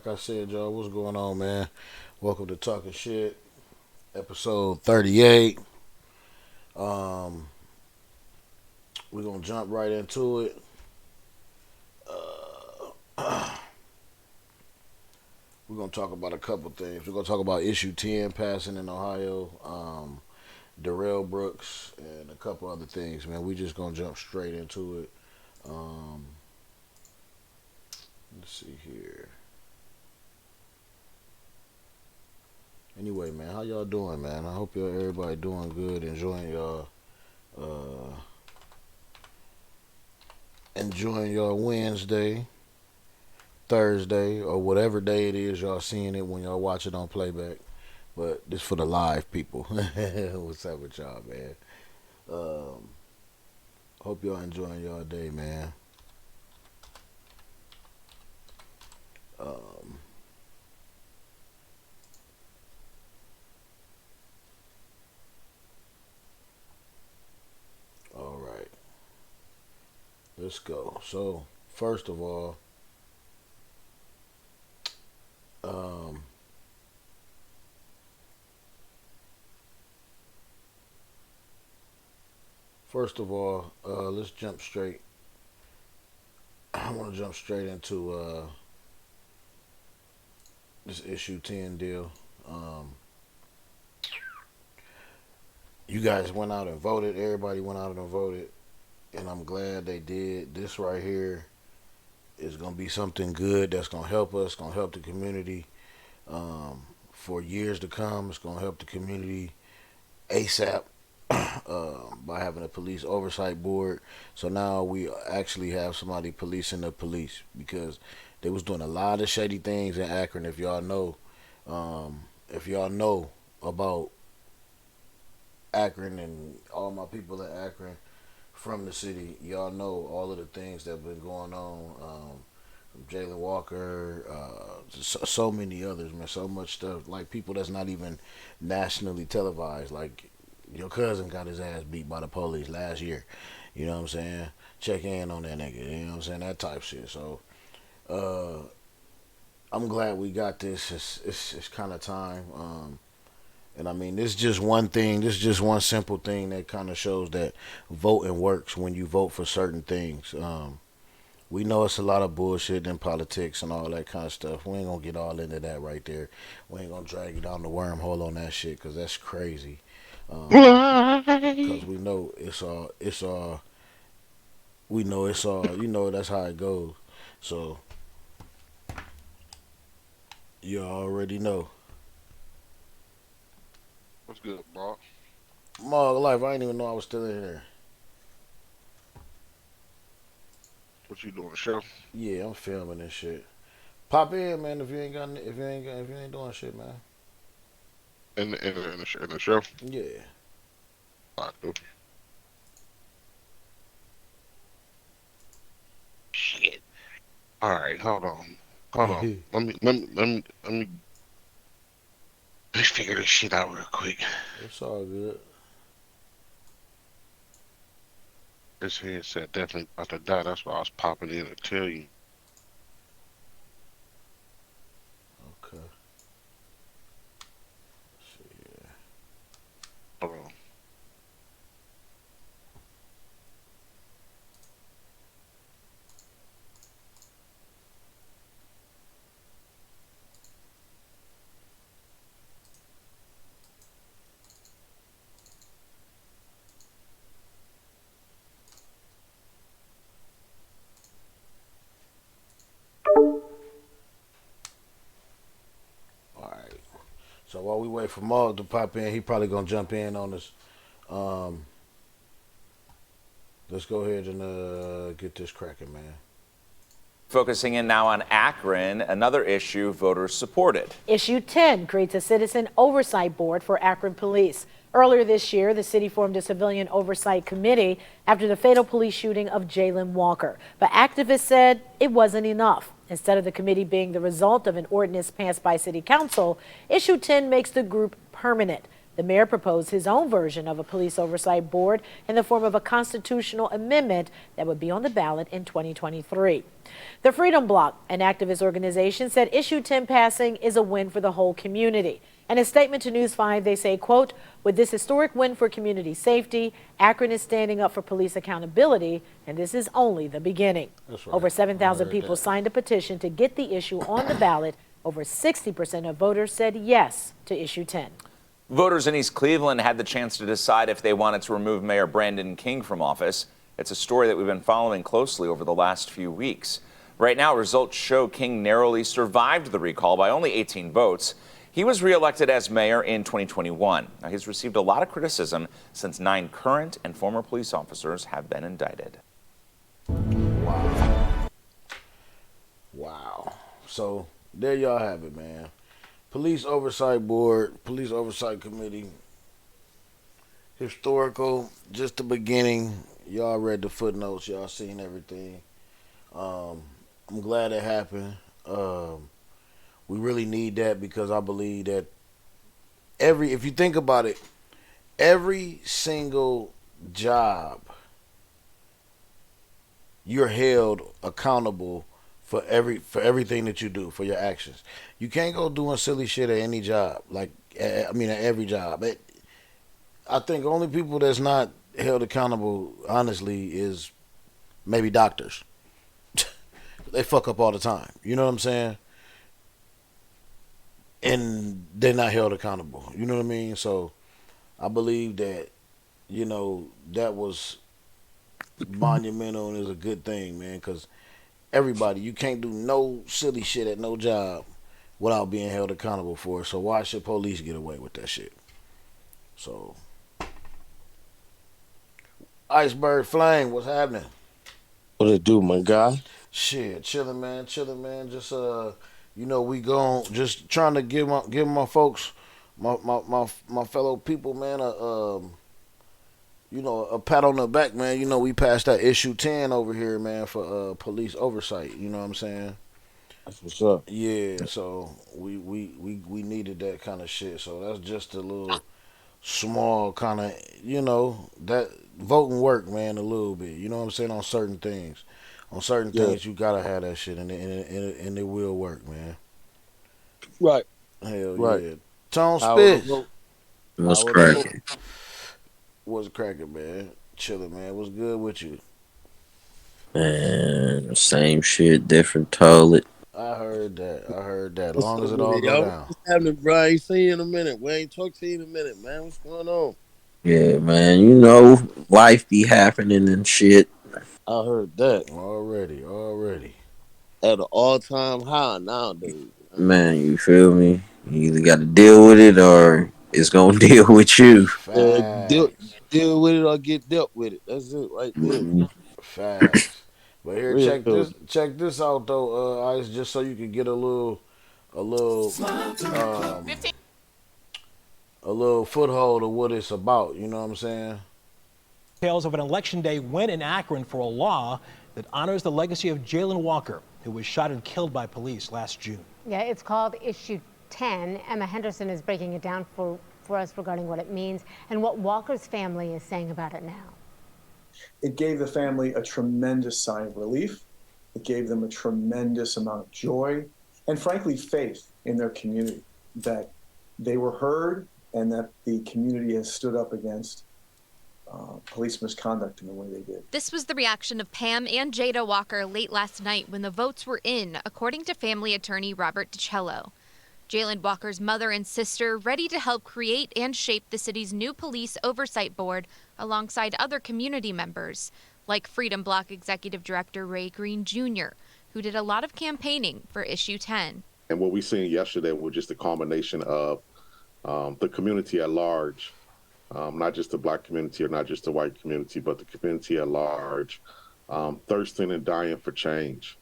I said, y'all, what's going on, man? Welcome to Talkin Shit, episode 38. Um, we're gonna jump right into it. We're gonna talk about a couple things. We're gonna talk about issue 10 passing in Ohio, Darrell Brooks, and a couple other things, man. We just gonna jump straight into it. Um, let's see here. Anyway, man, how y'all doing, man? I hope everybody doing good, uh, enjoying your Wednesday, Thursday, or whatever day it is y'all seeing it when y'all watch it on playback. But this for the live people. What's up with y'all, man? Um, Hope y'all enjoying y'all day, man. Um, all right, let's go. So, first of all, um, let's jump straight. I want to jump straight into this issue 10 deal. Um, you guys went out and voted. Everybody went out and voted, and I'm glad they did. This right here is going to be something good that's going to help us, going to help the community for years to come. It's going to help the community ASAP by having a police oversight board. So now we actually have somebody policing the police because they was doing a lot of shady things in Akron. If y'all know about Akron and all my people in Akron from the city, y'all know all of the things that have been going on. From Jalen Walker, so many others, man. So much stuff, like people that's not even nationally televised. Like your cousin got his ass beat by the police last year. You know what I'm saying? Check in on that nigga. You know what I'm saying? That type shit. So uh, I'm glad we got this. It's kind of time. And I mean, this is just one thing. This is just one simple thing that kind of shows that voting works when you vote for certain things. We know it's a lot of bullshit in politics and all that kind of stuff. We ain't gonna get all into that right there. We ain't gonna drag you down the wormhole on that shit because that's crazy. Because Why? we know we know it's all, that's how it goes. So you already know. What's good, bro? Mog life, I didn't even know I was still in here. What you doing, show? Yeah, I'm filming this shit. Pop in, man. If you ain't doing shit, man. In the show? Yeah. I do. Shit. All right, hold on. Hold on. Let me figure this shit out real quick. It's all good. This headset definitely about to die. That's why I was popping in to tell you. Okay. Let's see here. Hold on. All right. So while we wait for Mog to pop in, he probably gonna jump in on us. Um, let's go ahead and get this cracking, man. Focusing in now on Akron, another issue voters supported. Issue 10 creates a citizen oversight board for Akron police. Earlier this year, the city formed a civilian oversight committee after the fatal police shooting of Jalen Walker. But activists said it wasn't enough. Instead of the committee being the result of an ordinance passed by city council, Issue 10 makes the group permanent. The mayor proposed his own version of a police oversight board in the form of a constitutional amendment that would be on the ballot in 2023. The Freedom Bloc, an activist organization, said Issue 10 passing is a win for the whole community. In a statement to News 5, they say, quote, with this historic win for community safety, Akron is standing up for police accountability, and this is only the beginning. That's right. Over 7,000 people that. signed a petition to get the issue on the ballot. Over 60% of voters said yes to Issue 10. Voters in East Cleveland had the chance to decide if they wanted to remove Mayor Brandon King from office. It's a story that we've been following closely over the last few weeks. Right now, results show King narrowly survived the recall by only 18 votes. He was reelected as mayor in 2021. Now, he's received a lot of criticism since 9 current and former police officers have been indicted. Wow. So there y'all have it, man. Police Oversight Board, Police Oversight Committee. Historical, just the beginning. Y'all read the footnotes. Y'all seen everything. I'm glad it happened. We really need that because I believe that if you think about it, every single job, you're held accountable for everything that you do, for your actions. You can't go doing silly shit at any job. At every job. I think only people that's not held accountable, honestly, is maybe doctors. They fuck up all the time. You know what I'm saying? And they're not held accountable. You know what I mean? So I believe that, that was monumental and is a good thing, man, because everybody, you can't do no silly shit at no job without being held accountable for it. So why should police get away with that shit? So, Iceberg Flame, what's happening? What it do, my guy? Shit, chilling, man. Just we just trying to give my folks, my fellow people, man, a pat on the back, man. We passed that issue 10 over here, man, for police oversight. You know what I'm saying? That's what's up. Yeah, so we needed that kind of shit. So that's just a little small kind of, that voting work, man, a little bit. You know what I'm saying? On certain things. On certain things, you gotta have that shit, and it will work, man. Right. Hell right. yeah. Tone Spitz. What's cracking? What's cracking, man? Chilling, man. What's good with you? Man, same shit, different toilet. I heard that. As What's long as up it all with go y'all? down. What's happening, bro? I ain't seen you in a minute. We ain't talked to you in a minute, man. What's going on? Yeah, man, life be happening and shit. I heard that. Already. At an all-time high nowadays. Man, you feel me? You either got to deal with it or it's gonna deal with you. Facts. Deal with it or get dealt with it. That's it right there. Mhm. Facts. But here, Real. check this out though, Ice, just so you can get a little a little foothold of what it's about. You know what I'm saying? Tales of an election day win in Akron for a law that honors the legacy of Jaylen Walker, who was shot and killed by police last June. Yeah, it's called Issue 10. Emma Henderson is breaking it down for us regarding what it means and what Walker's family is saying about it now. It gave the family a tremendous sigh of relief. It gave them a tremendous amount of joy and, frankly, faith in their community, that they were heard and that the community has stood up against police misconduct in the way they did. This was the reaction of Pam and Jada Walker late last night when the votes were in, according to family attorney Robert DiCello. Jaylen Walker's mother and sister ready to help create and shape the city's new police oversight board alongside other community members, like Freedom Bloc Executive Director Ray Green Jr., who did a lot of campaigning for Issue 10. And what we seen yesterday was just a culmination of the community at large, not just the Black community or not just the white community, but the community at large, thirsting and dying for change.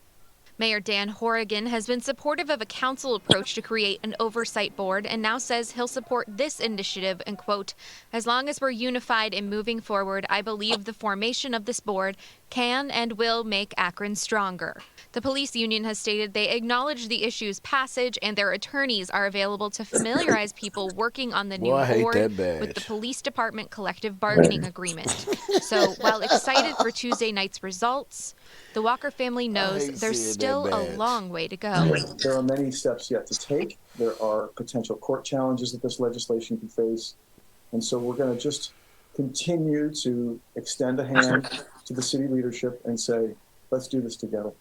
Mayor Dan Horrigan has been supportive of a council approach to create an oversight board and now says he'll support this initiative and, quote, as long as we're unified in moving forward, I believe the formation of this board can and will make Akron stronger. The police union has stated they acknowledge the issue's passage and their attorneys are available to familiarize people working on the Boy, I new hate board that badge. with the police department collective bargaining agreement. So while excited for Tuesday night's results, the Walker family knows there's still a long way to go. There are many steps yet to take. There are potential court challenges that this legislation can face. And so we're going to just continue to extend a hand to the city leadership and say, let's do this together.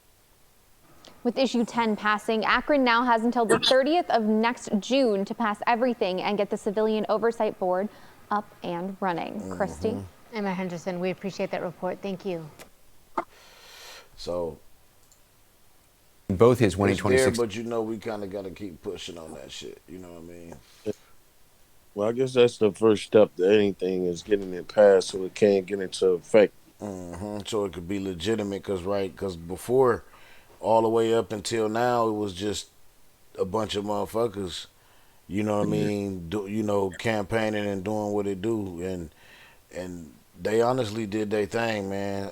With issue 10 passing, Akron now has until the 30th of next June to pass everything and get the Civilian Oversight Board up and running. Christy? Emma Henderson, we appreciate that report. Thank you. So both his 2026. But you know, we kind of got to keep pushing on that shit. You know what I mean? Well, I guess that's the first step to anything is getting it passed so it can't get into effect. So it could be legitimate, because before, all the way up until now, it was just a bunch of motherfuckers, you know what I mean, campaigning and doing what they do, and they honestly did their thing, man.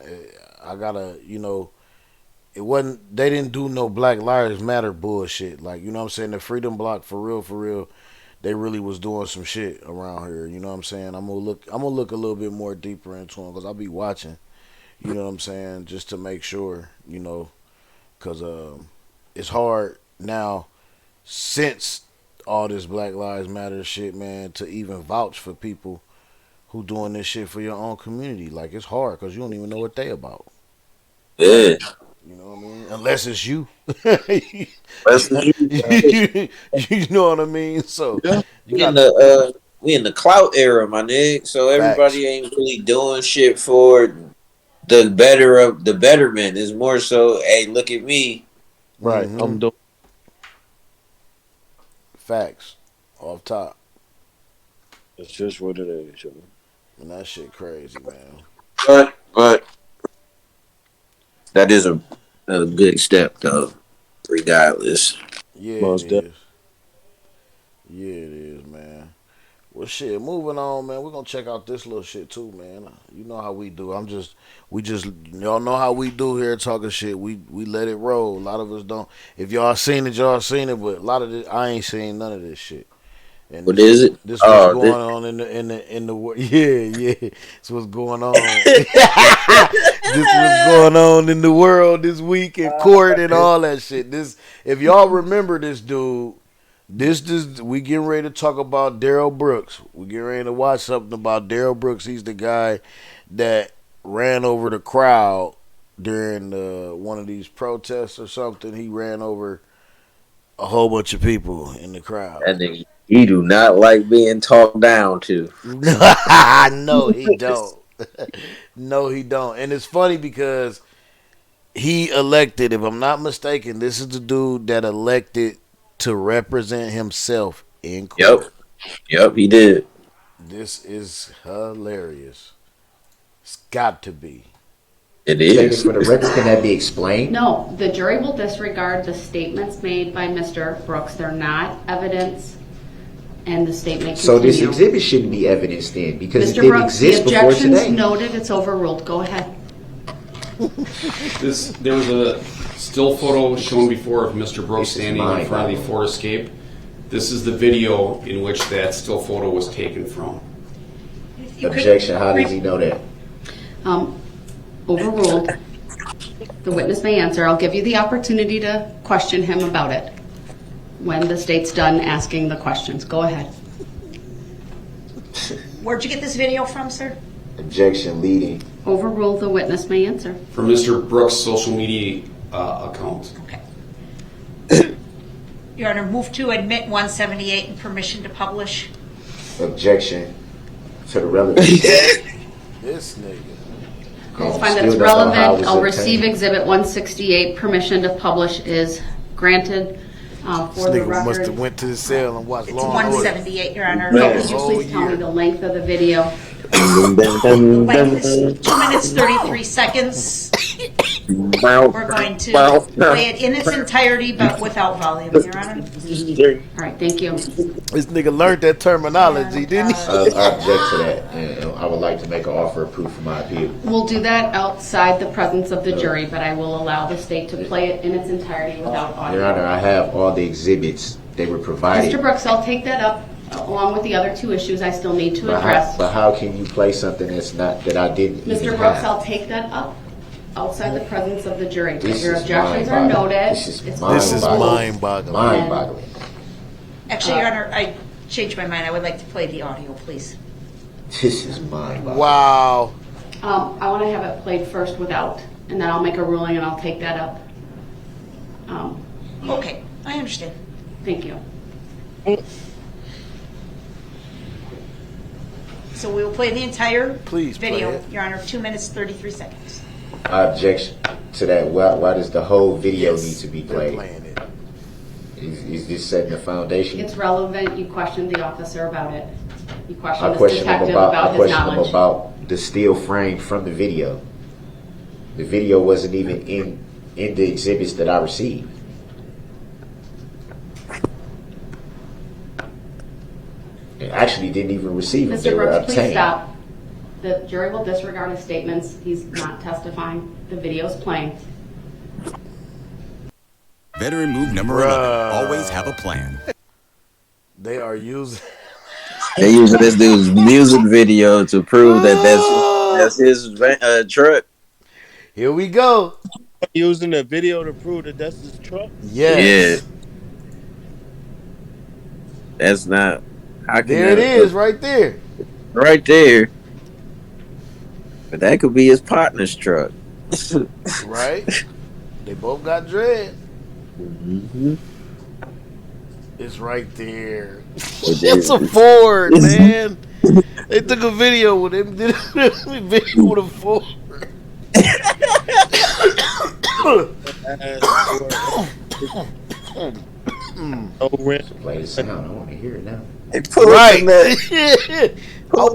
I gotta, they didn't do no Black Lives Matter bullshit, like, you know what I'm saying, the Freedom Block, for real, they really was doing some shit around here, you know what I'm saying. I'm gonna look a little bit more deeper into them, because I'll be watching, you know what I'm saying, just to make sure, because it's hard now, since all this Black Lives Matter shit, man, to even vouch for people who doing this shit for your own community. Like, it's hard, because you don't even know what they about. Yeah. You know what I mean? Unless it's you. Unless it's you know what I mean? So we in the clout era, my nigga. So everybody ain't really doing shit for the betterment. It's more so, hey, look at me. Right. I'm doing facts off top. It's just what it is, man. And that shit crazy, man. But that is a good step, though, regardless. Yeah, it is. Yeah, it is, man. Well, shit, moving on, man. We're going to check out this little shit, too, man. You know how we do. Y'all know how we do here Talking Shit. We let it roll. A lot of us don't. If y'all seen it, y'all seen it, but a lot of this, I ain't seen none of this shit. And what is it? This what's going on in the world. Yeah. This what's going on. This what's going on in the world this week in court and all that shit. This, if y'all remember this dude, this we getting ready to talk about Darrell Brooks. We getting ready to watch something about Darrell Brooks. He's the guy that ran over the crowd during one of these protests or something. He ran over a whole bunch of people in the crowd. And he do not like being talked down to. No, he don't. No, he don't. And it's funny because he elected, if I'm not mistaken, this is the dude that elected to represent himself in court. Yep, he did. This is hilarious. It's got to be. It is. For the record, can that be explained? No, the jury will disregard the statements made by Mr. Brooks. They're not evidence, and the statement So continue. this exhibit shouldn't be evidence then, because Mr. it didn't Brooks, exist the before objection's today. noted. It's overruled. Go ahead. There was a still photo shown before of Mr. Brooks standing in front of the Ford Escape. This is the video in which that still photo was taken from. Objection. How does he know that? Overruled. The witness may answer. I'll give you the opportunity to question him about it when the state's done asking the questions. Go ahead. Where'd you get this video from, sir? Objection. Leading. Overruled. The witness may answer. From Mr. Brooks' social media account. Okay. Your Honor, move to admit 178 and permission to publish. Objection to the relevant. This nigga. I find that it's relevant. I'll receive Exhibit 168. Permission to publish is granted for the record. Must have went to the cell and watched It's Law and Order. 178, Your Honor. No, could you please tell me the length of the video? Length is 2 minutes, 33 seconds. We're going to play it in its entirety, but without volume, Your Honor. All right, thank you. This nigga learned that terminology, didn't he? I object to that, and I would like to make an offer of proof for my appeal. We'll do that outside the presence of the jury, but I will allow the state to play it in its entirety without audio. Your Honor, I have all the exhibits. They were provided. Mr. Brooks, I'll take that up along with the other two issues I still need to address. But how can you play something that I didn't even Mr. Brooks, have? I'll take that up outside the presence of the jury. This Your is objections are mind-boggling. noted. This is mind-boggling. Mind-boggling. Actually, Your Honor, I changed my mind. I would like to play the audio, please. This is mind-boggling. Wow. I want to have it played first without, and then I'll make a ruling and I'll take that up. Okay, I understand. Thank you. So we will play the entire Please video, play it. Your Honor, 2 minutes, 33 seconds. I object to that. Why does the whole video need to be played? Playing it. Is this setting the foundation? It's relevant. You questioned the officer about it. You I questioned this question him detective about about his knowledge. the still frame from the video. The video wasn't even in the exhibits that I received. I actually didn't even receive them. They Mr. were Brooks, please obtained. stop. The jury will disregard his statements. He's not testifying. The video's playing. Veteran move number 11. Always have a plan. They are using. They using this dude's music video to prove that that's his truck. Here we go. Using the video to prove that that's his truck. Yes. Yeah. That's not. How can There it is, right there. Right there. But that could be his partner's truck. Right? They both got dread. Mm-hmm. It's right there. It It's a Ford, man. They took a video with him. Did a video with a Ford. Play the sound. I want to hear it now. Hey, pull up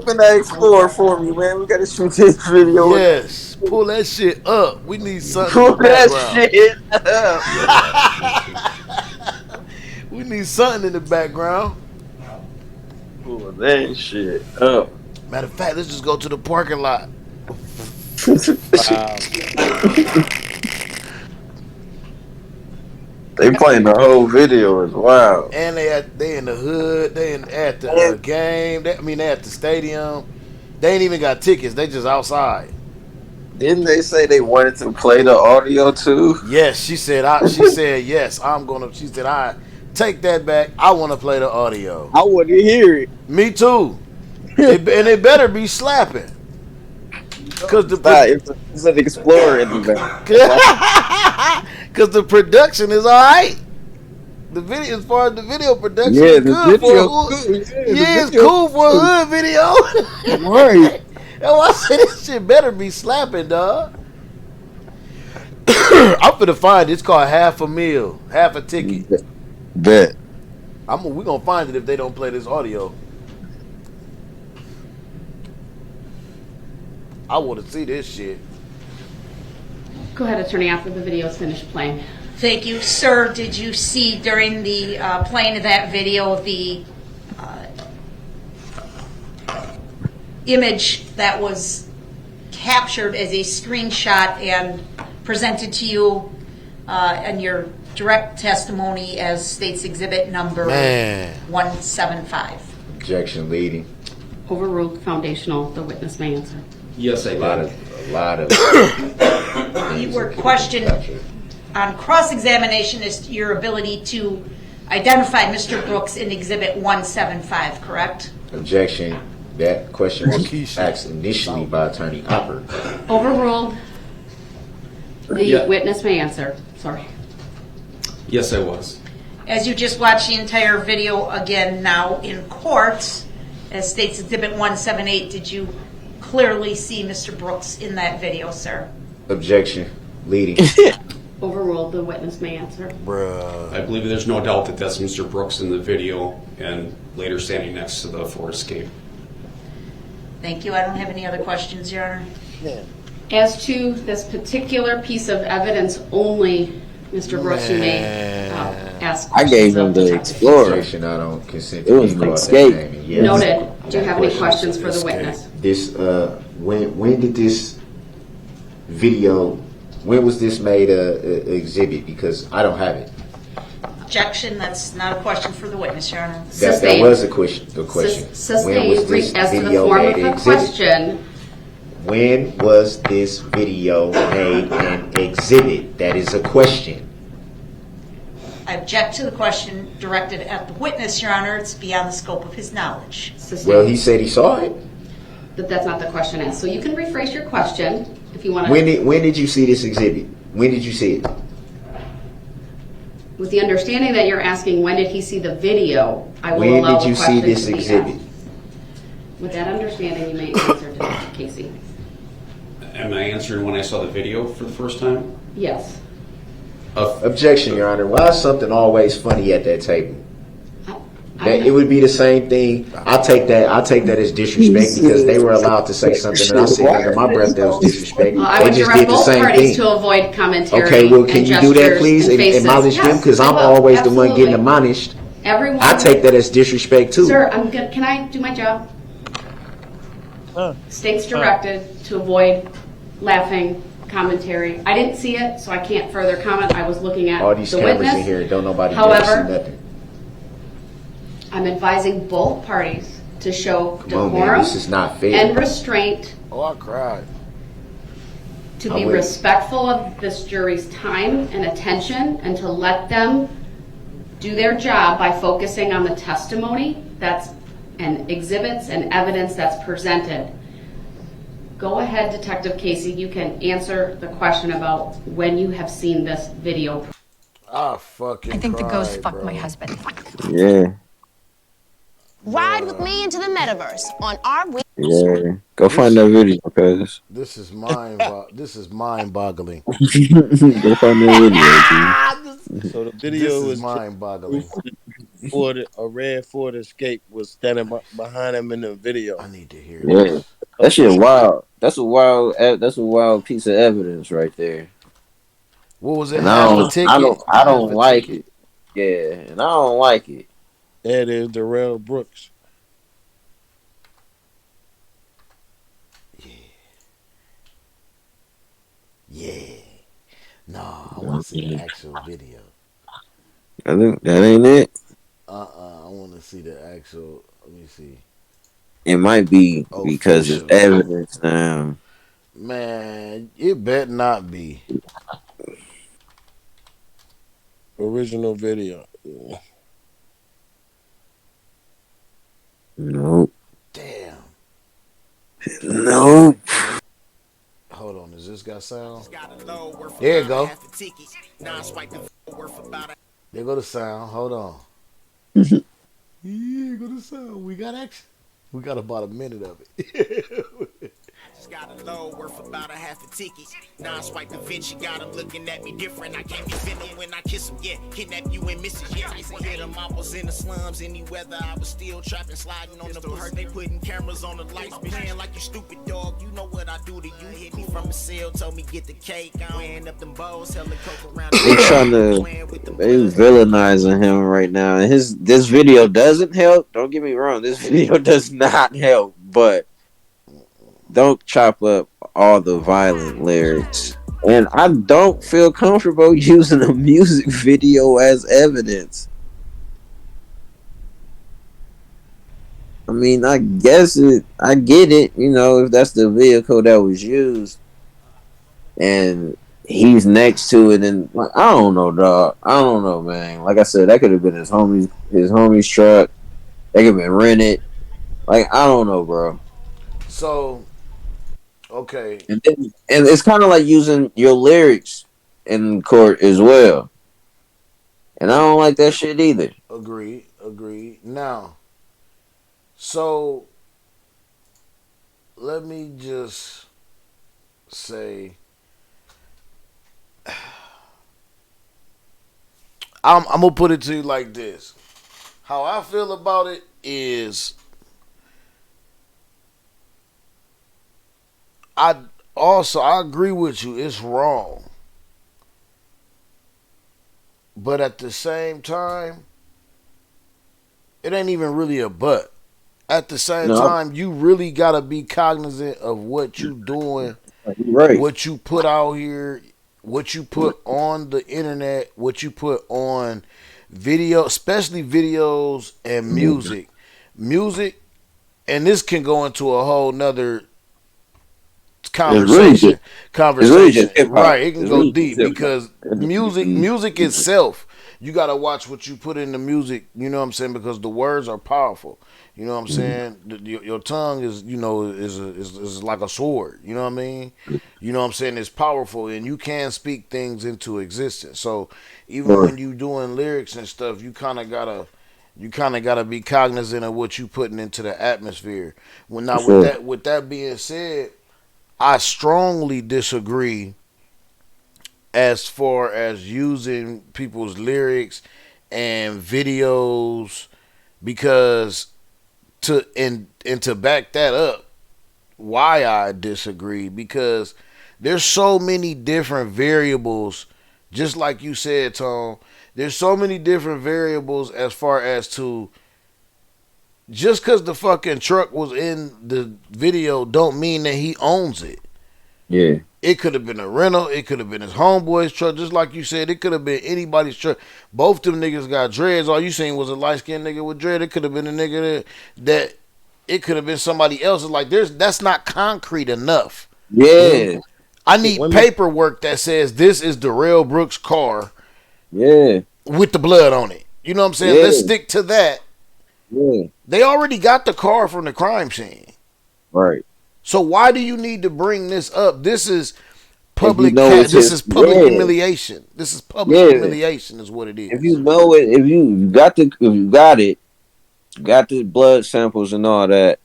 in that Explorer for me, man. We gotta shoot this video. Yes, pull that shit up. We need something. Pull in the that background. shit up. We need something in the background. Pull that shit up. Matter of fact, let's just go to the parking lot. They playing the whole video as wow. And they in the hood. They at the game. They at the stadium. They ain't even got tickets. They just outside. Didn't they say they wanted to play the audio too? Yes, she said. She said yes. I'm gonna. She said I take that back. I want to play the audio. I want to hear it. Me too. And it better be slapping. Cause it's an Explorer in the back. Cause the production is all right. The video, as far as the video production, Yeah, is the good video for a hood. good. Yeah, the Yeah, it's video cool for a hood video. Right. That's why I said this shit better be slapping, dog. I'm finna find it. It's called half a meal, half a ticket. Bet. We gonna find it if they don't play this audio. I want to see this shit. Go ahead, attorney, after the video is finished playing. Thank you. Sir, did you see during the playing of that video the image that was captured as a screenshot and presented to you in your direct testimony as State's Exhibit number 175? Objection leading. Overruled foundational. The witness may answer. Yes, I did. A lot of You were questioned on cross-examination as to your ability to identify Mr. Brooks in Exhibit 175, correct? Objection. That question was asked initially by Attorney Hopper. Overruled. The witness may answer. Sorry. Yes, I was. As you just watched the entire video again now in court, as State's Exhibit 178, did you clearly see Mr. Brooks in that video, sir? Objection leading. Overruled. The witness may answer. Bruh. I believe there's no doubt that that's Mr. Brooks in the video and later standing next to the Ford Escape. Thank you. I don't have any other questions, Your Honor. Yeah. As to this particular piece of evidence only, Mr. Brooks, you may ask I gave questions him of the Detective Explorer. Objection, I don't consent It to was being an called that escape. name. And yes, Noted. Do you I have any questions for the Escape. witness? This when did this video? When was this made a exhibit? Because I don't have it. Objection, that's not a question for the witness, Your Honor. That was a question. The question. Sustained. When was this As to the video form made of an the exhibit? question, When was this video made an exhibit? That is a question. I object to the question directed at the witness, Your Honor. It's beyond the scope of his knowledge. Well, he said he saw it. but that's not the question asked. So you can rephrase your question if you want to. When did you see this exhibit? When did you see it? With the understanding that you're asking when did he see the video, I will When allow did you the see question this to be exhibit? asked. With that understanding, you may answer to Casey. Am I answering when I saw the video for the first time? Yes. Objection, Your Honor. Why is something always funny at that table? That it would be the same thing. I'll take that as disrespect because they were allowed to say something and I said under my breath that was disrespect. I They would just direct did the both same parties thing. to avoid commentary. Okay, well, can and you do that, gestures please, and and faces. admonish them? Yes, Because I I'm will. always the one Absolutely. getting admonished. Everyone. I take that as disrespect too. Sir, can I do my job? State's directed to avoid laughing, commentary. I didn't see it, so I can't further comment. I was looking at All these the cameras witness. in here, don't nobody dare see However, nothing. I'm advising both parties to show Come on, man, decorum this is not fair. and restraint, Oh, I cried. to I'm be with you. respectful of this jury's time and attention, and to let them do their job by focusing on the testimony and exhibits and evidence that's presented. Go ahead, Detective Casey. You can answer the question about when you have seen this video. I fucking I think the ghost cried, fucked bro. my husband. Yeah. Ride with me into the metaverse on our week. Yeah. Go find that video, cuz. This is mind-boggling. Go find that video, So the This video is was mind-boggling. a red Ford Escape was standing behind him in the video. I need to hear Yeah. this. That shit wild. That's a wild piece of evidence right there. What was it? And Half a ticket? I Half don't a like ticket. it. Yeah, and I don't like it. That is Darrell Brooks. Yeah. No, I want to see the actual video. I think that ain't it. I want to see the actual. Let me see. It might be because it's Official. evidence now. Man, it better not be. Original video. Yeah. Nope. Damn. Nope. Hold on, does this got sound? There you go. There go the sound. Hold on. Yeah, go the sound. We got action. We got about a minute of it. Just got a load worth about a half a ticket. Non-swipe Da Vinci got him looking at me different. I can't be feeling when I kiss him, yeah. Kidnap you and misses, yeah. I hit him, I was in the slums. Any weather, I was still trapping, sliding on the pussy. They putting cameras on the lights, playing like you stupid dog. You know what I do to you. Hit me from the cell, told me get the cake. I'm weighing up them bowls, hella coke around. They villainizing him right now. And this video doesn't help. Don't get me wrong. This video does not help, but don't chop up all the violent lyrics. And I don't feel comfortable using a music video as evidence. I mean, I get it, if that's the vehicle that was used and he's next to it, and like, I don't know, dog. I don't know, man. Like I said, that could have been his homie's truck. They could have been rented. Like, I don't know, bro. So, okay. And it's kind of like using your lyrics in court as well. And I don't like that shit either. Agreed. Now, so let me just say, I'm gonna put it to you like this. How I feel about it is, also, I agree with you. It's wrong. But at the same time, it ain't even really a but. At the same No, time, you really gotta be cognizant of what you doing, right. what you put out here, what you put on the internet, what you put on video, especially videos and music. Music, and this can go into a whole nother It's really just, conversation. it's really just hip hop. Right, it can It's go really just deep hip hop. because music itself, you got to watch what you put in the music, you know what I'm saying, because the words are powerful. You know what I'm saying? Your tongue is, you know, is like a sword, you know what I mean? You know what I'm saying? It's powerful, and you can speak things into existence. So even when you doing lyrics and stuff, you kind of gotta be cognizant of what you putting into the atmosphere. Well, now with that being said, I strongly disagree as far as using people's lyrics and videos, because to back that up, why I disagree, because there's so many different variables, just like you said, Tom. There's so many different variables as far as to, just because the fucking truck was in the video don't mean that he owns it. Yeah. It could have been a rental. It could have been his homeboy's truck. Just like you said, it could have been anybody's truck. Both them niggas got dreads. All you seen was a light-skinned nigga with dread. It could have been a nigga that it could have been somebody else. It's like, that's not concrete enough. Yeah. I need paperwork that says this is Darrell Brooks' car. Yeah. With the blood on it. You know what I'm saying? Yeah. Let's stick to that. Yeah. They already got the car from the crime scene. Right. So why do you need to bring this up? This is public. This is public humiliation. This is public humiliation, is what it is. If you know it, if you got the blood samples and all that,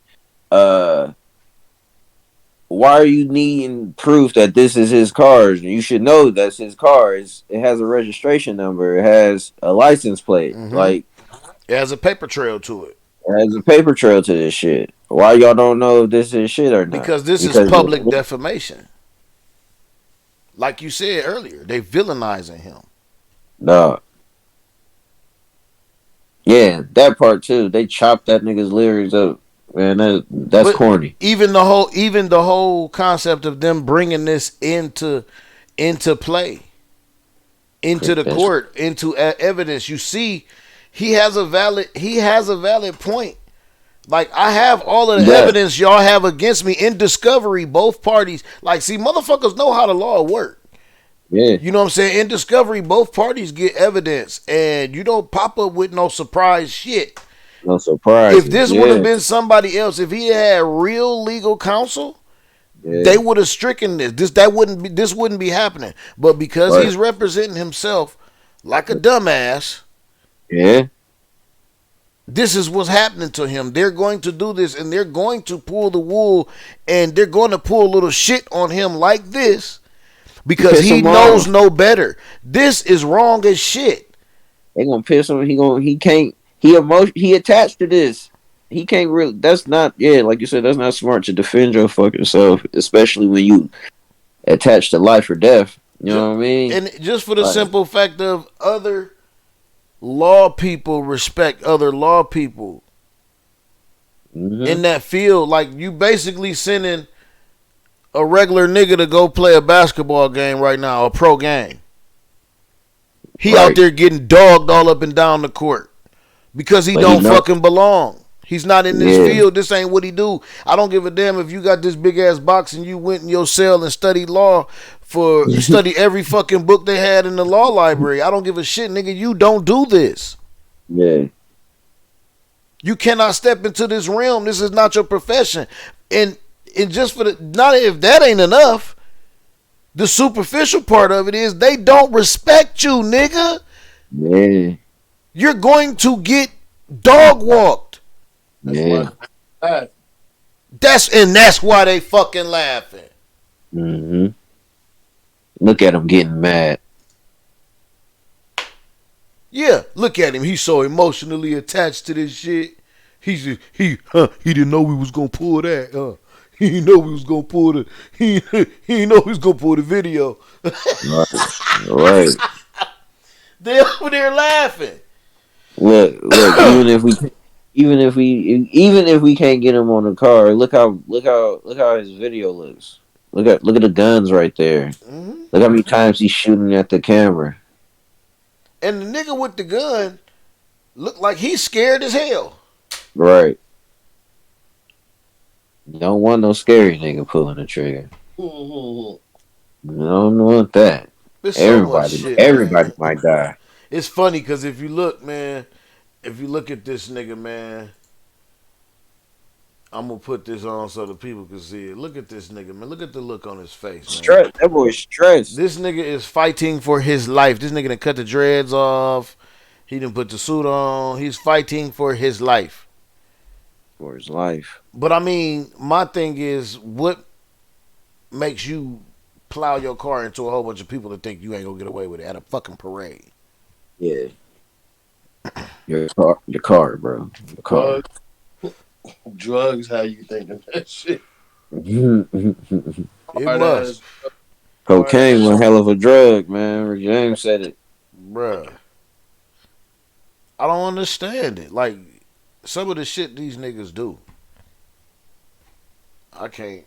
why are you needing proof that this is his car? You should know that's his car. It has a registration number. It has a license plate. Like, it has a paper trail to it. It has a paper trail to this shit. Why y'all don't know if this is shit or not? Because this is public defamation. Like you said earlier, they villainizing him. No. Yeah, that part too. They chopped that nigga's lyrics up. Man, that's corny. Even the whole concept of them bringing this into play, into the court, into evidence. You see, he has a valid point. Like, I have all of the evidence y'all have against me in discovery. Both parties, like, see, motherfuckers know how the law work. Yeah. You know what I'm saying? In discovery, both parties get evidence, and you don't pop up with no surprise shit. No surprise. If this would have been somebody else, if he had real legal counsel, they would have stricken this. This wouldn't be happening. But because he's representing himself like a dumbass, this is what's happening to him. They're going to do this, and they're going to pull the wool, and they're going to pull a little shit on him like this because he knows no better. This is wrong as shit. They gonna piss him. He attached to this. He can't really. That's not. Yeah, like you said, that's not smart to defend your fucking self, especially when you attach to life or death. You know what I mean? And just for the simple fact of other law people respect other law people in that field. Like, you basically sending a regular nigga to go play a basketball game right now, a pro game. He out there getting dogged all up and down the court because he don't fucking belong. He's not in this field. This ain't what he do. I don't give a damn if you got this big ass box and you went in your cell and studied law study every fucking book they had in the law library. I don't give a shit, nigga. You don't do this. Yeah. You cannot step into this realm. This is not your profession. And just for not if that ain't enough, the superficial part of it is they don't respect you, nigga. Yeah. You're going to get dog walked. That's why they fucking laughing. Mm-hmm. Look at him getting mad. Yeah, look at him. He's so emotionally attached to this shit. He didn't know we was gonna pull that. He know we was gonna pull the he know he was gonna pull the video. Right. They over there laughing. Look. Even if we can't get him on the car, look how his video looks. Look at the guns right there. Mm-hmm. Look how many times he's shooting at the camera. And the nigga with the gun looked like he's scared as hell. Right. You don't want no scary nigga pulling the trigger. You don't want that. There's so much shit, Everybody man. might die. It's funny because if you look, man, if you look at this nigga, man, I'm gonna put this on so the people can see it. Look at this nigga, man. Look at the look on his face, man. Stress. That boy's stressed. This nigga is fighting for his life. This nigga done cut the dreads off. He done put the suit on. He's fighting for his life. For his life. But I mean, my thing is, what makes you plow your car into a whole bunch of people to think you ain't gonna get away with it at a fucking parade? Yeah. Your car, bro. Your car. Drugs, how you thinking that shit? It must. Cocaine one hell of a drug, man. Rick James said it. Bruh. I don't understand it. Like, some of the shit these niggas do. I can't.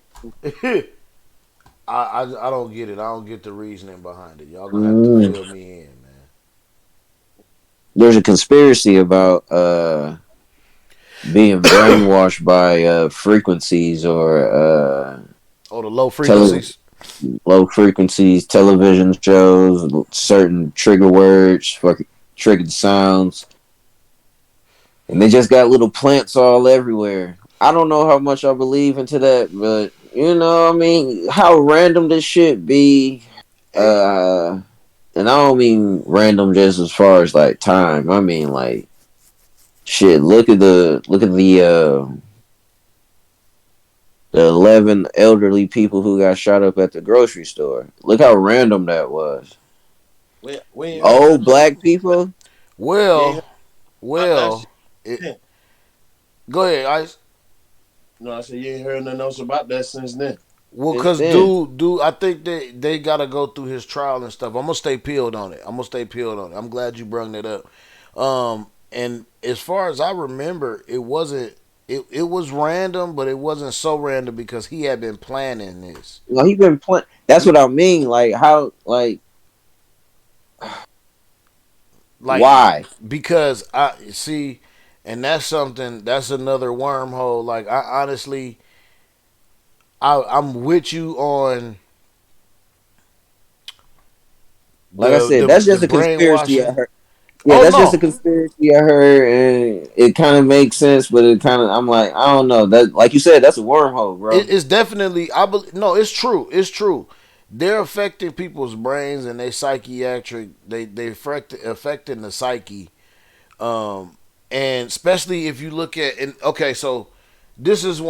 I don't get it. I don't get the reasoning behind it. Y'all gonna have to fill me in, man. There's a conspiracy about being brainwashed by frequencies or the low frequencies. Low frequencies, television shows, certain trigger words, triggered sounds. And they just got little plants all everywhere. I don't know how much I believe into that, but you know, I mean, how random this shit be. And I don't mean random just as far as like time. I mean like shit. Look at the 11 elderly people who got shot up at the grocery store. Look how random that was. Old black people. Well, go ahead, Ice. No, I said you ain't heard nothing else about that since then. Well, because dude, I think they got to go through his trial and stuff. I'm going to stay peeled on it. I'm glad you brought that up. And as far as I remember, it wasn't, it was random, but it wasn't so random because he had been planning this. No, he been planning. That's what I mean. Like, how, like why? Because I see, and that's another wormhole. Like, I honestly, I'm with you on. Like I said, that's just a conspiracy I heard. Yeah, just a conspiracy I heard, and it kind of makes sense, but it kind of, I'm like, I don't know. That, like you said, that's a wormhole, bro. It's definitely, no, it's true. It's true. They're affecting people's brains and they psychiatric. They affecting the psyche, and especially if you look at, and okay, so this is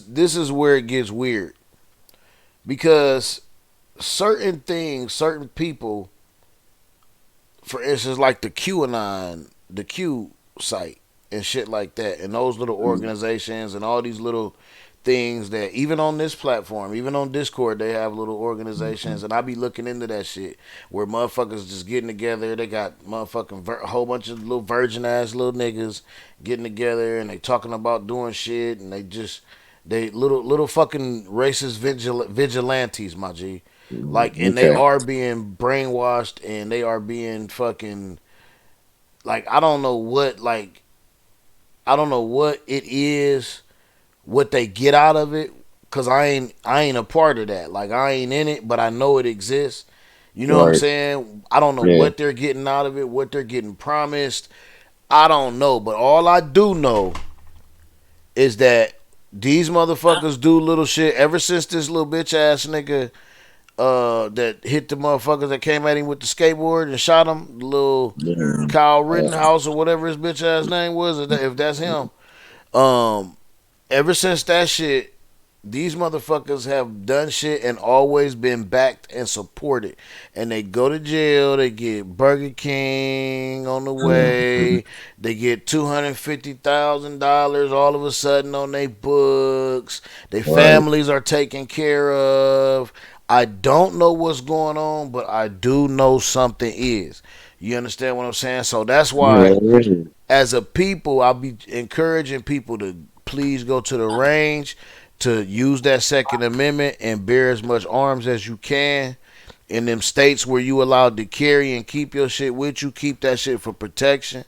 this is where it gets weird because certain things, certain people. For instance, like the QAnon, the Q site and shit like that, and those little organizations and all these little things that even on this platform, even on Discord, they have little organizations, and I be looking into that shit where motherfuckers just getting together. They got motherfucking a whole bunch of little virgin ass little niggas getting together, and they talking about doing shit, and they little fucking racist vigilantes, my G. Like, and they are being brainwashed, and they are being fucking, like, I don't know what it is, what they get out of it, cause I ain't a part of that. Like, I ain't in it, but I know it exists. You know what I'm saying? I don't know what they're getting out of it, what they're getting promised. I don't know, but all I do know is that these motherfuckers do little shit ever since this little bitch ass nigga that hit the motherfuckers that came at him with the skateboard and shot him, little Kyle Rittenhouse or whatever his bitch ass name was, if that's him. Ever since that shit, These motherfuckers have done shit and always been backed and supported. And they go to jail, they get Burger King on the way, they get $250,000 all of a sudden on their books. Their Right. families are taken care of. I don't know what's going on, but I do know something is. You understand what I'm saying? So that's why, Yeah. as a people, I'll be encouraging people to please go to the range, to use that Second Amendment and bear as much arms as you can. In them states where you allowed to carry and keep your shit with you, keep that shit for protection.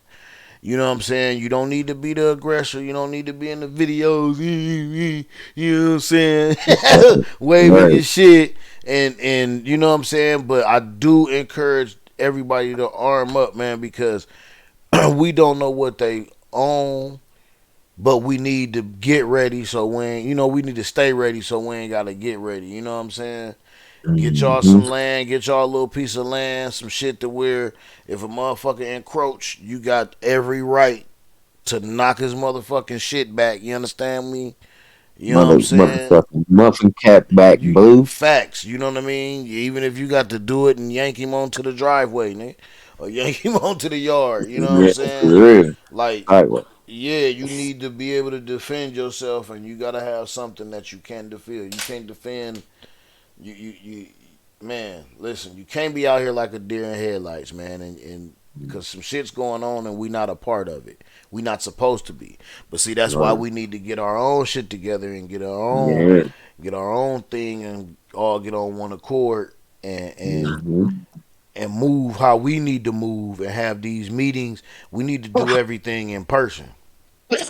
You know what I'm saying? You don't need to be the aggressor. You don't need to be in the videos. You know what I'm saying? Waving Right. your shit and you know what I'm saying? But I do encourage everybody to arm up, man, because we don't know what they own, but we need to get ready so when we need to stay ready so we ain't gotta get ready. You know what I'm saying? Get y'all Mhm. some land, get y'all a little piece of land, some shit to where if a motherfucker encroach, you got every right to knock his motherfucking shit back. You understand me? You know what I'm saying? Motherfucking muffin cap back You blue. facts. You know what I mean? Even if you got to do it and yank him onto the driveway, nigga, or yank him onto the yard. You know what I'm Yeah, for saying? real. Like, Highway. yeah, you need to be able to defend yourself, and you gotta have something that you can defend. You can't defend you. Man, listen, you can't be out here like a deer in headlights, man, and because some shit's going on and we not a part of it. We not supposed to be. But see, that's why Right. we need to get our own shit together and Yeah. get our own thing and all get on one accord and and hmm and move how we need to move and have these meetings. We need to do everything in person.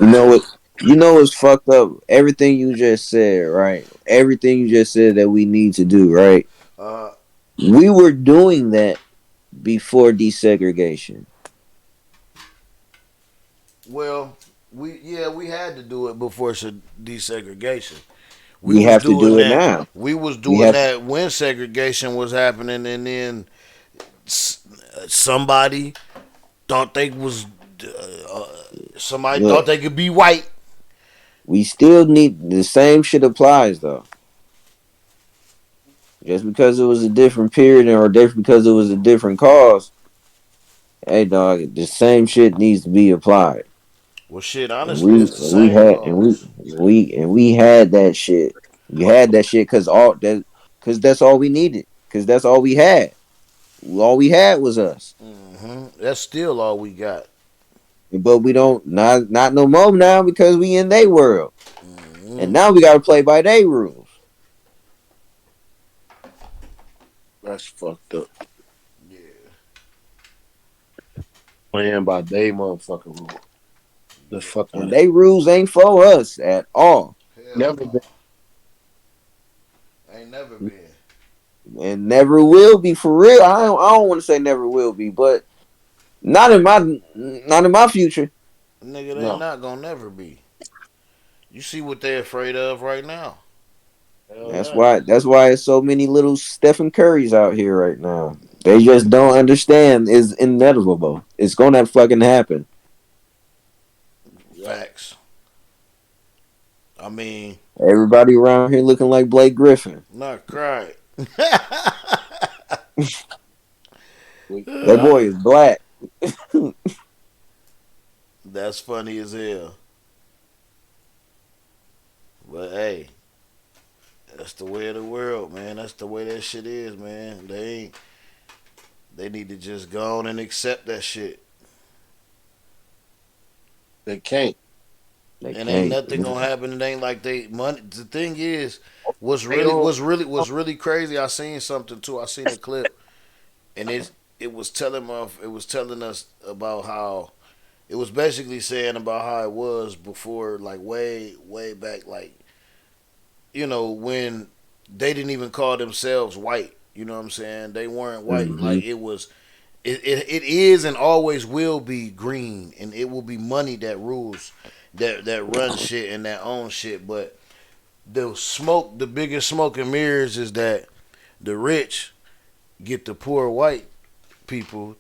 You know what? You know what's fucked up? Everything you just said, right? Everything you just said that we need to do, right? Uh, We were doing that before desegregation. well, we had to do it before desegregation. We We was have to doing do it that. now. We was We doing have that when segregation was happening, and then somebody thought they was somebody thought look. they could be white. We still need the same shit applies though. Just because it was a different period or just because it was a different cause, hey dog, the same shit needs to be applied. Well, shit, And honestly, we it's the and we same had and we cause. we and we had that shit. We had that shit because that's all we needed. Because that's all we had. All we had was us. That's still all we got. But we don't not no more now because we in their world. And hmm now we gotta play by their rules. That's fucked up. Yeah. Playing by they motherfucking rule. The And fucking they rules ain't for us at all. Hell never been. no. Ain't never been. And never will be for real. I don't want to say never will be, but not in my future. Nigga, they No. not gonna never be. You see what they afraid of right now. Hell That's yeah. why that's why it's so many little Stephen Currys out here right now. They just don't understand it's inevitable. It's gonna fucking happen. Yep. Facts. I mean, Everybody around here looking like Blake Griffin. not cry. That boy is black. That's funny as hell. But hey, that's the way of the world, man. That's the way that shit is, man. They need to just go on and accept that shit. They can't. They And ain't can't. nothing gonna happen. It ain't like they money. The thing is, They don't. what's really crazy. I seen something too. I seen a clip, and it was telling us about how it was basically saying about how it was before, like way back, like when they didn't even call themselves white. You know what I'm saying? They weren't white. hmm Like it was. It is and always will be green, and it will be money that rules, that runs shit and that owns shit. But the biggest smoke and mirrors is that the rich get the poor white people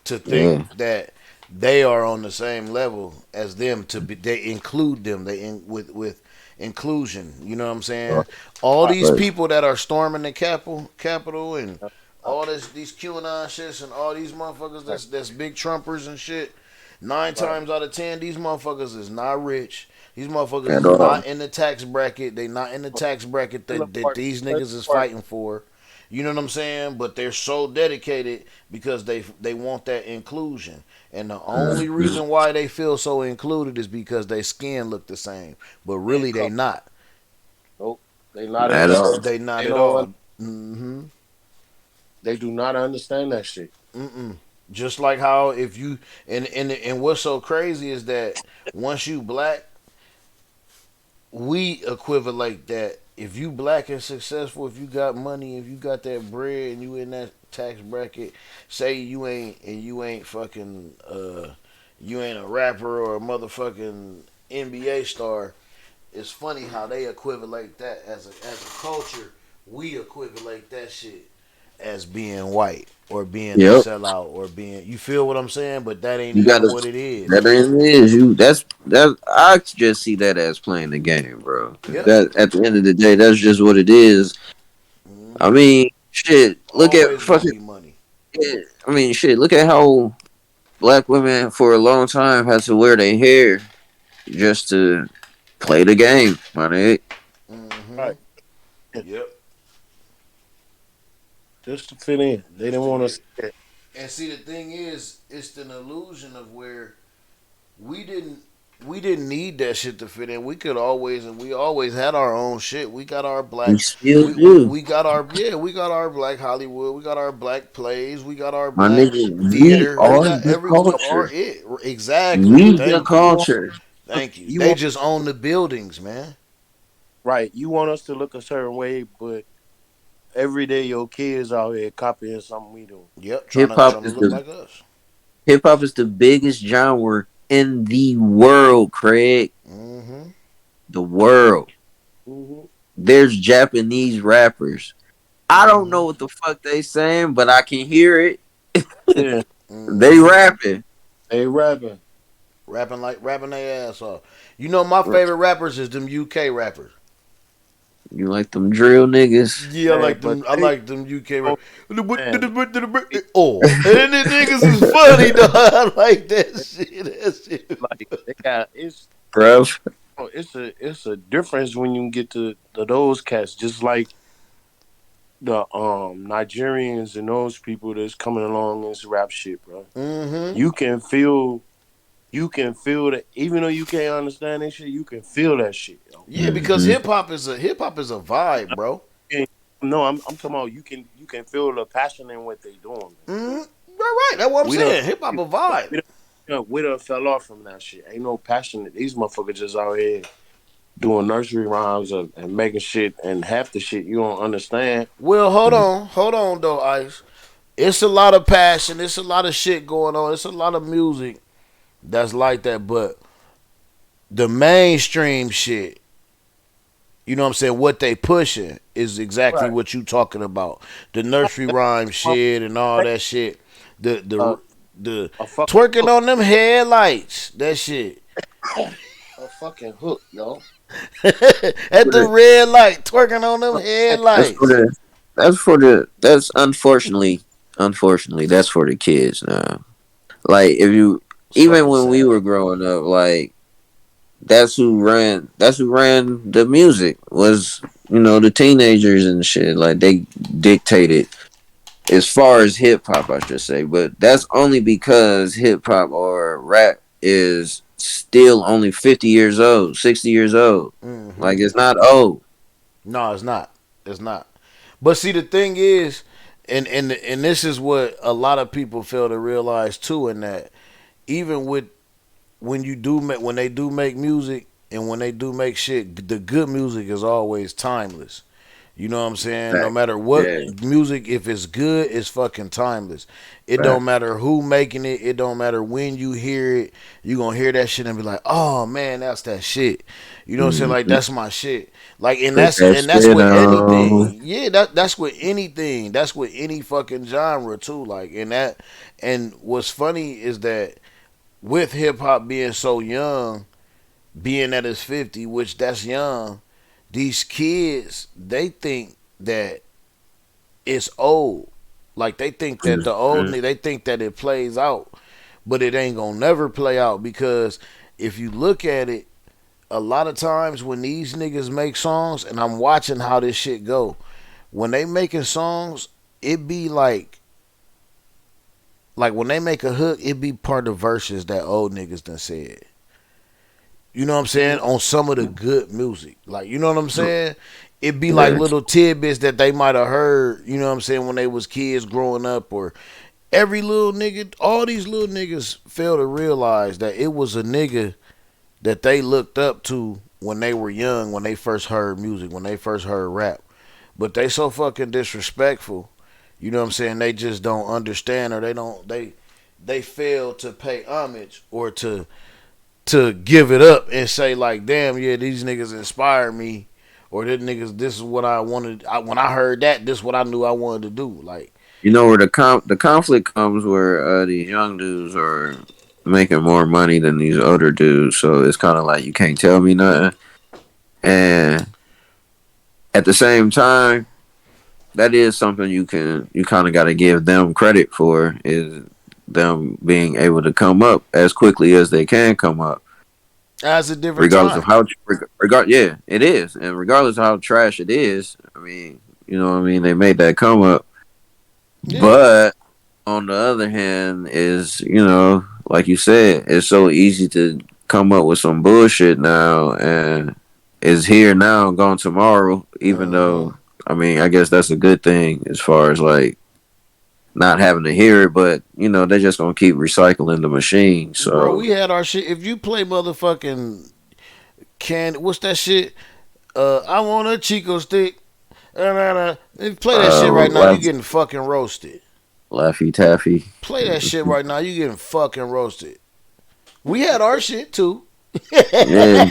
to think Yeah. that they are on the same level as them. To be, they include them. They in, with inclusion. You know what I'm saying? All these people that are storming the Capitol, and all these QAnon shits and all these motherfuckers that's big Trumpers and shit. 9 times out of 10, these motherfuckers is not rich. These motherfuckers At is all. not in the tax bracket. They not in the tax bracket that these niggas is fighting for. You know what I'm saying? But they're so dedicated because they want that inclusion. And the only reason why they feel so included is because their skin look the same. But really they not. Nope. They not At all. They not they at don't. all. Mm-hmm. They do not understand that shit. Mm-mm. Just like how if you and what's so crazy is that once you black, we equivalent that if you black and successful, if you got money, if you got that bread and you in that tax bracket, say you ain't fucking you ain't a rapper or a motherfucking NBA star. It's funny how they equivalent that as a culture. We equivalent that shit as being white or being a Yep. sellout or being, you feel what I'm saying? But that ain't You gotta. even what it is. That is you. That's that. I just see that as playing the game, bro. Yep. That at the end of the day, that's just what it is. I Mm-hmm. mean, shit. Look at Always gonna fucking. be money. Yeah, I mean, shit. Look at how black women for a long time had to wear their hair just to play the game, my nigga. Mm-hmm. Right. Yep. Just to fit in. They didn't want to see that. And see, the thing is, it's an illusion of where we didn't we didn't need that shit to fit in. We could always, and we always had our own shit. We got our We black, still we do, we got our, yeah, we got our black Hollywood. We got our black plays. We got our my black nigga. We theater. We are got the we are culture. it exactly. We the Thank you, culture. thank you. You They want just own the buildings, man. right. You want us to look a certain way, but every day your kids out here copying something we do. Yep, trying Hip to hop trying to is look the like us. hip hop is the biggest genre in the world, Craig. Mm-hmm. The world. Mm-hmm. There's Japanese rappers. I don't know what the fuck they saying, but I can hear it. Yeah. They Mm-hmm. rapping. They rapping. Rapping their ass off. You know my favorite rappers is them UK rappers. You like them drill niggas? Yeah, I Man, like but them. I they like them UK oh, rappers. man, Oh, and the niggas is funny, dog. I like that shit. That shit. like they got it's Bro. it's a difference when you get to those cats, just like the Nigerians and those people that's coming along in this rap shit, bro. Mm-hmm. You can feel that even though you can't understand that shit, you can feel that shit, yo. Yeah, because Mm-hmm. hip hop is a vibe, bro. And- No, I'm talking about you can feel the passion in what they doing, man. Mm-hmm. Right. That's what I'm We don't saying. Hip hop a vibe. we done fell off from that shit. Ain't no passion. These motherfuckers just out here doing nursery rhymes and making shit, and half the shit you don't understand. Well, hold on, though, Ice. It's a lot of passion. It's a lot of shit going on. It's a lot of music that's like that, but the mainstream shit, you know what I'm saying, what they pushing is exactly Right. what you talking about. The nursery rhyme shit and all that shit. The Uh, the the a fucking twerking hook. on them headlights. That shit. A fucking hook, yo. At the red light, twerking on them That's for headlights. the that's unfortunately that's for the kids now. Like if you It's even fucking when we sad. were growing up, like that's who ran the music was, the teenagers and shit. Like they dictated as far as hip hop, I should say, but that's only because hip hop or rap is still only 50 years old, 60 years old. Hmm. Like it's not old. No, it's not. It's not. But see, the thing is, and this is what a lot of people fail to realize too, in that even with when they do make music and when they do make shit, the good music is always timeless. You know what I'm saying? No Fact. matter what Yeah, music, if it's good, it's fucking timeless. It don't fact. matter who making it. It don't matter when you hear it. You gonna hear that shit and be like, "Oh man, that's that shit." You know what I'm saying? Like Mhm. that's my shit. Like and Put that's that and that's shit with on. anything. Yeah, that's with anything. That's with any fucking genre too. Like and what's funny is that with hip hop being so young, being that it's 50, which that's young, these kids, they think that it's old. Like they think that the old, they think that it plays out, but it ain't gonna never play out because if you look at it, a lot of times when these niggas make songs, and I'm watching how this shit go, when they making songs, it be like when they make a hook, it be part of verses that old niggas done said. You know what I'm saying? On some of the good music. Like, you know what I'm saying? It be like little tidbits that they might have heard, you know what I'm saying, when they was kids growing up, or every little nigga, all these little niggas fail to realize that it was a nigga that they looked up to when they were young, when they first heard music, when they first heard rap. But they so fucking disrespectful, you know what I'm saying, they just don't understand, or they fail to pay homage or to give it up and say like, damn, yeah, these niggas inspire me, or this is what I wanted. When I heard that, this is what I knew I wanted to do. Like, You know where the conflict comes, where these young dudes are making more money than these older dudes, so it's kind of like you can't tell me nothing. And at the same time, that is something you kind of got to give them credit for, is them being able to come up as quickly as they can come up. As a different Regardless time. of how, yeah, it is, and regardless of how trash it is, I mean, you know what I mean, they made that come up. Yeah. But on the other hand, is, you know, like you said, it's so easy to come up with some bullshit now, and it's here now, gone tomorrow. Even though, I mean, I guess that's a good thing as far as like not having to hear it, but you know, they're just gonna keep recycling the machine. So, bro, we had our shit. If you play motherfucking what's that shit? I want a Chico stick. If you play that shit right now, you getting fucking roasted. Laffy Taffy. Play that shit right now, you getting fucking roasted. We had our shit too. Yeah,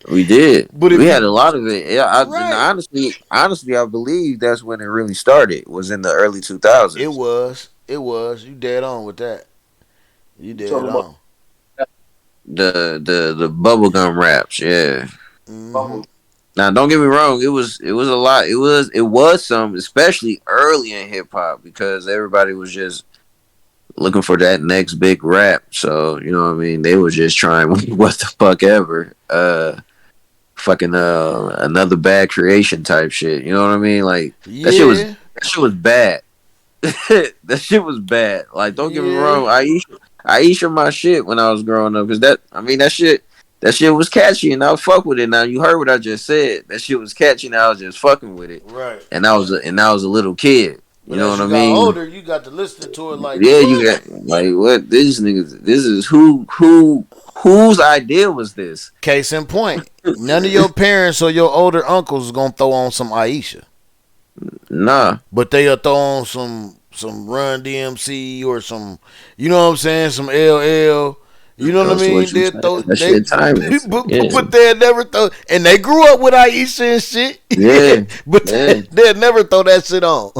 we did. But we had a lot of it. Yeah, honestly, I believe that's when it really started. Was in the early 2000s. It was. You dead on with that. You dead on. The bubblegum raps, yeah. Mm-hmm. Now, don't get me wrong. It was a lot. It was some, especially early in hip hop, because everybody was just looking for that next big rap. So, you know what I mean? They were just trying what the fuck ever. Fucking another bad creation type shit. You know what I mean? Like, that shit was bad. That shit was bad. Like, don't get me wrong. Aisha my shit when I was growing up. Cause that shit was catchy and I fuck with it. Now you heard what I just said. That shit was catchy and I was just fucking with it. Right. And I was a little kid. You know what I mean? Got older, you got to listen to it like, yeah, you got like, what these niggas? This is whose idea was this? Case in point, none of your parents or your older uncles is gonna throw on some Aisha. Nah, but they'll throw on some Run DMC or some, you know what I'm saying, some LL. You know what I mean? But they'll never throw, and they grew up with Aisha and shit. Yeah, but they'll never throw that shit on.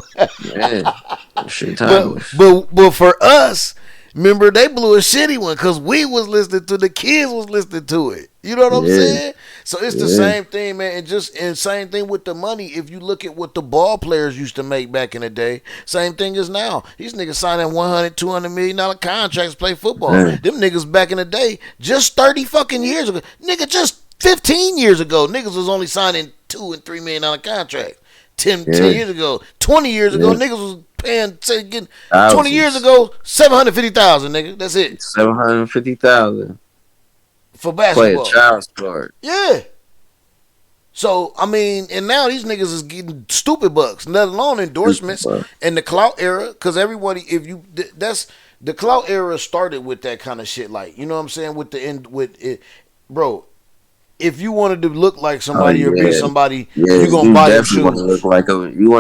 But for us, remember, they blew a shitty one because we was listening to, the kids was listening to it. You know what I'm saying? So it's the same thing, man. And same thing with the money. If you look at what the ball players used to make back in the day, same thing as now. These niggas signing $100, $200 million contracts to play football. Them niggas back in the day, just 30 fucking years ago, nigga, just 15 years ago, niggas was only signing $2 and $3 million contracts. 10 years ago, 20 years ago, niggas was paying, getting 20 years ago, $750,000, nigga. That's it. $750,000 for basketball. Play a child sport. Yeah. So I mean, and now these niggas is getting stupid bucks, let alone endorsements and the clout era. Because everybody, that's the clout era started with that kind of shit. Like, you know what I'm saying? With it, bro. If you wanted to look like somebody or be somebody, you gonna buy them shoes. You want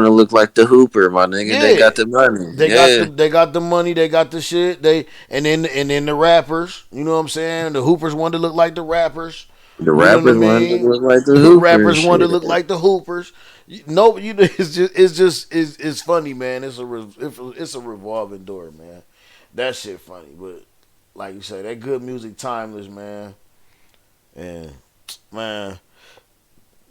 to look like the Hooper, my nigga. Yeah. They got the money. They got the money. They got the shit. And then the rappers. You know what I'm saying? The Hoopers wanted to look like the rappers. The rappers wanted to look like the Hoopers. The rappers wanted to look like the Hoopers. It's funny, man. It's a revolving door, man. That shit funny, but like you say, that good music timeless, man. And man.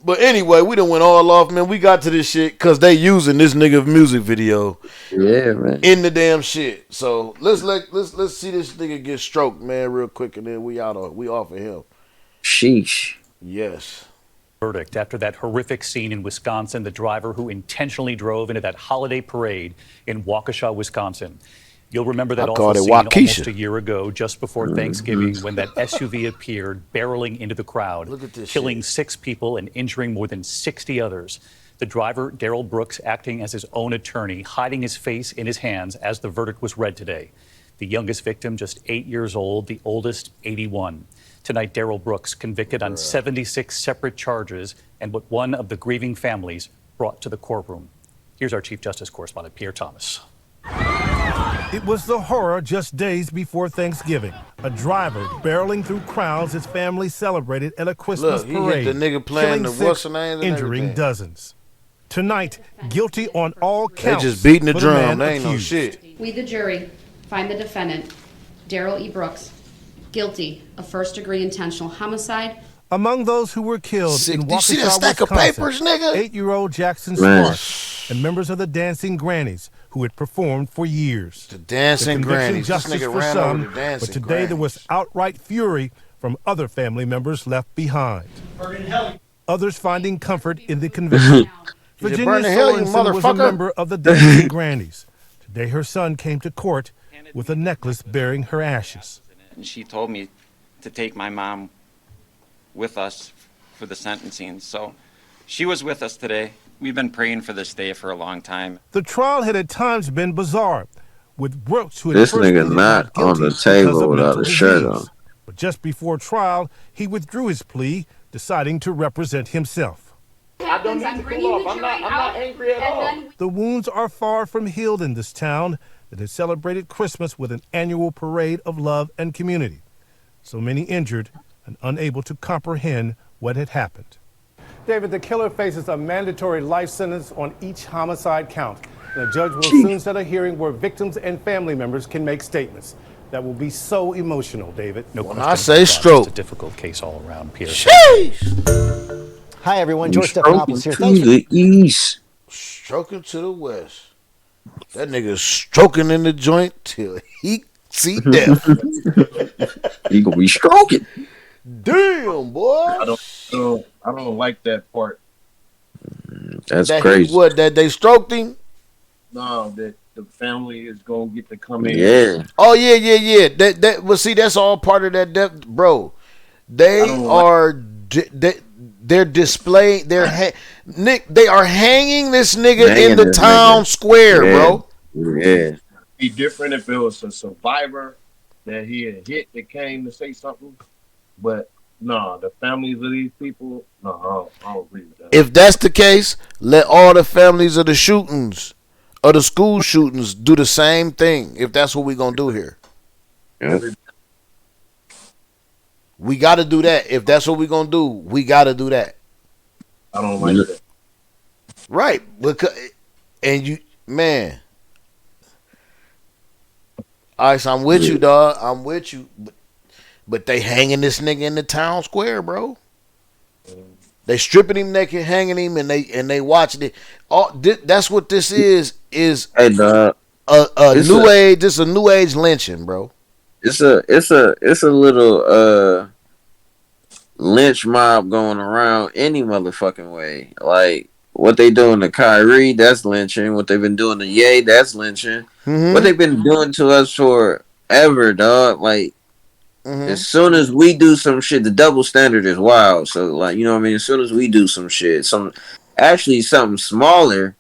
But anyway, we done went all off, man. We got to this shit because they using this nigga music video. Yeah, man. In the damn shit. So let's see this nigga get stroked, man, real quick, and then we off of him. Sheesh. Yes. Verdict after that horrific scene in Wisconsin, the driver who intentionally drove into that holiday parade in Waukesha, Wisconsin. You'll remember that awful scene almost a year ago, just before Thanksgiving, when that SUV appeared barreling into the crowd, killing 6 people and injuring more than 60 others. The driver, Darrell Brooks, acting as his own attorney, hiding his face in his hands as the verdict was read today. The youngest victim, just 8 years old, the oldest, 81. Tonight, Darrell Brooks convicted on 76 separate charges and what one of the grieving families brought to the courtroom. Here's our Chief Justice correspondent, Pierre Thomas. It was the horror just days before Thanksgiving. A driver barreling through crowds his family celebrated at a Christmas parade, hit the nigga playing killing the what's 6, the name and injuring everything. dozens. Tonight, guilty on all counts. They just beating the for drum. man They ain't no accused. shit. We, the jury, find the defendant, Darrell E. Brooks, guilty of first-degree intentional homicide. Among those who were killed in Do you see that Waukesha, stack of Wisconsin, papers, nigga? 8-year-old Jackson Man. Smart and members of the Dancing Grannies who had performed for years. The Dancing Grannies. This Justice nigga for ran over some, the Dancing but today there was outright fury from other family members left behind. Others finding comfort in the conviction. Virginia burn in hell, you Sorensen was a motherfucker. member of the Dancing Grannies. Today her son came to court with a necklace bearing her ashes. And she told me to take my mom with us for the sentencing. So she was with us today. We've been praying for this day for a long time. The trial had at times been bizarre, with Brooks who had This first nigga pleaded not not on the guilty table because of without mental a shirt disease. on. But just before trial, he withdrew his plea, deciding to represent himself. I don't need to cool off. I'm not angry at all. The wounds are far from healed in this town that has celebrated Christmas with an annual parade of love and community. So many injured and unable to comprehend what had happened. David, the killer faces a mandatory life sentence on each homicide count. The judge will soon set a hearing where victims and family members can make statements. That will be so emotional, David. No When question I say about it. stroke. It's a difficult case all around, Pierre. Hi, everyone. George Stroking Stephanopoulos here. to Thanks for the east. Stroking to the west. That nigga stroking in the joint till he see death. He gonna be stroking. Damn, boy. I don't like that part. That's that crazy. That they stroked him? No, that the family is gonna get to come in. Yeah. Oh yeah. Well, see, that's all part of that depth, bro. They are they're displaying. Nick. They are hanging this nigga Hanging in the this town nigga. square, Yeah. bro. Yeah. Be different if it was a survivor that he had hit that came to say something, but no, the families of these people, no, I don't agree with that. If that's the case, let all the families of the shootings, of the school shootings, do the same thing. If that's what we're gonna do here, we got to do that. If that's what we're gonna do, we got to do that. I don't like that. Right? Because, and you, man. All right, so I'm with you, dog. I'm with you. But they hanging this nigga in the town square, bro. They stripping him naked, hanging him, and they watching it. That's what this is. Hey, dog. A new age. This is a new age lynching, bro. It's a little lynch mob going around any motherfucking way. Like what they doing to Kyrie, that's lynching. What they've been doing to Ye, that's lynching. Mm-hmm. What they've been doing to us forever, dog. Like as soon as we do some shit, the double standard is wild. So like, you know what I mean? As soon as we do some shit, something smaller,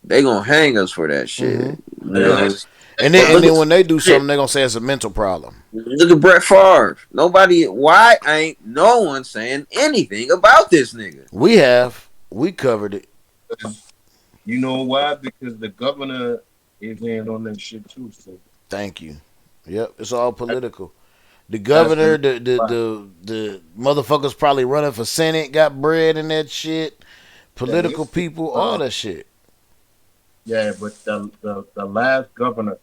they gonna hang us for that shit. Mm-hmm. You know? And then when they do something, they gonna say it's a mental problem. Look at Brett Favre. Why ain't no one saying anything about this nigga? We covered it. You know why? Because the governor is in on that shit too. So thank you. Yep, it's all political. The governor, the motherfuckers probably running for Senate, got bread in that shit. Political people, all that shit. Yeah, but the last governor,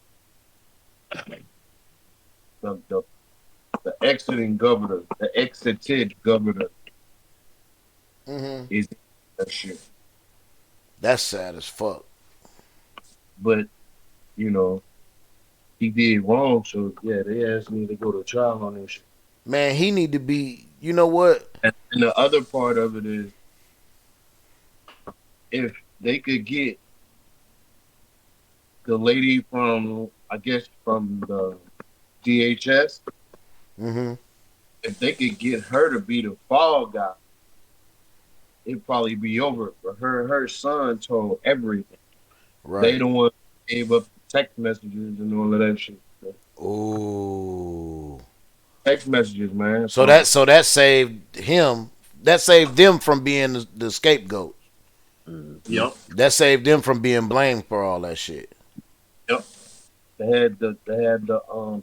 the the exiting governor, the exited governor, is that shit. That's sad as fuck. But you know, he did wrong, so yeah, they asked me to go to trial on this shit. Man, he need to be. You know what? And the other part of it is, if they could get the lady from, I guess, from the DHS, if they could get her to be the fall guy, it'd probably be over. But her son told everything. Right. They the one gave up text messages and all of that shit. Ooh. Text messages, man. So that saved him. That saved them from being the scapegoat. Yep. That saved them from being blamed for all that shit. Yep. They had the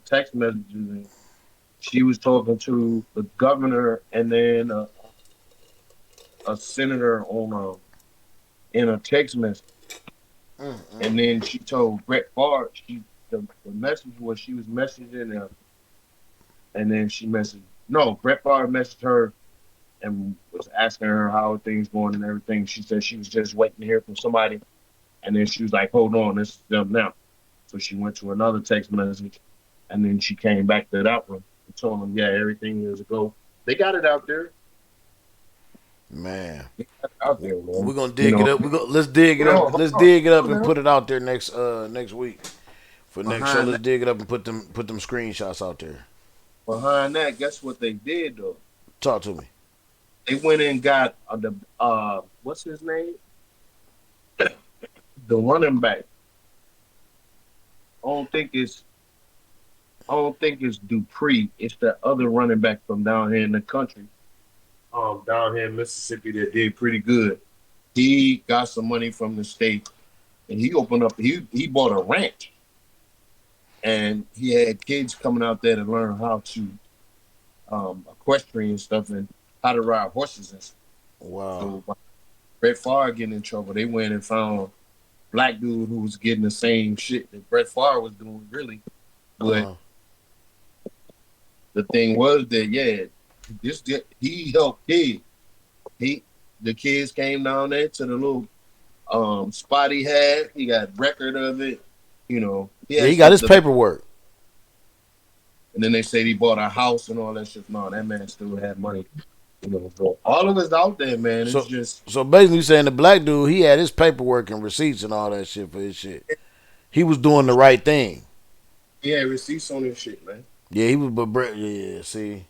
text messages, and she was talking to the governor and then a senator on in a text message. And then she told Brett Favre, the message was she was messaging him, and then Brett Favre messaged her and was asking her how things going and everything. She said she was just waiting to hear from somebody, and then she was like, "Hold on, this is them now." So she went to another text message, and then she came back to that one and told them, "Yeah, everything is a go." They got it out there. Man, out there, man. We're gonna dig it up. Let's dig it up. Let's dig it up and put it out there next week for next show. Let's dig it up and put them screenshots out there. Behind that, guess what they did though? Talk to me. They went and got what's his name? The running back. I don't think it's Dupree. It's the other running back from down here in the country. Down here in Mississippi that did pretty good. He got some money from the state, and he opened up. He bought a ranch, and he had kids coming out there to learn how to equestrian stuff and how to ride horses and stuff. Wow. So Brett Favre getting in trouble. They went and found black dude who was getting the same shit that Brett Favre was doing, really. But the thing was that he helped kids. The kids came down there to the little spot he had. He got record of it. You know. He got his paperwork. And then they said he bought a house and all that shit. No, that man still had money. You know, so all of us out there, man. It's so basically, you saying the black dude, he had his paperwork and receipts and all that shit for his shit. He was doing the right thing. He had receipts on his shit, man. Yeah, he was. But Brett, yeah, see,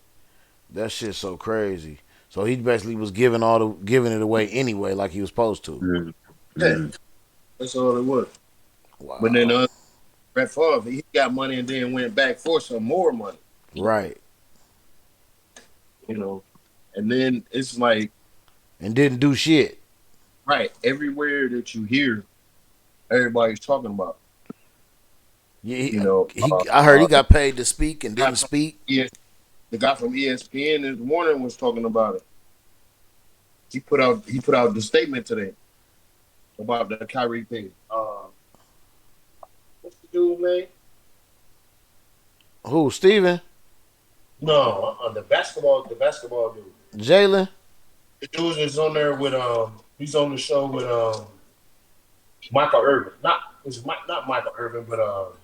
that shit's so crazy. So he basically was giving it away anyway, like he was supposed to. Yeah, that's all it was. Wow. But then Brett Favre, he got money and then went back for some more money. Right. You know, and then it's like, and didn't do shit. Right. Everywhere that you hear, everybody's talking about. Yeah, I heard he got paid to speak and didn't speak. Yeah, the guy from ESPN this morning was talking about it. He put out the statement today about the Kyrie thing. What's the dude's name? Who? Steven? No, the basketball dude. Jalen? The dude is on there with he's on the show with Michael Irvin. Not Michael Irvin, but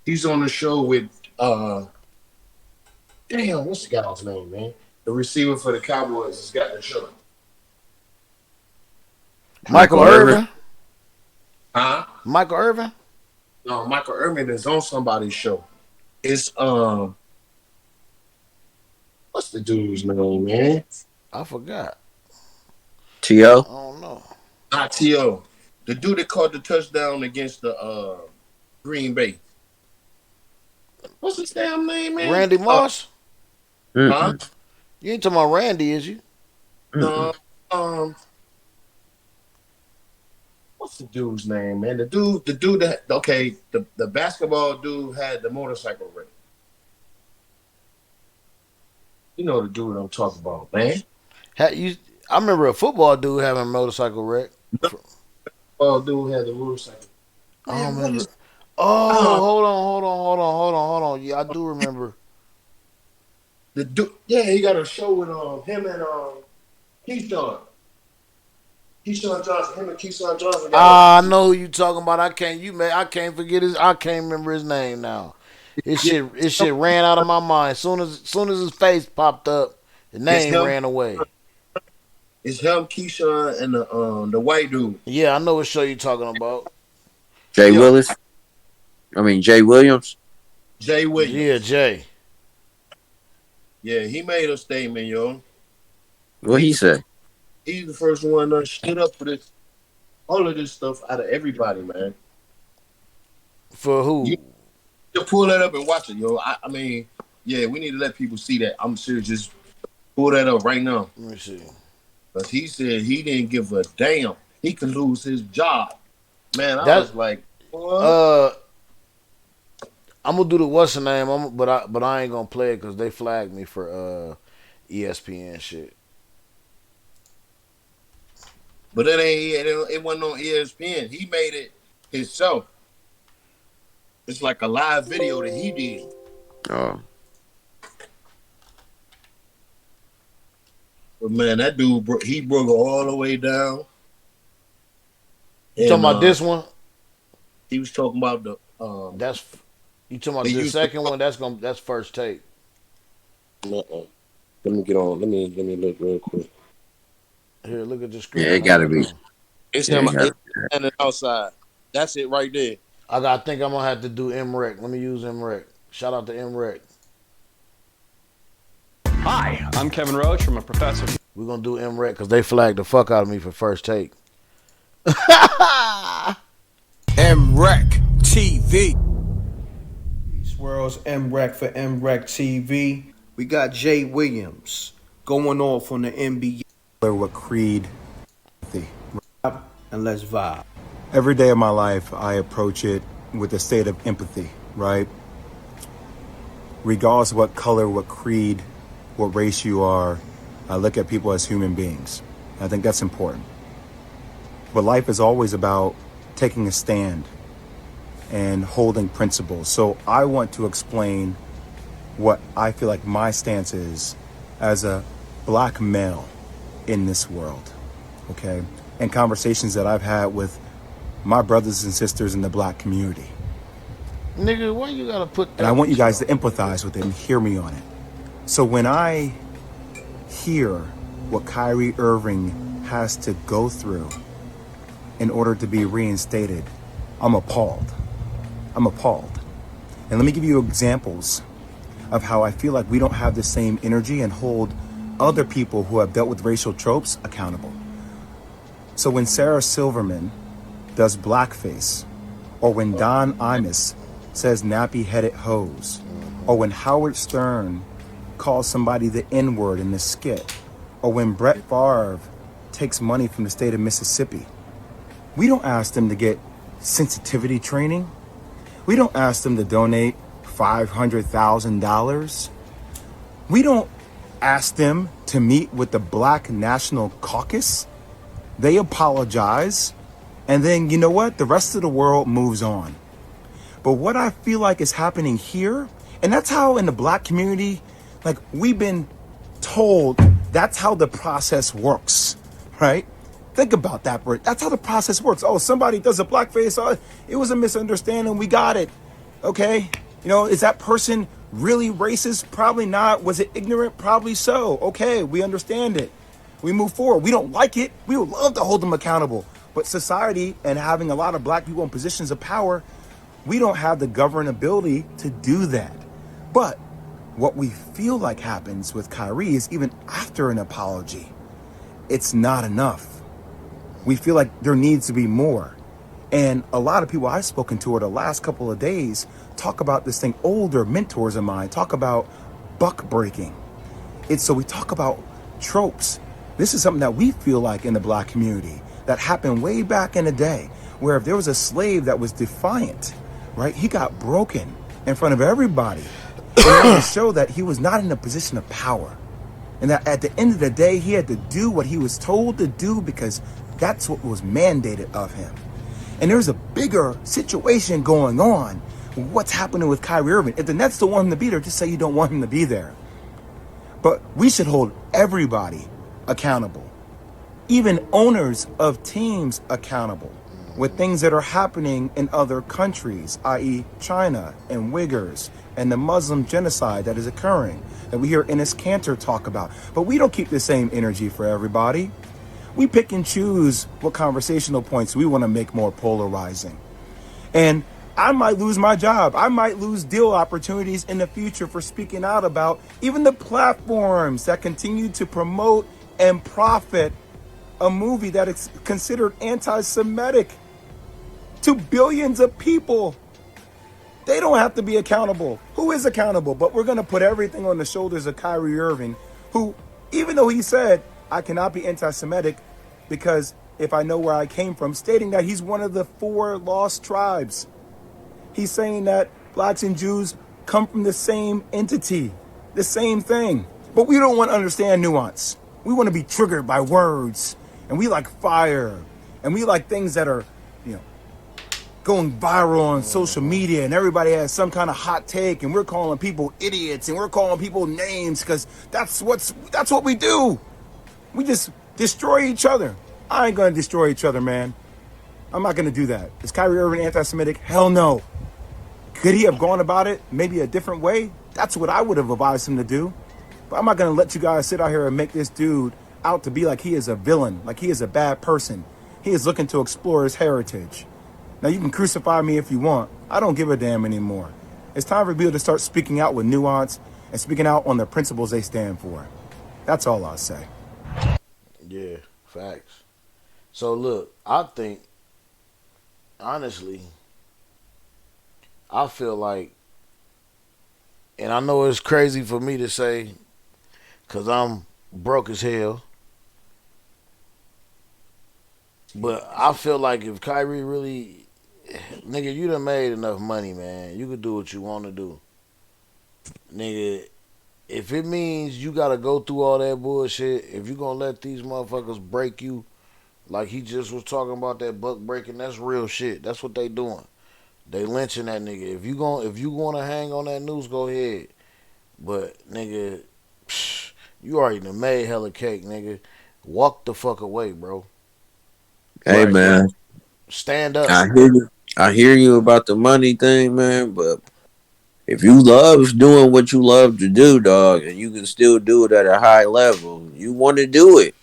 he's on the show with damn, what's the guy's name, man? The receiver for the Cowboys has got the show. Michael Irvin? Huh? Michael Irvin? No, Michael Irvin is on somebody's show. It's what's the dude's name, man? I forgot. T.O.? I don't know. Not T.O. The dude that caught the touchdown against the Green Bay. What's his damn name, man? Randy Moss? Huh? You ain't talking about Randy, is you? No. What's the dude's name, man? The dude that the basketball dude had the motorcycle wreck. You know the dude I'm talking about, man. I remember a football dude having a motorcycle wreck. Football dude had the motorcycle. I don't remember. Oh, hold on. Yeah, I do remember. Yeah, he got a show with him and Keyshawn. Keyshawn Johnson. Him and Keyshawn Johnson. I know who you talking about. I can't forget his. I can't remember his name now. His shit ran out of my mind. Soon as his face popped up, the name ran away. It's him, Keyshawn, and the white dude. Yeah, I know what show you talking about. Jay Willis. I mean Jay Williams. Jay Williams. Yeah, Jay. Yeah, he made a statement, yo. What he said? He's the first one that stood up for this, all of this stuff out of everybody, man. For who? You pull that up and watch it, yo. I mean, yeah, we need to let people see that. I'm serious. Just pull that up right now. Let me see. Because he said he didn't give a damn. He could lose his job. Man, I was like, what? I'm gonna do the what's the name, but I ain't gonna play it because they flagged me for ESPN shit. But it wasn't on ESPN. He made it himself. It's like a live video that he did. Oh. But man, that dude, he broke it all the way down. You talking about this one? He was talking about the. You talking about the second one? That's first take. Let me get on. Let me look real quick. Here, look at the screen. Yeah, it gotta be. It's him standing outside. That's it right there. I think I'm gonna have to do MREC. Let me use MREC. Shout out to MREC. Hi, I'm Kevin Roach. I'm a professor. We're gonna do MREC because they flagged the fuck out of me for first take. MREC TV. Swirls MREC for MREC TV. We got Jay Williams going off on the NBA. What creed? And let's vibe. Every day of my life, I approach it with a state of empathy, right? Regardless of what color, what creed, what race you are, I look at people as human beings. I think that's important. But life is always about taking a stand and holding principles. So I want to explain what I feel like my stance is as a black male in this world, okay? And conversations that I've had with my brothers and sisters in the black community. Nigga, why you gotta put that? And I want you guys to empathize with it and hear me on it. So when I hear what Kyrie Irving has to go through in order to be reinstated, I'm appalled. I'm appalled. And let me give you examples of how I feel like we don't have the same energy and hold other people who have dealt with racial tropes accountable. So when Sarah Silverman does blackface, or when Don Imus says nappy-headed hose, or when Howard Stern calls somebody the N-word in the skit, or when Brett Favre takes money from the state of Mississippi, we don't ask them to get sensitivity training. We don't ask them to donate $500,000. We don't ask them to meet with the Black National Caucus. They apologize, and then you know what? The rest of the world moves on. But what I feel like is happening here, and that's how in the black community, like we've been told that's how the process works, right? Think about that, Britt. That's how the process works. Oh, somebody does a blackface. Oh, it was a misunderstanding. We got it. Okay. You know, is that person really racist? Probably not. Was it ignorant? Probably so. Okay, we understand it. We move forward. We don't like it. We would love to hold them accountable. But society and having a lot of black people in positions of power, we don't have the governability to do that. But what we feel like happens with Kyrie is even after an apology, it's not enough. We feel like there needs to be more. And a lot of people I've spoken to over the last couple of days talk about this thing. Older mentors of mine talk about buck breaking. So we talk about tropes. This is something that we feel like in the black community that happened way back in the day, where if there was a slave that was defiant, right, he got broken in front of everybody. And to show that he was not in a position of power. And that at the end of the day, he had to do what he was told to do because that's what was mandated of him. And there's a bigger situation going on. What's happening with Kyrie Irving? If the Nets don't want him to be there, just say you don't want him to be there. But we should hold everybody accountable, even owners of teams accountable, with things that are happening in other countries, i.e. China and Uyghurs and the Muslim genocide that is occurring, that we hear Enes Kanter talk about. But we don't keep the same energy for everybody. We pick and choose what conversational points we want to make more polarizing. And I might lose my job. I might lose deal opportunities in the future for speaking out about even the platforms that continue to promote and profit a movie that is considered anti-Semitic to billions of people. They don't have to be accountable. Who is accountable? But we're going to put everything on the shoulders of Kyrie Irving, who, even though he said, I cannot be anti-Semitic because if I know where I came from, stating that he's one of the 4 lost tribes. He's saying that blacks and Jews come from the same entity, the same thing. But we don't want to understand nuance. We want to be triggered by words, and we like fire, and we like things that are, going viral on social media, and everybody has some kind of hot take, and we're calling people idiots, and we're calling people names because that's what we do. We just destroy each other. I ain't gonna destroy each other, man. I'm not gonna do that. Is Kyrie Irving anti-Semitic? Hell no. Could he have gone about it maybe a different way? That's what I would have advised him to do. But I'm not gonna let you guys sit out here and make this dude out to be like he is a villain, like he is a bad person. He is looking to explore his heritage. Now, you can crucify me if you want. I don't give a damn anymore. It's time for people to start speaking out with nuance and speaking out on the principles they stand for. That's all I'll say. Yeah, facts. So, look, I think, honestly, I feel like, and I know it's crazy for me to say, because I'm broke as hell, but I feel like if Kyrie really... Nigga, you done made enough money, man. You can do what you want to do. Nigga, if it means you got to go through all that bullshit, if you going to let these motherfuckers break you, like he just was talking about that buck breaking, that's real shit. That's what they doing. They lynching that nigga. If you going to hang on that noose, go ahead. But, nigga, you already done made hella cake, nigga. Walk the fuck away, bro. Hey, man. Stand up. I hear you about the money thing, man, but if you love doing what you love to do, dog, and you can still do it at a high level, you want to do it.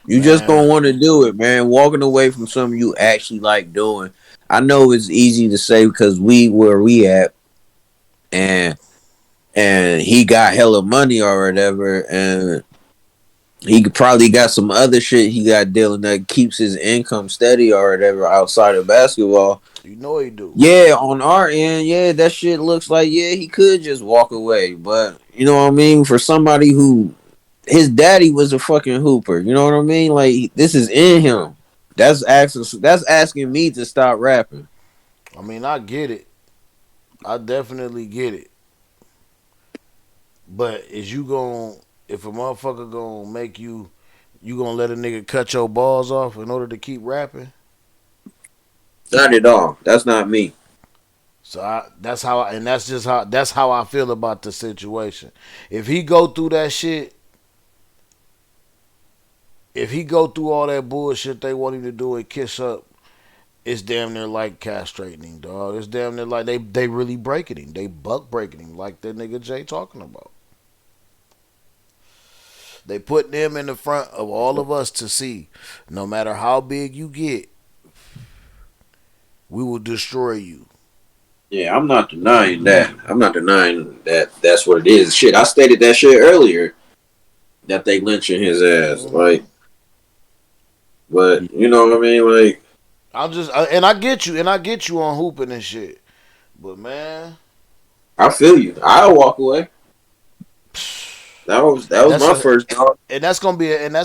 You just gonna want to do it, man. Walking away from something you actually like doing. I know it's easy to say because where we at, and he got hella money or whatever, and he probably got some other shit he got dealing that keeps his income steady or whatever outside of basketball. You know he do. Yeah, on our end, yeah, that shit looks like, yeah, he could just walk away. But, you know what I mean? For somebody who, his daddy was a fucking hooper. You know what I mean? Like, this is in him. That's asking me to stop rapping. I mean, I get it. I definitely get it. But if a motherfucker gonna make you gonna let a nigga cut your balls off in order to keep rapping? Not at all. That's not me. So that's how I feel about the situation. If he go through that shit, if he go through all that bullshit they want him to do and kiss up, it's damn near like castrating him, dog. It's damn near like they really breaking him. They buck breaking him like that nigga Jay talking about. They put them in the front of all of us to see. No matter how big you get, we will destroy you. Yeah, I'm not denying that. I'm not denying that that's what it is. Shit, I stated that shit earlier. That they lynching his ass. Like, but you know what I mean? Like, I get you on hooping and shit. But man, I feel you. I'll walk away. That was my first thought. And that's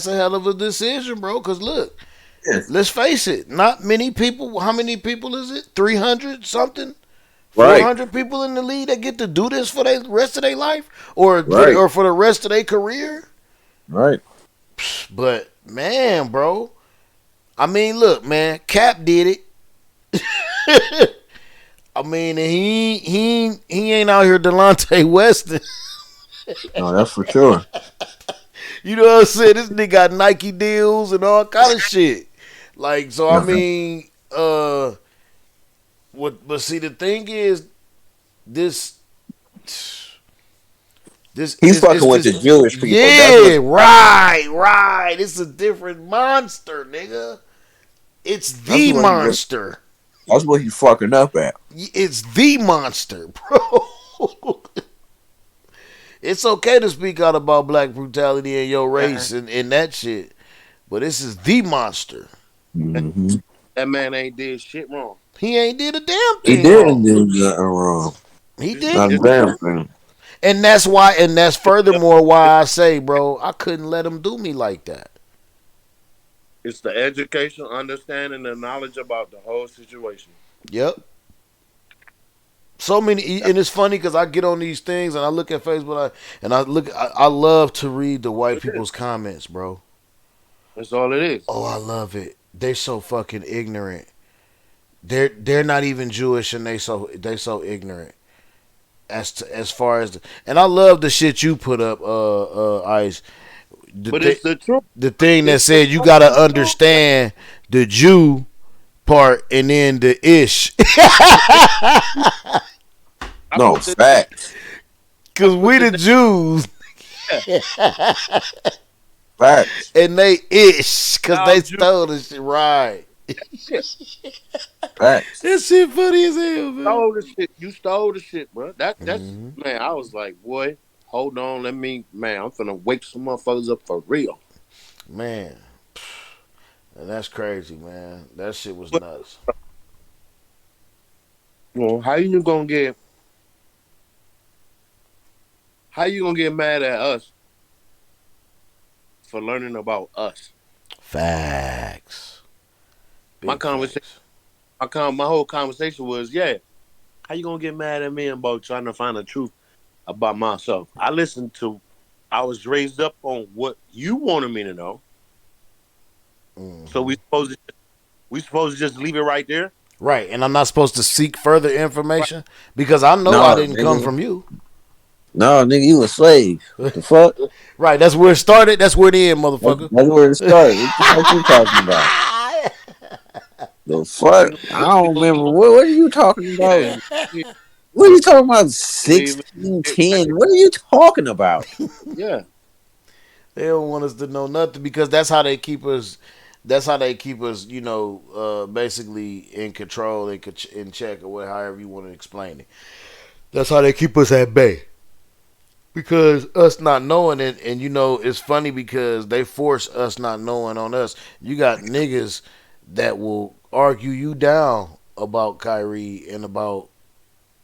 a hell of a decision, bro. Cause look, let's face it, not many people. How many people is it? 300 something. 400 people in the league that get to do this for the rest of their life, or for the rest of their career. Right. But man, bro, I mean, look, man, Cap did it. I mean, he ain't out here Delonte Weston. No, that's for sure. You know what I'm saying? This nigga got Nike deals and all kind of shit. Like, so I mean, but see, the thing is, this He's fucking with the Jewish people. Yeah, right. It's a different monster, nigga. It's the monster. That's what he's fucking up at. It's the monster, bro. It's okay to speak out about black brutality and your race and that shit, but this is the monster. Mm-hmm. That man ain't did shit wrong. He ain't did a damn thing He didn't do nothing wrong. He Not a didn't. damn thing. And that's why, and that's furthermore why I say, bro, I couldn't let him do me like that. It's the education, understanding, and knowledge about the whole situation. Yep. So many, and it's funny because I get on these things and I look at Facebook and I love to read the white people's comments, bro. That's all it is. Oh, I love it. They're so fucking ignorant. They're not even Jewish and they so ignorant. As far as and I love the shit you put up, Ice. But it's the truth. The thing that said you gotta understand the Jew part and then the ish. No, facts. Cause we the Jews. Facts. And they ish. Cause they stole the shit. Right. Facts. That shit funny as hell, man. You stole the shit, bro. That's man, I was like, boy, hold on, I'm finna wake some motherfuckers up for real. Man. And that's crazy, man. That shit was nuts. Well, how you gonna get mad at us for learning about us? Facts. My whole conversation was, how you gonna get mad at me about trying to find the truth about myself? I was raised up on what you wanted me to know. Mm-hmm. So we supposed to just leave it right there? Right, and I'm not supposed to seek further information because I know I didn't come from you. No, nigga, you a slave. What the fuck? Right, that's where it started. That's where it ended, motherfucker. That's where it started. What the fuck you talking about? The fuck? I don't remember. What are you talking about? What are you talking about? 1610? What are you talking about? Yeah. They don't want us to know nothing because that's how they keep us. That's how they keep us, basically in control, in check, or however you want to explain it. That's how they keep us at bay. Because us not knowing it, and it's funny because they force us not knowing on us. You got niggas that will argue you down about Kyrie and about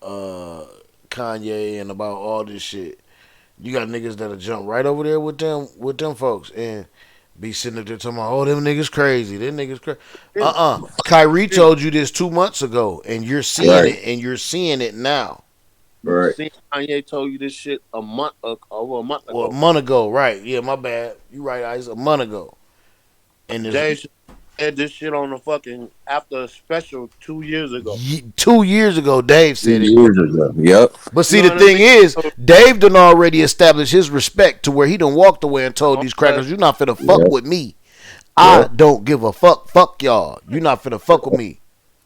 Kanye and about all this shit. You got niggas that'll jump right over there with them folks and be sitting up there talking about, oh, them niggas crazy. Them niggas crazy. Kyrie told you this 2 months ago, and you're seeing it, and you're seeing it now. Right. Kanye told you this shit over a month ago. Well, a month ago, right? Yeah, my bad. You right, Ice. A month ago. And Dave had this shit on the fucking after a special 2 years ago. 2 years ago, Dave said it. 2 years ago. Yep. But see, the thing is, Dave done already established his respect to where he done walked away and told these crackers, "You're not finna fuck with me. I don't give a fuck. Fuck y'all. You're not finna fuck with me."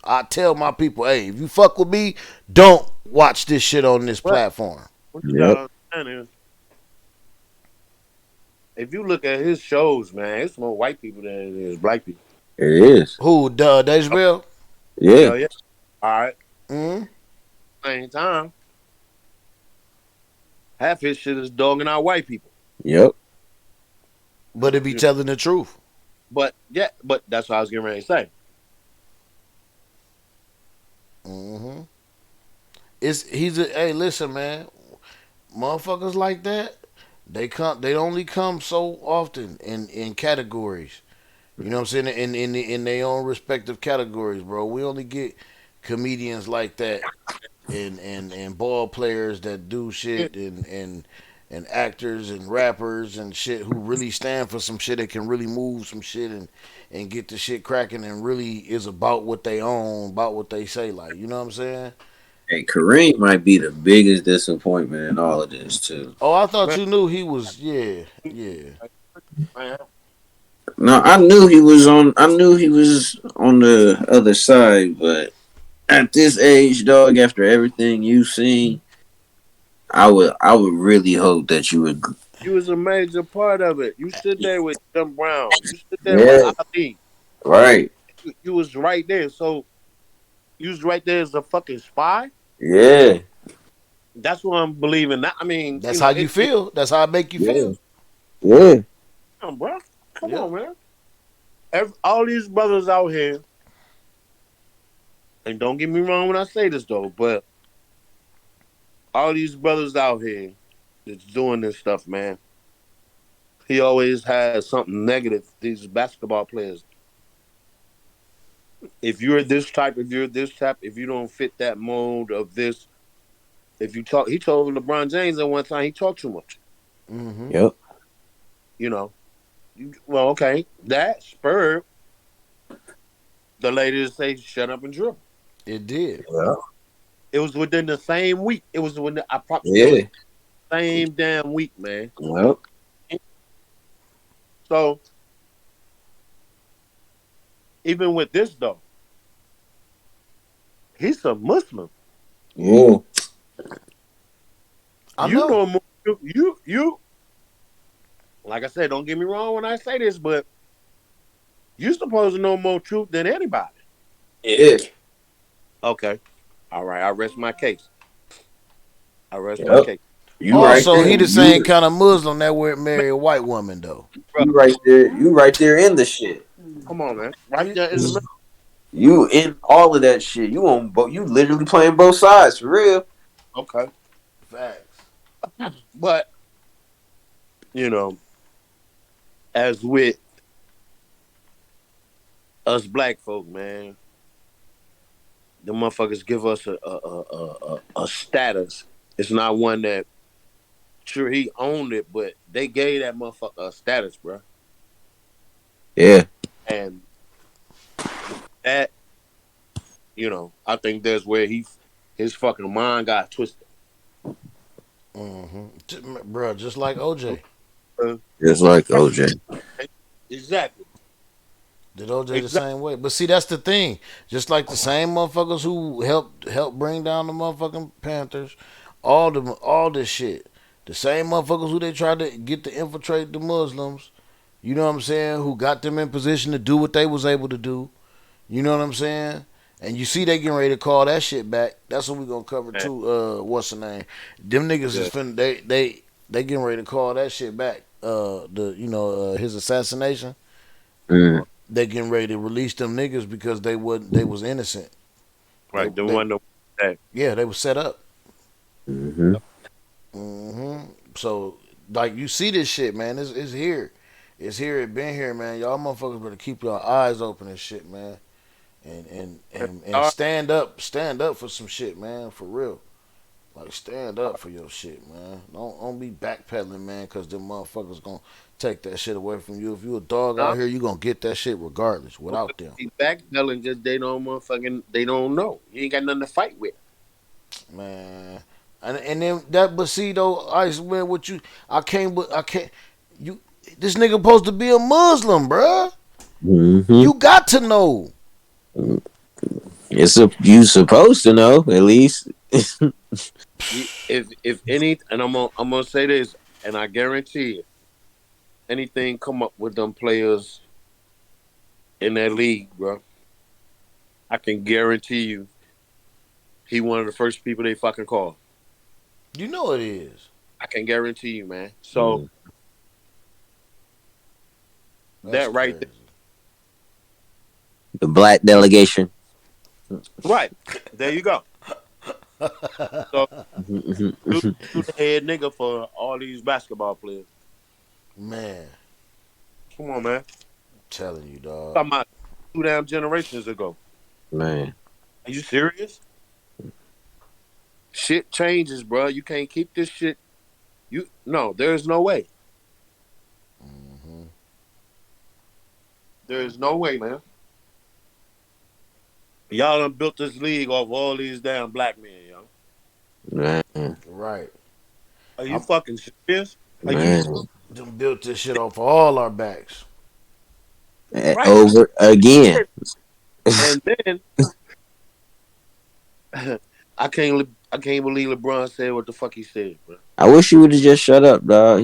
I tell my people, hey, if you fuck with me, don't watch this shit on this platform. What you gotta understand is, if you look at his shows, man, it's more white people than it is black people. It is. Who, Dave Chappelle? Yeah. Yeah. All right. Mm-hmm. Same time, half his shit is dogging out white people. Yep. But it be telling the truth. But that's what I was getting ready to say. Mm-hmm. Hey, listen, man. Motherfuckers like that, they only come so often in categories. You know what I'm saying? In their own respective categories, bro. We only get comedians like that and ball players that do shit and actors and rappers and shit who really stand for some shit that can really move some shit and get the shit cracking and really is about what they own, about what they say, like, you know what I'm saying? Hey, Kareem might be the biggest disappointment in all of this too. Oh, I thought Man, you knew he was. Yeah, yeah. man, No, I knew he was on. I knew he was on the other side, but at this age, dog, after everything you've seen, I would really hope that you would. you was a major part of it. You stood there with Jim Brown. You stood there with Yeah, Ali. right. You was right there. So you was right there as a fucking spy. Yeah, That's what I'm believing. That I mean, That's how you it feel. That's how it make you yeah, feel. yeah. come on, bro. Come Yep. on, man. All these brothers out here, and don't get me wrong when I say this though, but all these brothers out here that's doing this stuff, man. He always has something negative. These basketball players. If you're this type, if you're this type, if you don't fit that mold of this, if you talk, he told LeBron James at one time he talked too much. Mm-hmm. Yep. You know, well, okay, that spurred the lady to say, "Shut up and dribble." It did. Yeah. It was within the same week. It was when it was Yeah. the same damn week, man. Yep. So even with this though, he's a Muslim. Yeah. I You know. know more. You. Like I said, don't get me wrong when I say this, but you're supposed to know more truth than anybody. Yeah. Okay. All right. I rest my case. I rest my Yep. case. You right Also, there. he the same kind of Muslim that would marry a white woman though. Bro, You right there. You right there in the shit. come on, man. Right there in the middle. You in all of that shit. You on both. You literally playing both sides for real. Okay. Facts. But, you know, as with us black folk, man, the motherfuckers give us a status. It's not one that sure he owned it, but they gave that motherfucker a status, bro. Yeah. And that, I think that's where his fucking mind got twisted. Bro, just like OJ. Just like OJ. Exactly. Did OJ the Exactly. same way? But see, that's the thing. Just like the same motherfuckers who helped bring down the motherfucking Panthers, all this shit. The same motherfuckers who they tried to get to infiltrate the Muslims. You know what I'm saying? Who got them in position to do what they was able to do. You know what I'm saying? And you see they getting ready to call that shit back. That's what we gonna cover too. What's the name? Them niggas is finna they getting ready to call that shit back. His assassination. Mm. They getting ready to release them niggas because they was innocent. Right. The one that. Yeah, they was set up. Mm-hmm. So like you see this shit, man. It's here. It's here. It been here, man. Y'all motherfuckers better keep your eyes open and shit, man. And stand up for some shit, man. For real. Like stand up for your shit, man. Don't be backpedaling, man, because them motherfuckers gonna take that shit away from you. If you a dog out here, you gonna get that shit regardless without them. Backpedaling because they don't know. You ain't got nothing to fight with. Man. And then that, but see though, Ice man, what you I can't you this nigga supposed to be a Muslim, bruh. Mm-hmm. You got to know. You supposed to know at least. If any, and I'm gonna say this, and I guarantee you, anything come up with them players in that league, bro, I can guarantee you, he one of the first people they fucking call. You know it is. I can guarantee you, man. So that right there. The black delegation. Right. There you go. So, who's the head nigga for all these basketball players? Man. Come on, man. I'm telling you, dog. Talking about 2 damn generations ago. Man. Are you serious? Shit changes, bro. You can't keep this shit. No, there's no way. There is no way, man. Y'all done built this league off all these damn black men, yo. Man, Right. Are you fucking serious? Are you man. Them built this shit off of all our backs. right? Over again. And then I can't believe LeBron said what the fuck he said, bro. I wish you would have just shut up, dog.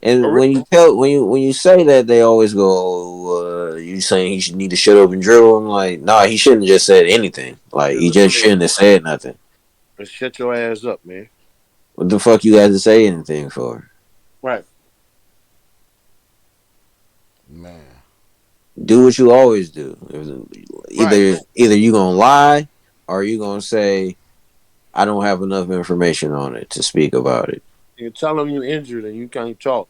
And For real. when you say that, they always go, oh, "You saying he should need to shut up and dribble?" I'm like, nah, he shouldn't have just said anything. Like he just shouldn't have said nothing. Shut your ass up, man. What the fuck you got to say anything for? Right. Man. Do what you always do. Either Right. either you gonna lie or you gonna say I don't have enough information on it to speak about it. You tell them you're injured and you can't talk.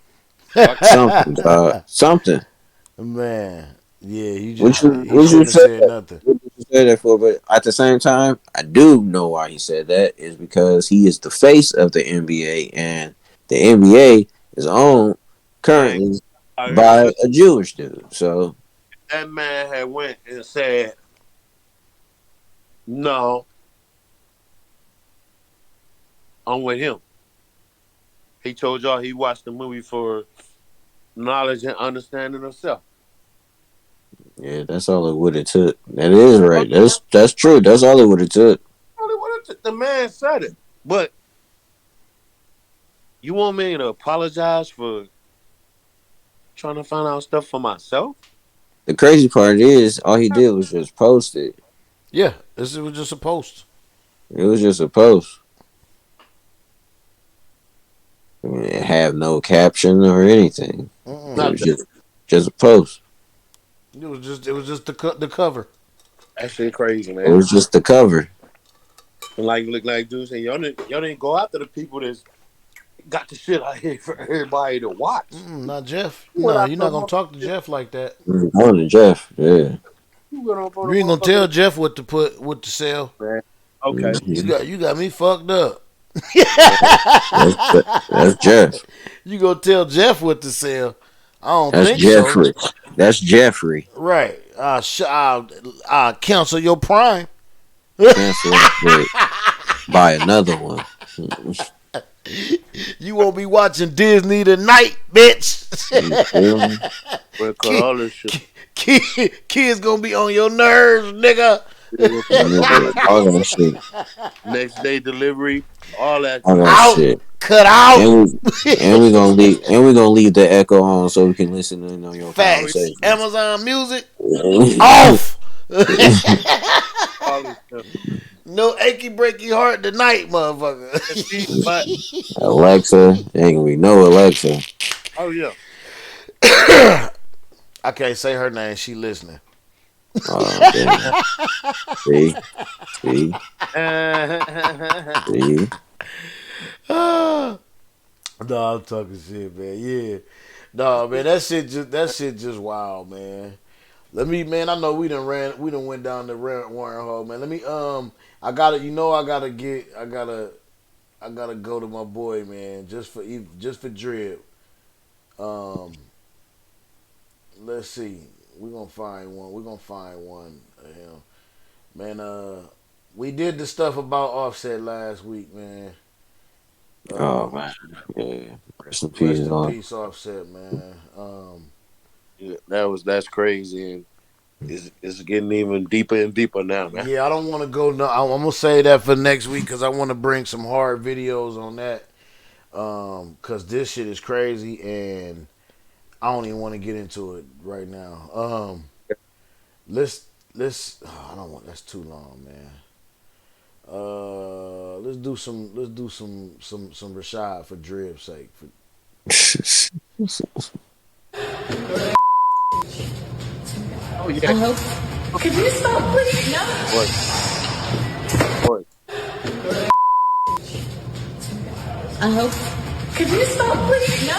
Something, something. Man. Yeah, he What just you he what you shouldn't have say said that? nothing. What you say that for? But at the same time, I do know why he said that is because he is the face of the NBA, and the NBA is owned Man, currently by a Jewish dude. So that man had went and said, "No, I'm with him." He told y'all he watched the movie for knowledge and understanding of self. yeah, that's all it would have took. That is right. That's true. That's all it would have took. The man said it, but you want me to apologize for trying to find out stuff for myself? The crazy part is, all he did was just post it. Yeah, this was just a post. It was just a post. I mean, it have no caption or anything. It was just a post. It was just the cover. That shit crazy, man. It was just the cover. And like look like dude saying y'all didn't go after the people that's got the shit out here for everybody to watch. Not Jeff. No, you're not gonna talk to Jeff like that. On to Jeff, yeah. You ain't gonna tell Jeff what to sell. Man. Okay. You got me fucked up. That's Jeff. You gonna tell Jeff what to sell? I don't That's think Jeffrey. so. That's Jeffrey. Right. I'll cancel your prime. Cancel buy another one. You won't be watching Disney tonight, bitch. All this shit. Kids gonna be on your nerves, nigga. All that shit. Next day delivery, all that. All that shit. Cut out. And we gonna leave the echo on so we can listen in on your Facts. conversation. Amazon Music off. No achy breaky heart tonight, motherfucker. Alexa, ain't gonna be no Alexa. Oh yeah. I can't say her name. She listening. Oh, damn. See. No, I'm talking shit, man. Yeah. No, man, that shit just wild, man. Man, I know we done went down the Warren Hall, man. I gotta go to my boy, man, just for drip. Let's see. We're gonna find one of him. Man, we did the stuff about Offset last week, man. Oh man. Yeah. Rest in peace, Offset, man. Yeah, that's crazy, and it's getting even deeper and deeper now, man. Yeah, I don't want to go. No, I'm gonna say that for next week because I want to bring some hard videos on that. Because this shit is crazy, and I don't even want to get into it right now. Let's. I don't want. That's too long, man. Let's do some Rashad for Drib's sake. Oh yeah. Could you stop, please? No. What? I hope. Could you stop, please? No.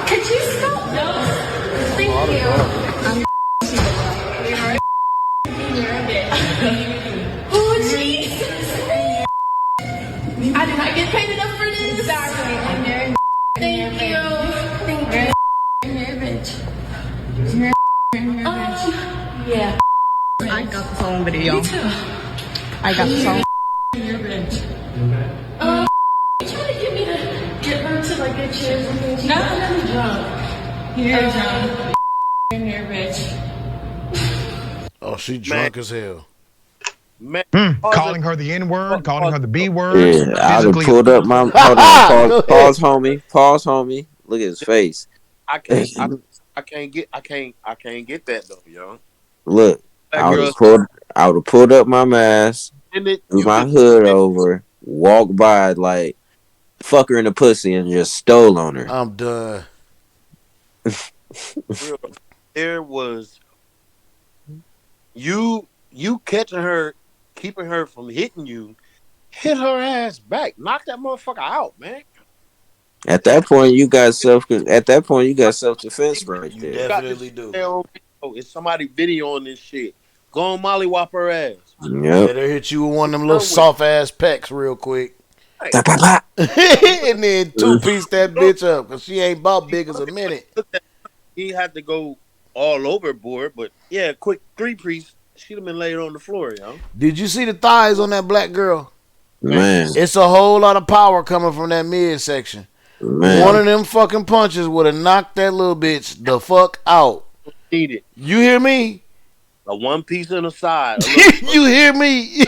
Could you stop? No. Thank you. Oh, Jesus. I did not get paid enough for this. Exactly. And you're thank you. Thank you. You're a bitch. You're a bitch. Yeah. I got the phone video. Me too. I got the phone. Your bitch. You trying to get me to get her to like get chairs and things? No, I'm drunk. You're drunk. In here, bitch. Oh, she drunk as hell. Calling her the N-word, calling her the B-word. Yeah, I'd have physically pulled up my. Hold on, pause, homie. Pause, homie. Look at his face. I can't get that though, yo. Look, I would have pulled up my mask, threw my hood over, walked by like fuck her in the pussy, and just stole on her. I'm done. There was you catching her, keeping her from hitting you. Hit her ass back. Knock that motherfucker out, man. At that point, you got self defense right You there. definitely do. It's somebody videoing this shit. Go on, Molly, whop her ass. Yep. Yeah, they hit you with one of them little soft ass pecs real quick. Pop, pop, pop. And then two-piece that bitch up because she ain't about big as a minute. He had to go all overboard, but yeah, quick 3-piece. She'd have been laid on the floor, yo. Did you see the thighs on that black girl? Man. It's a whole lot of power coming from that midsection. Man. One of them fucking punches would have knocked that little bitch the fuck out. Need it. You hear me? A one piece on the side. You hear me?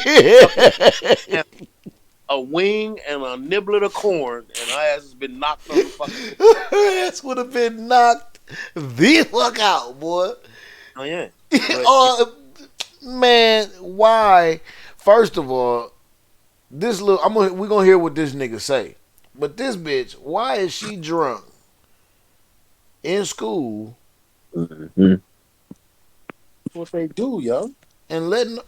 A wing and a niblet of corn, and her ass has been knocked on the fucking. Her ass would have been knocked the fuck out, boy. Oh yeah. Man, why? First of all, we're gonna hear what this nigga say. But this bitch, why is she drunk in school? Mm-hmm. That's what they do, yo. And letting.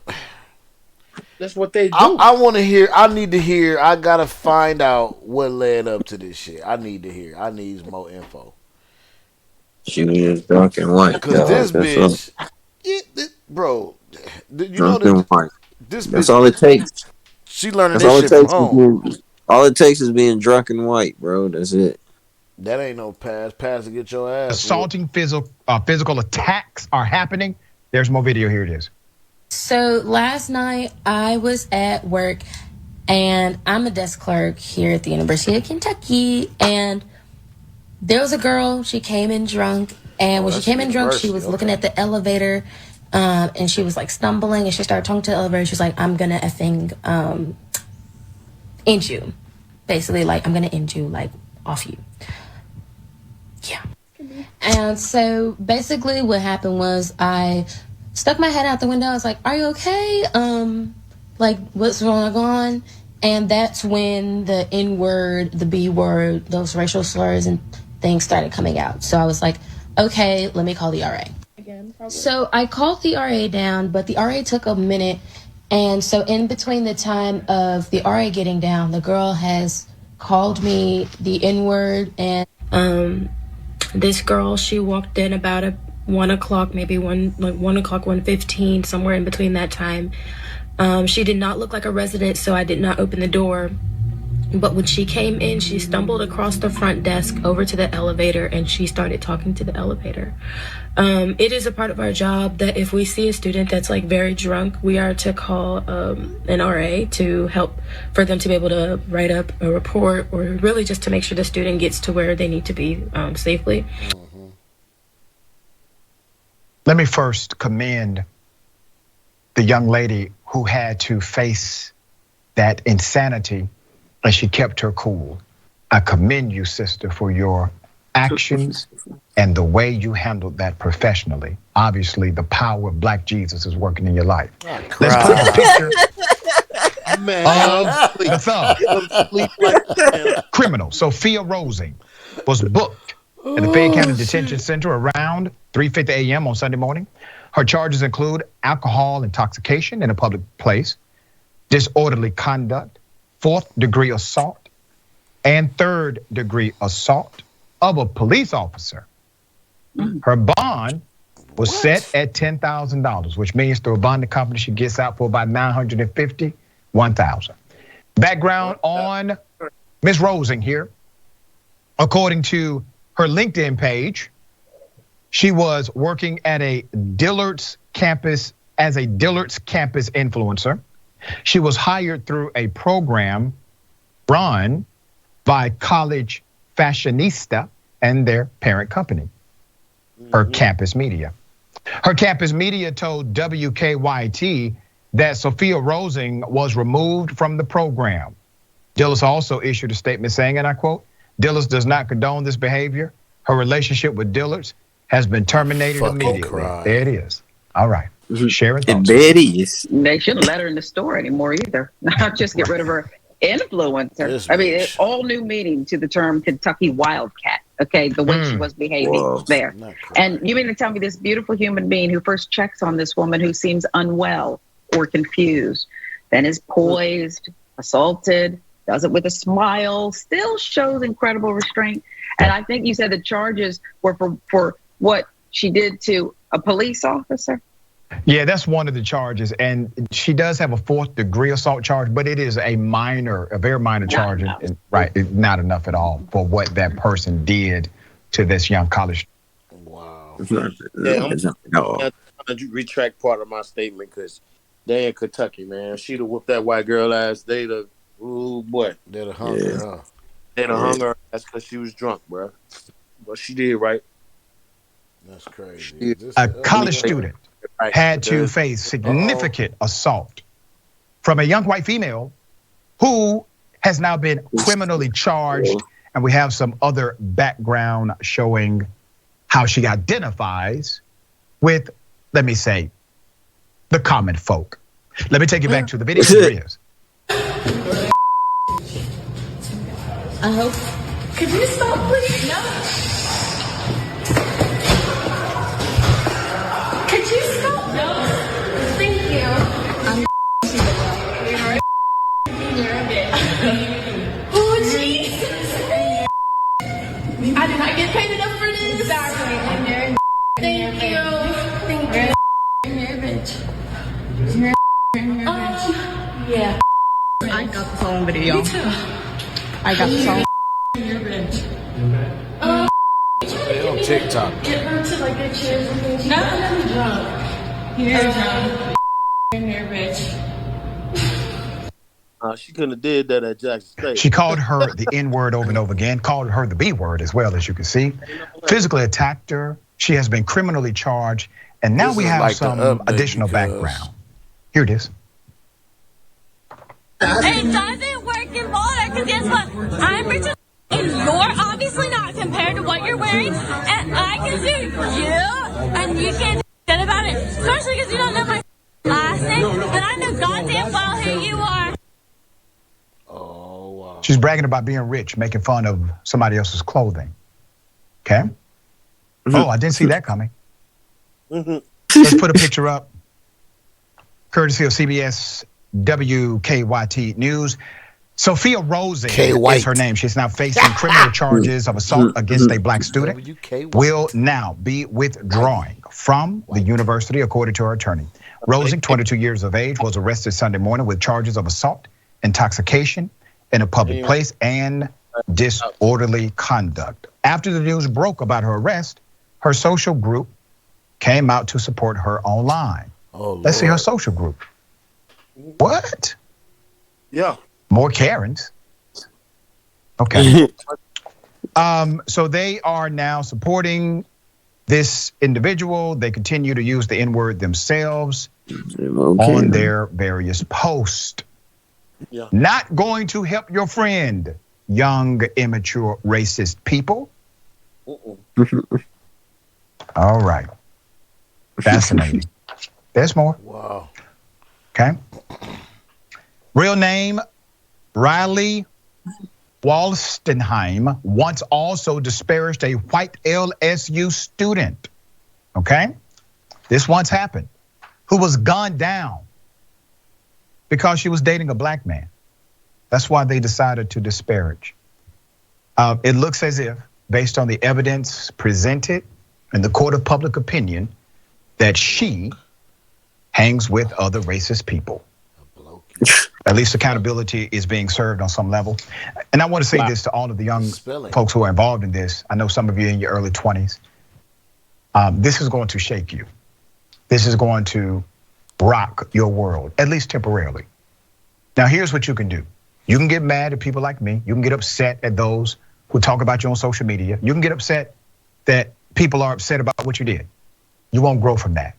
That's what they do. I want to hear. I need to hear. I gotta find out what led up to this shit. I need to hear. I need more info. She was just drunk and white. Because this bitch, bro, you know this bitch. That's all it takes. She learning this shit from home. All it takes is being drunk and white, bro. That's it. That ain't no pass. Pass to get your ass. Assaulting physical attacks are happening. There's more video. Here it is. So last night I was at work, and I'm a desk clerk here at the University of Kentucky, and there was a girl. She came in drunk, and when she came in drunk, she was looking at the elevator, and she was like stumbling, and she started talking to the elevator. She was like, "I'm gonna effing end you," basically like, "I'm gonna end you, like, off you." Yeah. And so basically what happened was I stuck my head out the window. I was like, "Are you okay? Like, what's going on?" And that's when the N-word, the B-word, those racial slurs and things started coming out. So I was like, okay, let me call the RA. So I called the RA down, but the RA took a minute. And so in between the time of the RA getting down, the girl has called me the N-word. And this girl, she walked in about 1 o'clock, maybe 1 o'clock, 1:15, somewhere in between that time. She did not look like a resident, so I did not open the door. But when she came in, she stumbled across the front desk over to the elevator, and she started talking to the elevator. It is a part of our job that if we see a student that's like very drunk, we are to call an RA to help for them to be able to write up a report, or really just to make sure the student gets to where they need to be safely. Let me first commend the young lady who had to face that insanity, and she kept her cool. I commend you, sister, for your actions and the way you handled that professionally. Obviously, the power of Black Jesus is working in your life. Let's put a picture of the thug. Criminal Sophia Rosing was booked at the Fayette County Detention Center around 3:50 a.m. on Sunday morning. Her charges include alcohol intoxication in a public place, disorderly conduct, 4th-degree assault, and 3rd-degree assault of a police officer. Her bond was set at $10,000, which means through a bonding company, she gets out for about $951,000. Background on Ms. Rosing here. According to her LinkedIn page, she was working at a Dillard's campus as a Dillard's campus influencer. She was hired through a program run by College Fashionista and their parent company, her campus media. Her campus media told WKYT that Sophia Rosing was removed from the program. Dillard's also issued a statement saying, and I quote, "Dillard's does not condone this behavior. Her relationship with Dillard's has been terminated immediately." There it is. All right. Sharon thoughts. There it is. They shouldn't let her in the store anymore either. Not just get rid of her influencer. I mean, all new meaning to the term Kentucky Wildcat. Okay, the way she was behaving there. And you mean to tell me this beautiful human being who first checks on this woman who seems unwell or confused, then is poised, assaulted, does it with a smile, still shows incredible restraint. And I think you said the charges were for what she did to a police officer. Yeah, that's one of the charges. And she does have a 4th degree assault charge, but it is a very minor charge. Right, it's not enough at all for what that person did to this young college. Wow. Yeah, I'm gonna retract part of my statement because they in Kentucky, man. She'd have whooped that white girl ass. They'd have, ooh boy. They'd have hung her, huh? They'd have hung her. That's because she was drunk, bro. But she did right. That's crazy. A college student had to face significant assault from a young white female who has now been criminally charged. And we have some other background showing how she identifies with, let me say, the common folk. Let me take you back to the video. Here it is. I hope. Could you stop, please? No. Could you stop? No. Thank you. I'm you're a bitch. Oh, Jesus. I did not get paid enough for this. Exactly. And you're a Thank you. Thank you. You're a bitch. You're a bitch. Yeah. I got the phone video. Me too. I got the phone. You're a bitch. They on TikTok. Get her to like get chairs and things. No, I'm drunk. You're drunk. You're a bitch. She couldn't have did that at Jackson State. She called her the N-word over and over again, called her the B-word as well, as you can see. Physically attacked her. She has been criminally charged. And now we have like some additional background. Here it is. It doesn't work in Boulder because guess what? I'm rich and you're obviously not compared to what you're wearing. And I can sue you and you can't do shit about it. Especially because you don't know my last name. But I know goddamn well who you are. Oh, wow. She's bragging about being rich, making fun of somebody else's clothing. Okay? Oh, I didn't see that coming. Let's put a picture up. Courtesy of CBS WKYT News. Sophia Rosing is her name. She's now facing criminal charges of assault against a black student. Will now be withdrawing from the university, according to her attorney. Rosing, 22 years of age, was arrested Sunday morning with charges of assault, intoxication in a public place, and disorderly conduct. After the news broke about her arrest, her social group came out to support her online. Let's see her social group. What? Yeah. More Karens. Okay. So they are now supporting this individual. They continue to use the N-word themselves on their various posts. Yeah. Not going to help your friend, young, immature, racist people. All right. Fascinating. There's more. Wow. Okay. Real name, Riley Walstenheim, once also disparaged a white LSU student. Okay. This once happened, who was gunned down because she was dating a black man. That's why they decided to disparage. It looks as if, based on the evidence presented in the court of public opinion, that she hangs with other racist people. At least accountability is being served on some level. And I want to say this to all of the young folks who are involved in this. I know some of you in your early 20s. This is going to shake you. This is going to rock your world, at least temporarily. Now, here's what you can do. You can get mad at people like me. You can get upset at those who talk about you on social media. You can get upset that people are upset about what you did. You won't grow from that.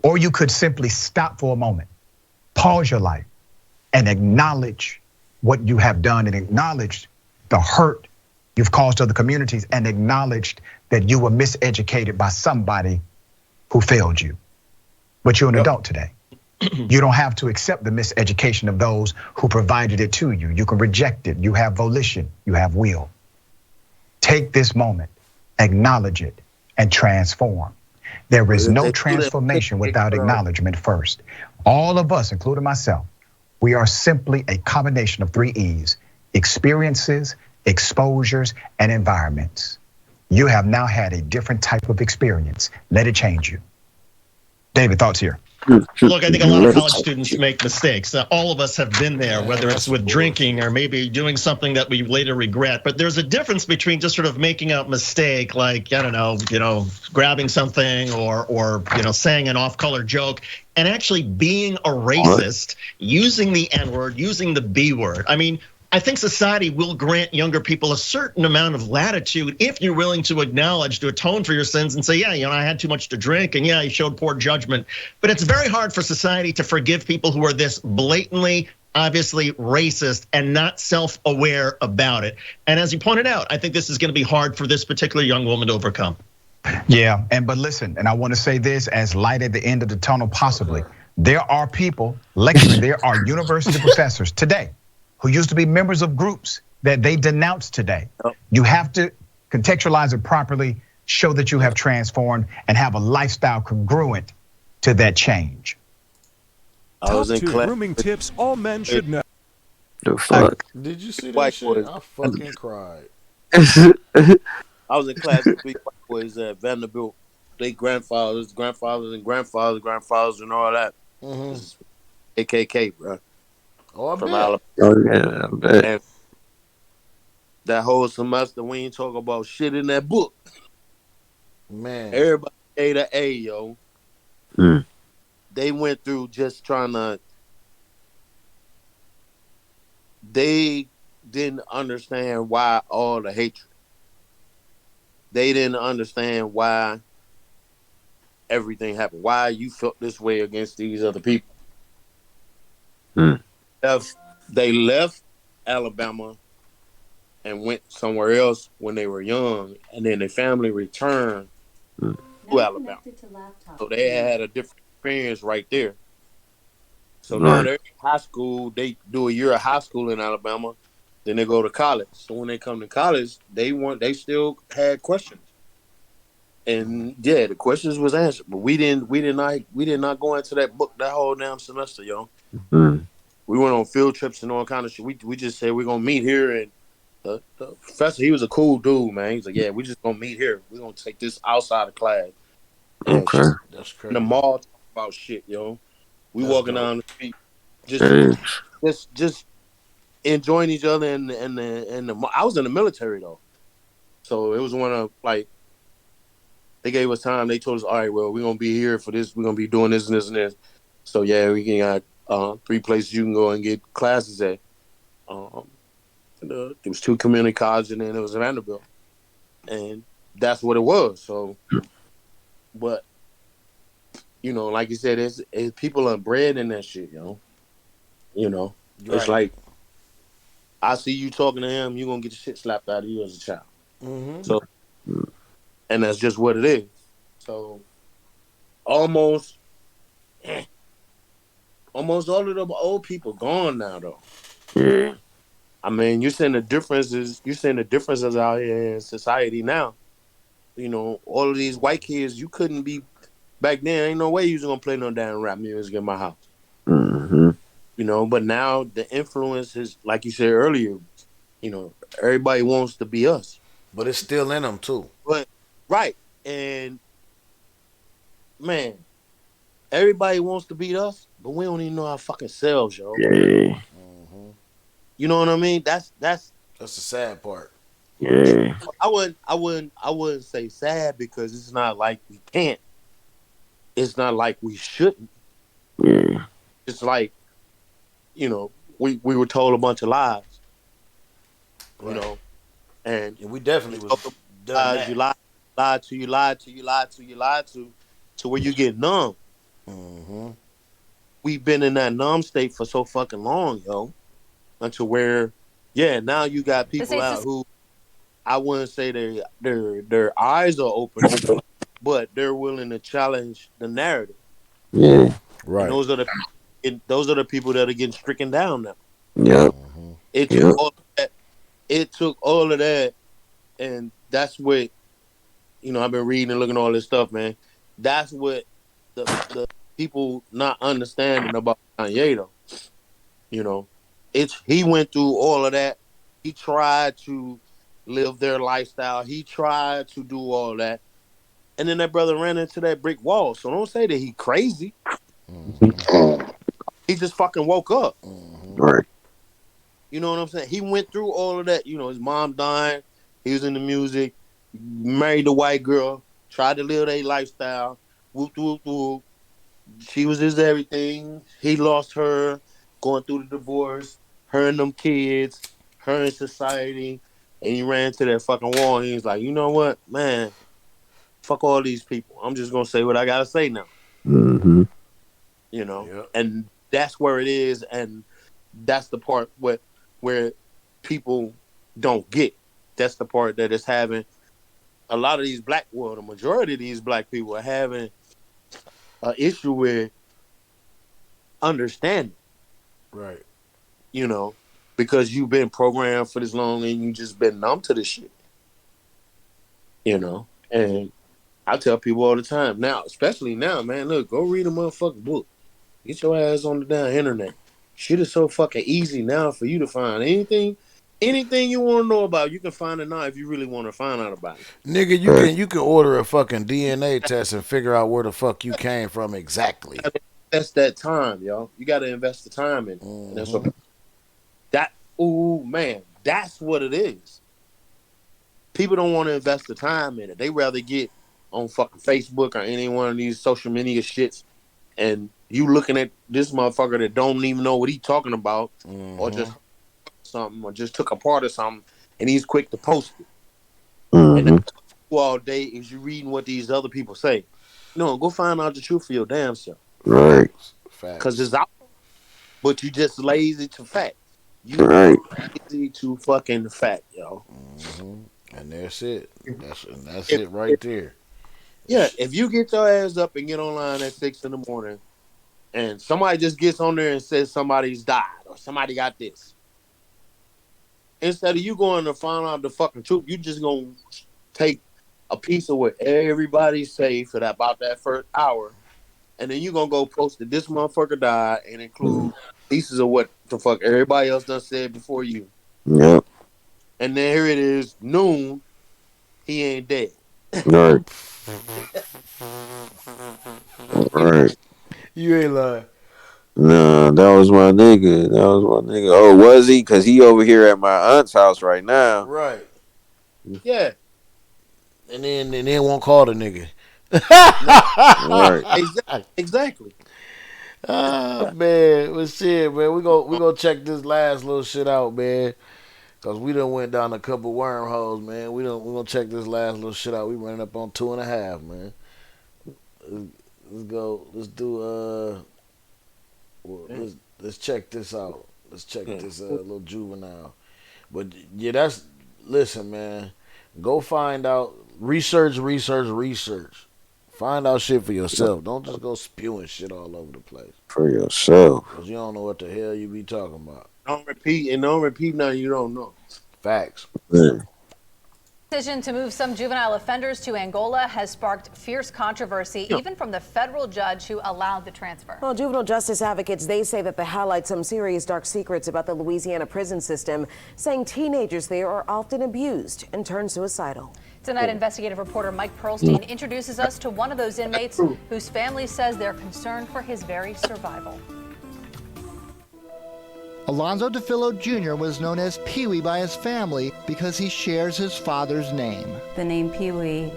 Or you could simply stop for a moment, pause your life, and acknowledge what you have done and acknowledge the hurt you've caused other communities and acknowledged that you were miseducated by somebody who failed you. But you're an adult today. You don't have to accept the miseducation of those who provided it to you. You can reject it. You have volition. You have will. Take this moment, acknowledge it, and transform. There is no transformation without acknowledgement first. All of us, including myself, we are simply a combination of 3 E's: experiences, exposures, and environments. You have now had a different type of experience. Let it change you. David, thoughts here? Look, I think a lot of college students make mistakes. All of us have been there, whether it's with drinking or maybe doing something that we later regret. But there's a difference between just sort of making a mistake, like, I don't know, grabbing something or saying an off-color joke, and actually being a racist, using the N-word, using the B-word. I mean, I think society will grant younger people a certain amount of latitude if you're willing to acknowledge, to atone for your sins and say, yeah, I had too much to drink and yeah, I showed poor judgment. But it's very hard for society to forgive people who are this blatantly, obviously racist and not self-aware about it. And as you pointed out, I think this is gonna be hard for this particular young woman to overcome. Yeah, but listen, and I wanna say this as light at the end of the tunnel possibly. There are people lecturing, there are university professors today who used to be members of groups that they denounce today. You have to contextualize it properly, show that you have transformed and have a lifestyle congruent to that change. Top 2 grooming tips all men should know. The fuck? Did you see that shit? I fucking cried. I was in class with 3 white boys at Vanderbilt. They grandfathers, and grandfathers, and all that. This is AKK, bro. Oh, from I Alabama. Oh yeah, I bet. And that whole semester, we ain't talk about shit in that book. Man, everybody ate an A, yo. They went through just trying to. They didn't understand why all the hatred. They didn't understand why everything happened. Why you felt this way against these other people. They left Alabama and went somewhere else when they were young, and then their family returned to Alabama. So they had a different experience right there. So now they're in high school. They do a year of high school in Alabama, then they go to college. So when they come to college, they still had questions. And yeah, the questions was answered, but we did not go into that book that whole damn semester, yo. We went on field trips and all kind of shit. We just said we're gonna meet here, and the professor, he was a cool dude, man. He's like, yeah, we just gonna meet here. We're gonna take this outside of class. And Okay, that's crazy. In the mall, talk about shit, yo. We That's walking dope. down the street, just enjoying each other. And I was in the military though, so it was one of like. They gave us time. They told us, all right, well, we're going to be here for this. We're going to be doing this and this and this. So, yeah, we got 3 places you can go and get classes at. There was 2 community colleges, and then there was Vanderbilt. And that's what it was. So, but, like you said, it's people are bred in that shit, It's like, I see you talking to him, you're going to get the shit slapped out of you as a child. So, and that's just what it is. So almost all of the old people gone now, though. Yeah. I mean, you're seeing the differences out here in society now. All of these white kids, you couldn't be back then. Ain't no way you was gonna play no damn rap music in my house. But now the influence is, like you said earlier, everybody wants to be us. But it's still in them too. But right. And man, everybody wants to beat us, but we don't even know our fucking selves, yo. Yeah. You know what I mean? That's the sad part. Yeah. I wouldn't say sad because it's not like we can't. It's not like we shouldn't. Yeah. It's like, you know, we were told a bunch of lies, you know, and we definitely was done lies, that. you lied to where you get numb. Mm-hmm. We've been in that numb state for so fucking long, yo, until where, yeah, now you got people out who I wouldn't say their eyes are open, but they're willing to challenge the narrative. Yeah. Right. And those are the people that are getting stricken down now. Yep. It took all of that. It took all of that, and that's what, you know, I've been reading and looking at all this stuff, man. That's what the people not understanding about Kanye, though. You know, he went through all of that. He tried to live their lifestyle. He tried to do all that, and then that brother ran into that brick wall. So don't say that he crazy. He just fucking woke up. Right. You know what I'm saying? He went through all of that. You know, his mom died. He was into music. Married a white girl. Tried to live their lifestyle. Whoop, whoop, whoop. She was his everything. He lost her. Going through the divorce. Her and them kids. Her in society. And he ran to that fucking wall. And he was like, you know what, man? Fuck all these people. I'm just going to say what I got to say now. Mm-hmm. You know? And that's where it is. And that's the part where people don't get. That's the part that is having a lot of these the majority of these black people are having an issue with understanding. Right. You know, because you've been programmed for this long and you just been numb to this shit. You know, and I tell people all the time now, especially now, man, look, go read a motherfucking book. Get your ass on the damn internet. Shit is so fucking easy now for you to find anything you want to know about. You can find it now if you really want to find out about it. Nigga, you can order a fucking DNA test and figure out where the fuck you came from exactly. That's that time, yo. You got to invest the time in it. And that's what that's what it is. People don't want to invest the time in it. They rather get on fucking Facebook or any one of these social media shits, and you looking at this motherfucker that don't even know what he talking about, or just something, or just took a part of something, and he's quick to post it. And that's all day is you reading what these other people say. No, go find out the truth for your damn self. Right. Because it's out, but you just lazy to fact. You lazy to fucking fact, yo. And that's it. That's it right there. Yeah, if you get your ass up and get online at 6 a.m. and somebody just gets on there and says somebody's died or somebody got this, instead of you going to find out the fucking truth, you just gonna take a piece of what everybody say for about that first hour, and then you gonna go post that this motherfucker died and include pieces of what the fuck everybody else done said before you. Yep. And then here it is, noon, he ain't dead. Right. Right. You ain't lying. No, that was my nigga. Oh, was he? Because he over here at my aunt's house right now. Right. Yeah. And then won't call the nigga. Right. Exactly. Ah, man. Well, shit, man. We gonna check this last little shit out, man. Cause we done went down a couple wormholes, man. We gonna check this last little shit out. We running up on 2.5, man. Let's go. Let's do let's check this out. Let's check this little juvenile. But yeah, listen, man. Go find out. Research. Find out shit for yourself. Don't just go spewing shit all over the place. For yourself. Cause you don't know what the hell you be talking about. Don't repeat nothing you don't know. Facts. Yeah. Decision to move some juvenile offenders to Angola has sparked fierce controversy, even from the federal judge who allowed the transfer. Well, juvenile justice advocates, they say that they highlight some serious dark secrets about the Louisiana prison system, saying teenagers there are often abused and turn suicidal. Tonight, investigative reporter Mike Perlstein introduces us to one of those inmates whose family says they're concerned for his very survival. Alonzo DeFillo Jr. was known as Pee-wee by his family because he shares his father's name. The name Pee-wee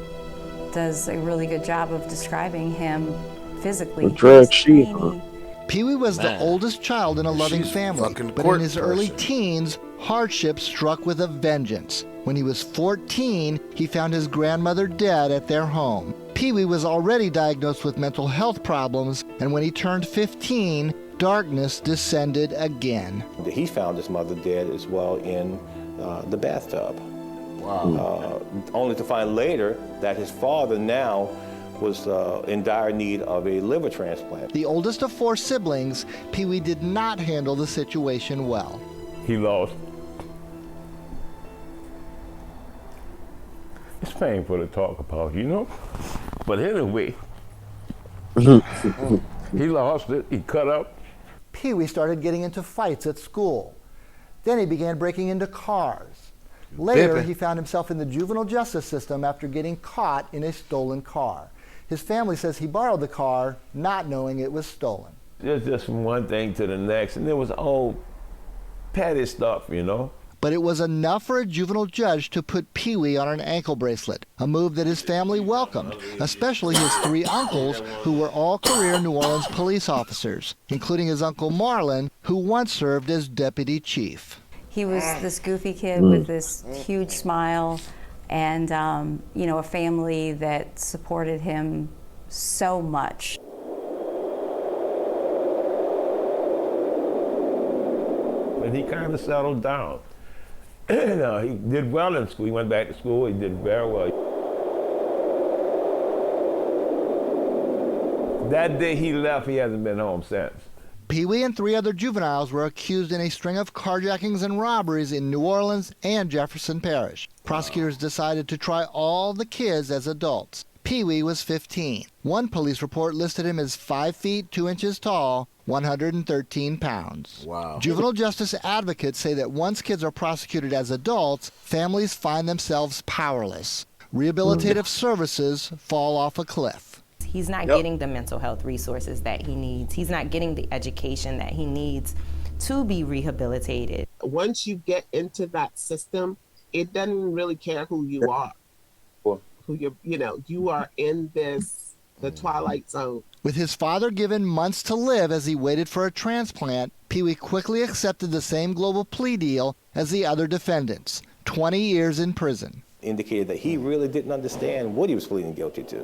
does a really good job of describing him physically. The drug sheet. Pee-wee was the oldest child in a loving family, but in his early teens, hardship struck with a vengeance. When he was 14, he found his grandmother dead at their home. Pee-wee was already diagnosed with mental health problems, and when he turned 15, darkness descended again. He found his mother dead as well in the bathtub. Wow. Only to find later that his father now was in dire need of a liver transplant. The oldest of 4 siblings, Pee-wee did not handle the situation well. He lost. It's painful to talk about, you know? But anyway, he lost it, he cut up. Pee-wee started getting into fights at school. Then he began breaking into cars. Later, he found himself in the juvenile justice system after getting caught in a stolen car. His family says he borrowed the car, not knowing it was stolen. It's just from one thing to the next, and it was all petty stuff, you know? But it was enough for a juvenile judge to put Pee-wee on an ankle bracelet, a move that his family welcomed, especially his 3 uncles, who were all career New Orleans police officers, including his uncle Marlon, who once served as deputy chief. He was this goofy kid with this huge smile and, you know, a family that supported him so much. But he kind of settled down. He did well in school. He went back to school. He did very well. That day he left, he hasn't been home since. Pee-wee and 3 other juveniles were accused in a string of carjackings and robberies in New Orleans and Jefferson Parish. Prosecutors decided to try all the kids as adults. Pee-wee was 15. One police report listed him as 5 feet 2 inches tall, 113 pounds. Wow. Juvenile justice advocates say that once kids are prosecuted as adults, families find themselves powerless. Rehabilitative services fall off a cliff. He's not getting the mental health resources that he needs. He's not getting the education that he needs to be rehabilitated. Once you get into that system, it doesn't really care who you are. Who you are in the twilight zone. With his father given months to live as he waited for a transplant, Pee-wee quickly accepted the same global plea deal as the other defendants, 20 years in prison. Indicated that he really didn't understand what he was pleading guilty to.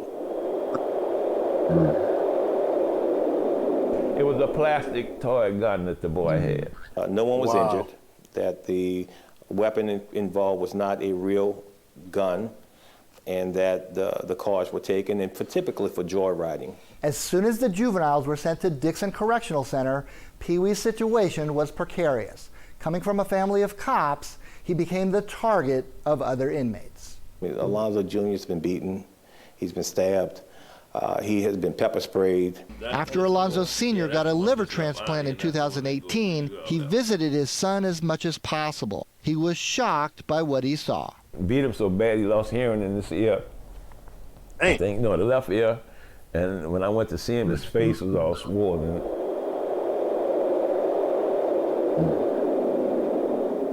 It was a plastic toy gun that the boy had. No one was injured, that the weapon involved was not a real gun, and that the cars were taken, and typically for joyriding. As soon as the juveniles were sent to Dixon Correctional Center, Pee-wee's situation was precarious. Coming from a family of cops, he became the target of other inmates. Alonzo Jr. has been beaten, he's been stabbed, he has been pepper sprayed. After Alonzo Sr. got a liver transplant in 2018, he visited his son as much as possible. He was shocked by what he saw. Beat him so bad he lost hearing in this ear. I think, no, the left ear. And when I went to see him, his face was all swollen.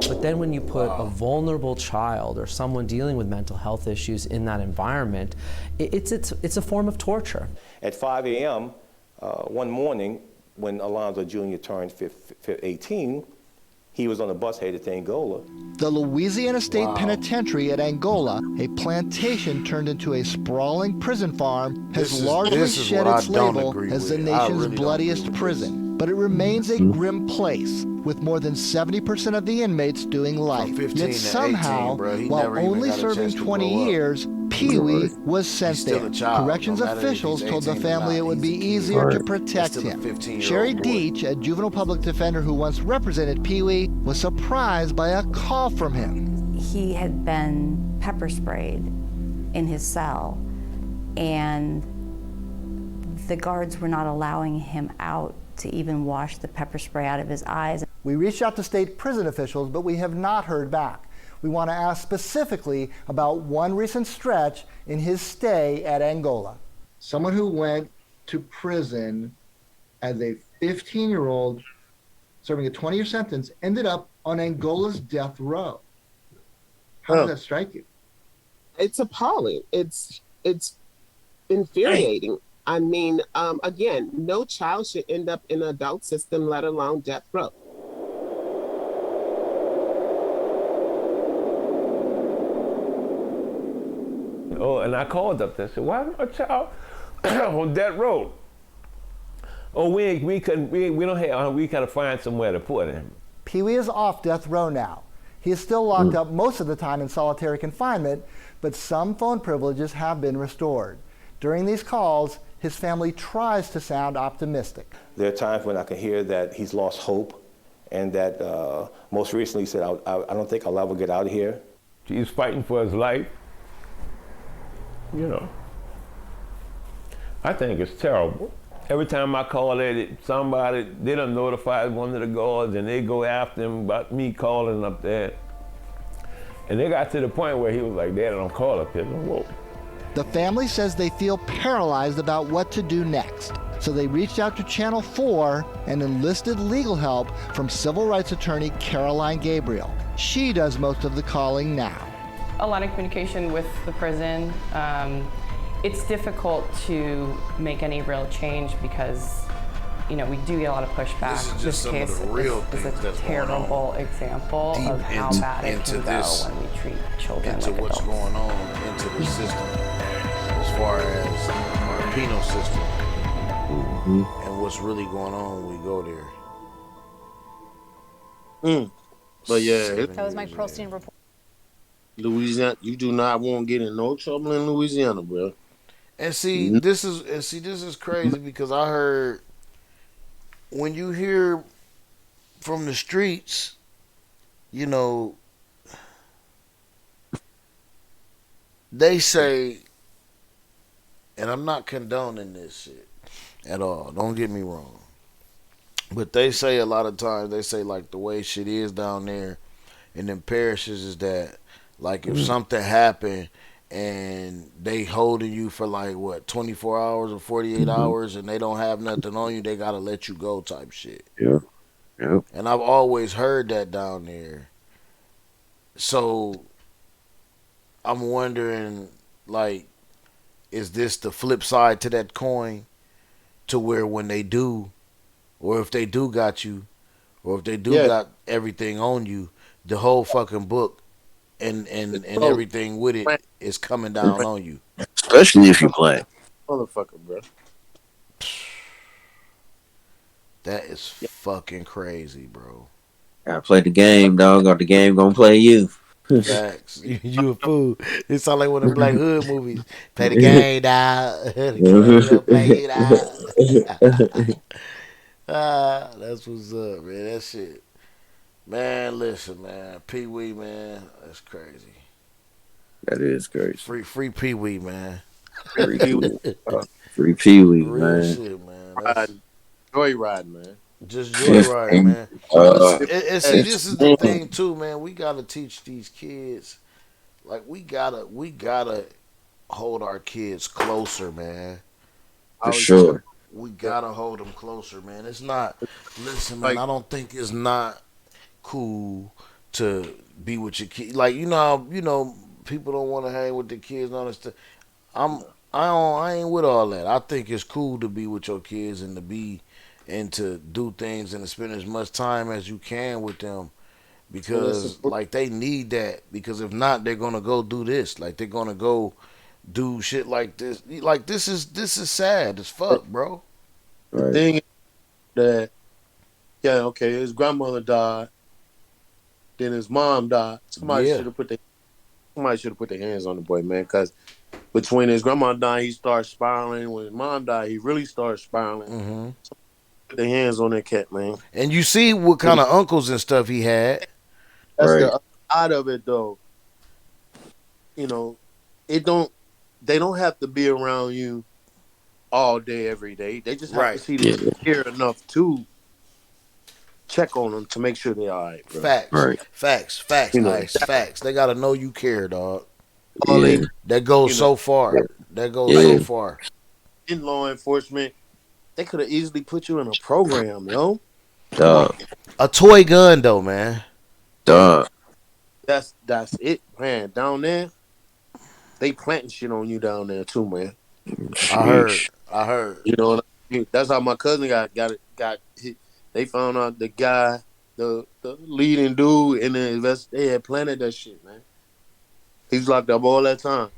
But then when you put a vulnerable child or someone dealing with mental health issues in that environment, it's a form of torture. At 5 a.m. One morning, when Alonzo Jr. turned 18, he was on a bus headed to Angola. The Louisiana State Penitentiary at Angola, a plantation turned into a sprawling prison farm, has largely shed its label as the nation's bloodiest prison. But it remains a grim place, with more than 70% of the inmates doing life. Yet somehow, while only serving 20 years, Pee-wee was sent there. Corrections officials told the family it would be easier to protect him. Sherry Deach, a juvenile public defender who once represented Pee-wee, was surprised by a call from him. He had been pepper sprayed in his cell, and the guards were not allowing him out to even wash the pepper spray out of his eyes. We reached out to state prison officials, but we have not heard back. We want to ask specifically about one recent stretch in his stay at Angola. Someone who went to prison as a 15-year-old serving a 20-year sentence ended up on Angola's death row. How does that strike you? It's appalling. It's infuriating. I mean, again, no child should end up in an adult system, let alone death row. Oh, and I called up there and said, why is my child on death row? Oh, we don't have, we gotta find somewhere to put him. Pee-wee is off death row now. He is still locked up most of the time in solitary confinement, but some phone privileges have been restored. During these calls, his family tries to sound optimistic. There are times when I can hear that he's lost hope, and that most recently he said, I don't think I'll ever get out of here. He's fighting for his life. You know, I think it's terrible. Every time I call somebody, they done notified one of the guards and they go after him about me calling up there. And they got to the point where he was like, Dad, I don't call up here no more. The family says they feel paralyzed about what to do next. So they reached out to Channel 4 and enlisted legal help from civil rights attorney Caroline Gabriel. She does most of the calling now. A lot of communication with the prison. It's difficult to make any real change because, you know, we do get a lot of pushback. This is just some of the real things is a that's terrible example of how bad it can go when we treat children into like what's adults. going on into the system as far as our penal system and what's really going on when we go there. But yeah, That was Mike Pearlstein report. Louisiana, you do not want to get in no trouble in Louisiana, bro. And see, this is crazy because I heard when you hear from the streets, you know, they say, and I'm not condoning this shit at all. Don't get me wrong. But they say a lot of times, they say like the way shit is down there in them parishes is that like if something happened and they holding you for like what 24 hours or 48 hours and they don't have nothing on you, they gotta let you go type shit. Yeah. And I've always heard that down there. So I'm wondering, like, is this the flip side to that coin? To where when they do, or if they do got you, or if they do got everything on you, the whole fucking book and everything with it is coming down on you. Especially if you play. Motherfucker, bro. That is fucking crazy, bro. Gotta play the game, dog, or the game gonna play you. Facts. You a fool. It sound like one of the Black Hood movies. Play the game, dog. The game gonna play you, dog. That's what's up, man. That shit. Man, listen, man. Pee-wee, man. That's crazy. That is crazy. Free Pee-wee, man. Free Pee-wee. Free Pee-wee, Real man. shit, man. Joyride, man. Just joyride, man. And see, this is the thing too, man. We gotta teach these kids. Like we gotta hold our kids closer, man. For sure. We gotta hold them closer, man. It's not. Listen, man. I don't think it's not cool to be with your kid. Like people don't want to hang with the kids and all that stuff. I ain't with all that. I think it's cool to be with your kids and to do things and to spend as much time as you can with them because like they need that, because if not they're gonna go do this, like they're gonna go do shit like this. Like this is sad as fuck, bro. The thing is that his grandmother died, then his mom died. Somebody should have put their hands on the boy, man, because between his grandma dying, he started spiraling. When his mom died, he really started spiraling. Put their hands on that cat, man. And you see what kind of uncles and stuff he had. That's the other side of it, though. You know, they don't have to be around you all day, every day. They just have to see that you care enough to check on them to make sure they're all right, bro. Facts, facts. They gotta know you care, dog. Yeah. That goes so far. That goes so far. In law enforcement, they could have easily put you in a program, yo. A toy gun, though, man. That's it, man. Down there, they planting shit on you down there too, man. I heard. I heard. You know what I mean? That's how my cousin got hit. They found out the guy, the leading dude in the they had planted that shit, man. He was locked up all that time.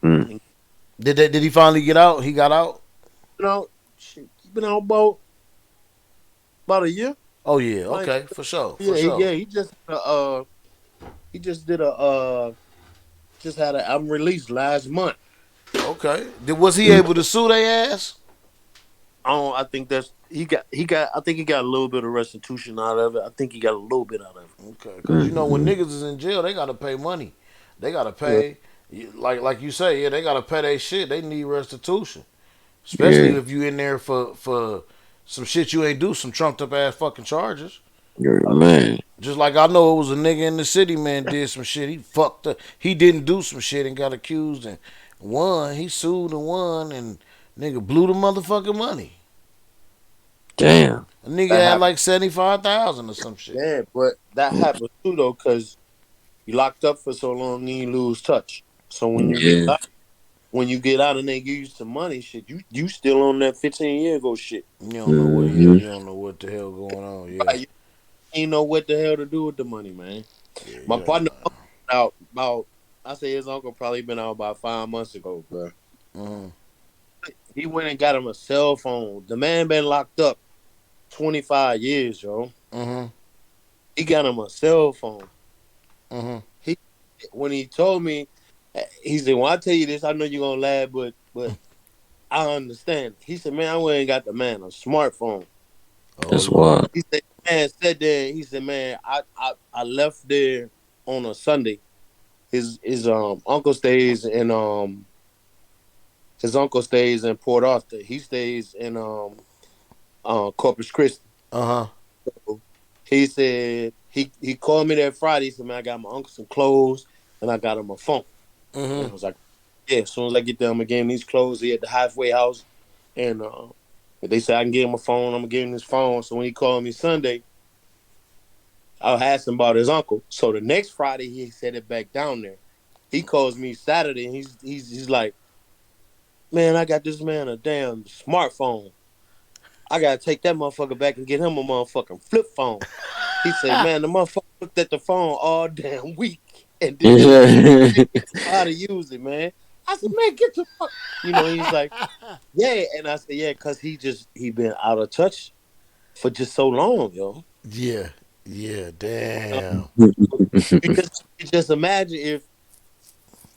Mm. Did he finally get out? He got out. You know, shit, he been out about a year. Oh yeah, Like, okay, for sure, yeah, for sure. yeah. He just did just had an album release last month. Okay. Was he able to sue their ass? I think he got. I think he got a little bit of restitution out of it. I think he got a little bit out of it. Okay, because you know when niggas is in jail, they gotta pay money. They gotta pay, like you say, yeah, they gotta pay their shit. They need restitution, especially if you in there for some shit you ain't do, some trumped up ass fucking charges. Man. Just like I know it was a nigga in the city, man, did some shit. He fucked up. He didn't do some shit and got accused and won. He sued and won and nigga blew the motherfucking money. Damn. A nigga had like 75,000 or some shit. Yeah, but that happens too though, cause you locked up for so long, you lose touch. So when you get out and they give you some money, shit, you still on that 15 year ago shit. You don't know what you don't know what the hell going on. Yeah, you ain't know what the hell to do with the money, man. My partner out about. I say his uncle probably been out about 5 months ago, bro. He went and got him a cell phone. The man been locked up 25 years, yo. He got him a cell phone. When he told me, he said, "When I tell you this, I know you're gonna laugh, but I understand." He said, "Man, I went and got the man a smartphone." That's wild. He said, "Man, said there." He said, "Man, I left there on a Sunday. His uncle stays in Port Arthur. He stays in Corpus Christi." So he said he called me that Friday. He said, "Man, I got my uncle some clothes and I got him a phone." And I was like, "Yeah, as soon as I get there, I'm gonna give him these clothes." He at the halfway house, and they said I can give him a phone. I'm gonna give him his phone. So when he called me Sunday, I asked him about his uncle. So the next Friday, he set it back down there. He calls me Saturday, and he's like, "Man, I got this man a damn smartphone. I gotta take that motherfucker back and get him a motherfucking flip phone." He said, "Man, the motherfucker looked at the phone all damn week and didn't know how to use it, man." I said, "Man, get the fuck." You know, he's like, "Yeah," and I said, "Yeah, cause he been out of touch for just so long, yo." Yeah, damn. Just imagine if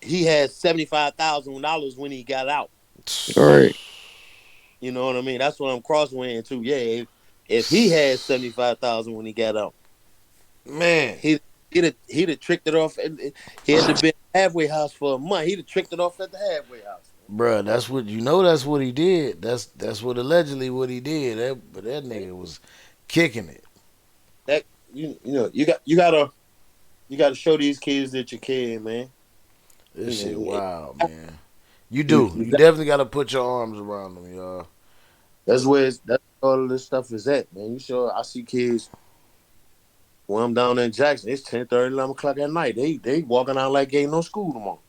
he had $75,000 when he got out. All right. You know what I mean? That's what I'm crosswaying to. Yeah, if he had 75,000 when he got out, man, he'd have tricked it off. He had to be at the halfway house for a month. He'd have tricked it off at the halfway house. Bruh, that's what you know. That's what he did. That's what allegedly what he did. But that nigga was kicking it. That you gotta show these kids that you care, man. This shit wild, man. You do. You definitely gotta put your arms around them, y'all. That's all of this stuff is at, man. You sure? I see kids when I'm down in Jackson. It's 10:30, 11 o'clock at night. They walking out like ain't no school tomorrow.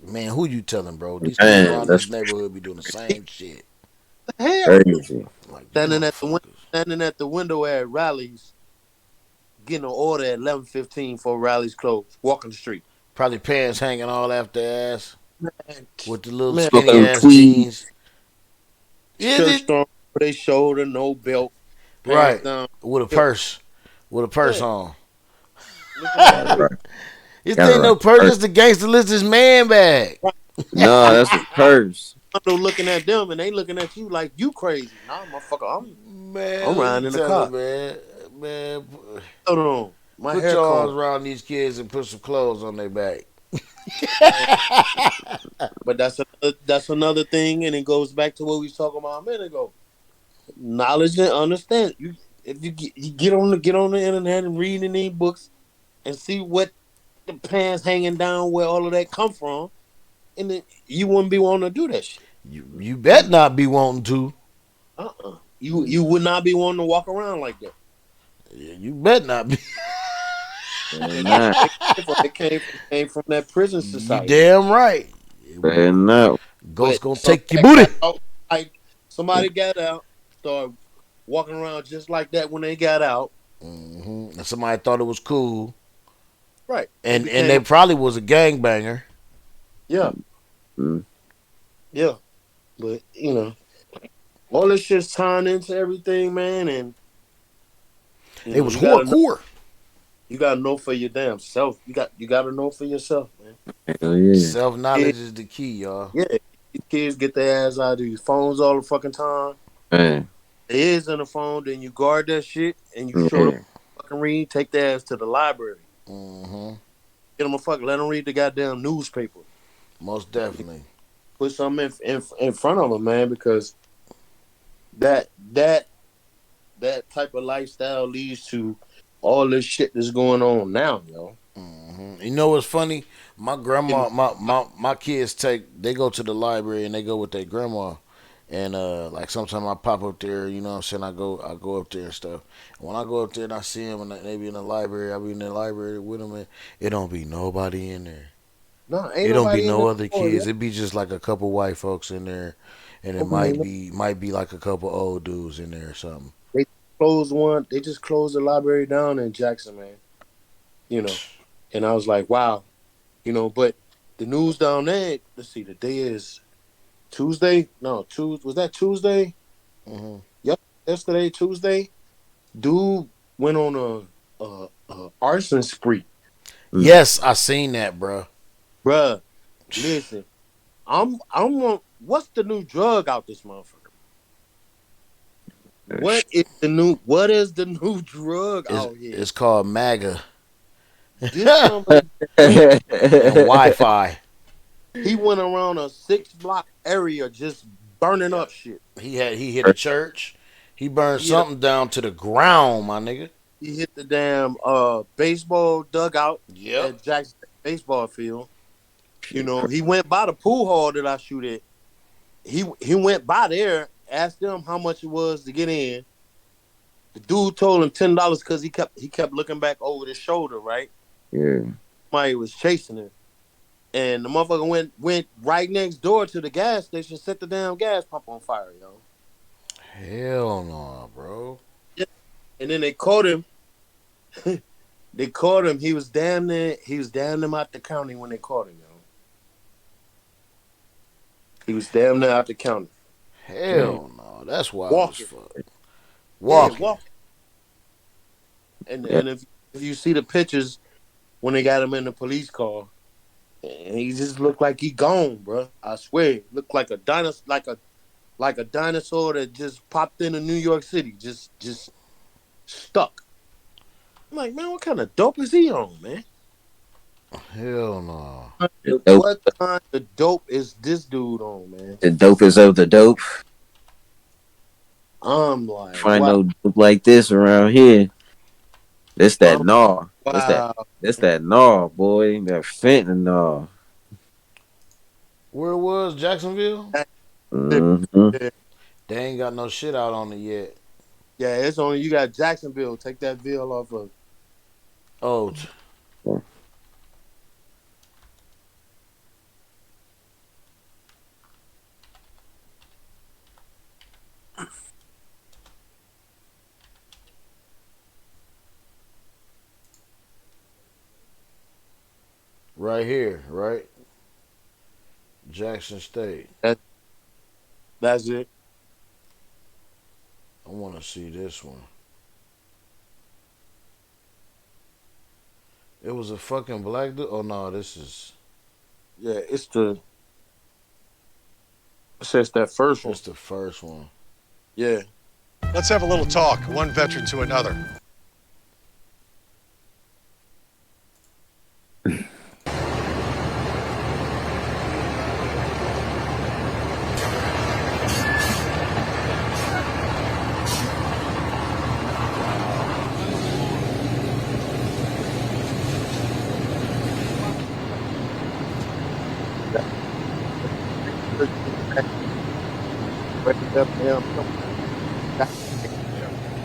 Man, who you telling, bro? These kids around this neighborhood be doing the same shit. Hell, like, standing at the window at rallies, getting an order at 11:15 for rallies closed. Walking the street. Probably pants hanging all after ass. Man, with the little skinny ass jeans. Shirt strong over their shoulder, no belt. Right. Down. With a purse. On. This ain't no purse, it's the gangster list's man bag. No, that's a purse. I'm looking at them and they looking at you like you crazy. Nah, motherfucker, I'm riding in the car. Man. Hold on. Put your arms around these kids and put some clothes on their back. But that's another thing, and it goes back to what we was talking about a minute ago. Knowledge and understand. If you get on the internet and read in these books and see what the pants hanging down, where all of that come from, and then you wouldn't be wanting to do that shit. You bet not be wanting to. You would not be wanting to walk around like that. Yeah, you bet not be. It came from that prison society. You damn right. No. Ghost But gonna take your booty. Like somebody got out, started walking around just like that when they got out. Mm-hmm. And somebody thought it was cool. Right. And they probably was a gangbanger. Yeah. Yeah. But all this shit's tying into everything, man, and it was hardcore. You gotta know for your damn self. You gotta know for yourself, man. Hell yeah. Self knowledge is the key, y'all. Yeah. These kids get their ass out of these phones all the fucking time. Man. It is in the phone, then you guard that shit and you show them fucking read, take their ass to the library. Mm-hmm. Get them let them read the goddamn newspaper. Most definitely. Put something in front of them, man, because that type of lifestyle leads to all this shit that's going on now, yo. Mm-hmm. You know what's funny? My grandma, my kids they go to the library and they go with their grandma, and like sometimes I pop up there. You know what I'm saying? I go up there and stuff. And when I go up there and I see them and they be in the library, I be in the library with them, and it don't be nobody in there. No, ain't it don't nobody be no other store, kids. yeah. It be just like a couple white folks in there, and it might be like a couple old dudes in there or something. They just closed the library down in Jackson, man. And I was like, wow. But the news down there, let's see, the day is Tuesday. No, was that Tuesday? Mm-hmm. Yep, yesterday, Tuesday. Dude went on a arson spree. Yes, I seen that, bro. Bruh, listen, I'm on. What's the new drug out this motherfucker? What is the new drug out here? It's called MAGA. This and Wi-Fi. He went around a 6-block area just burning up shit. He hit a church. He burned something down to the ground, my nigga. He hit the damn baseball dugout at Jackson baseball field. He went by the pool hall that I shoot at. He went by there, asked them how much it was to get in. The dude told him $10 because he kept looking back over his shoulder, right? Yeah. Somebody was chasing him. And the motherfucker went right next door to the gas station, set the damn gas pump on fire, yo. Hell no, bro. Yeah. And then they caught him. They caught him. He was damn near out the county when they caught him, yo. He was damn near out the county. Hell no. That's wild walking. as fuck. Walking. Yeah, walking. And if you see the pictures when they got him in the police car, and he just looked like he gone, bro. I swear, looked like a dinosaur, like a dinosaur that just popped into New York City, just stuck. I'm like, man, what kind of dope is he on, man? Hell no. What kind of dope is this dude on, man? The dope is of the dope. I'm like, find no dope like this around here. This that gnaw. Wow. This that gnaw, boy. That fentanyl. Where it was? Jacksonville? Mm-hmm. They ain't got no shit out on it yet. Yeah, it's only you got Jacksonville. Take that Ville off of. Oh. Right here, right? Jackson State. That's it. I want to see this one. It was a fucking black dude. Oh no, this is. Yeah, it says that first one. It's the first one. Yeah. Let's have a little talk, one veteran to another.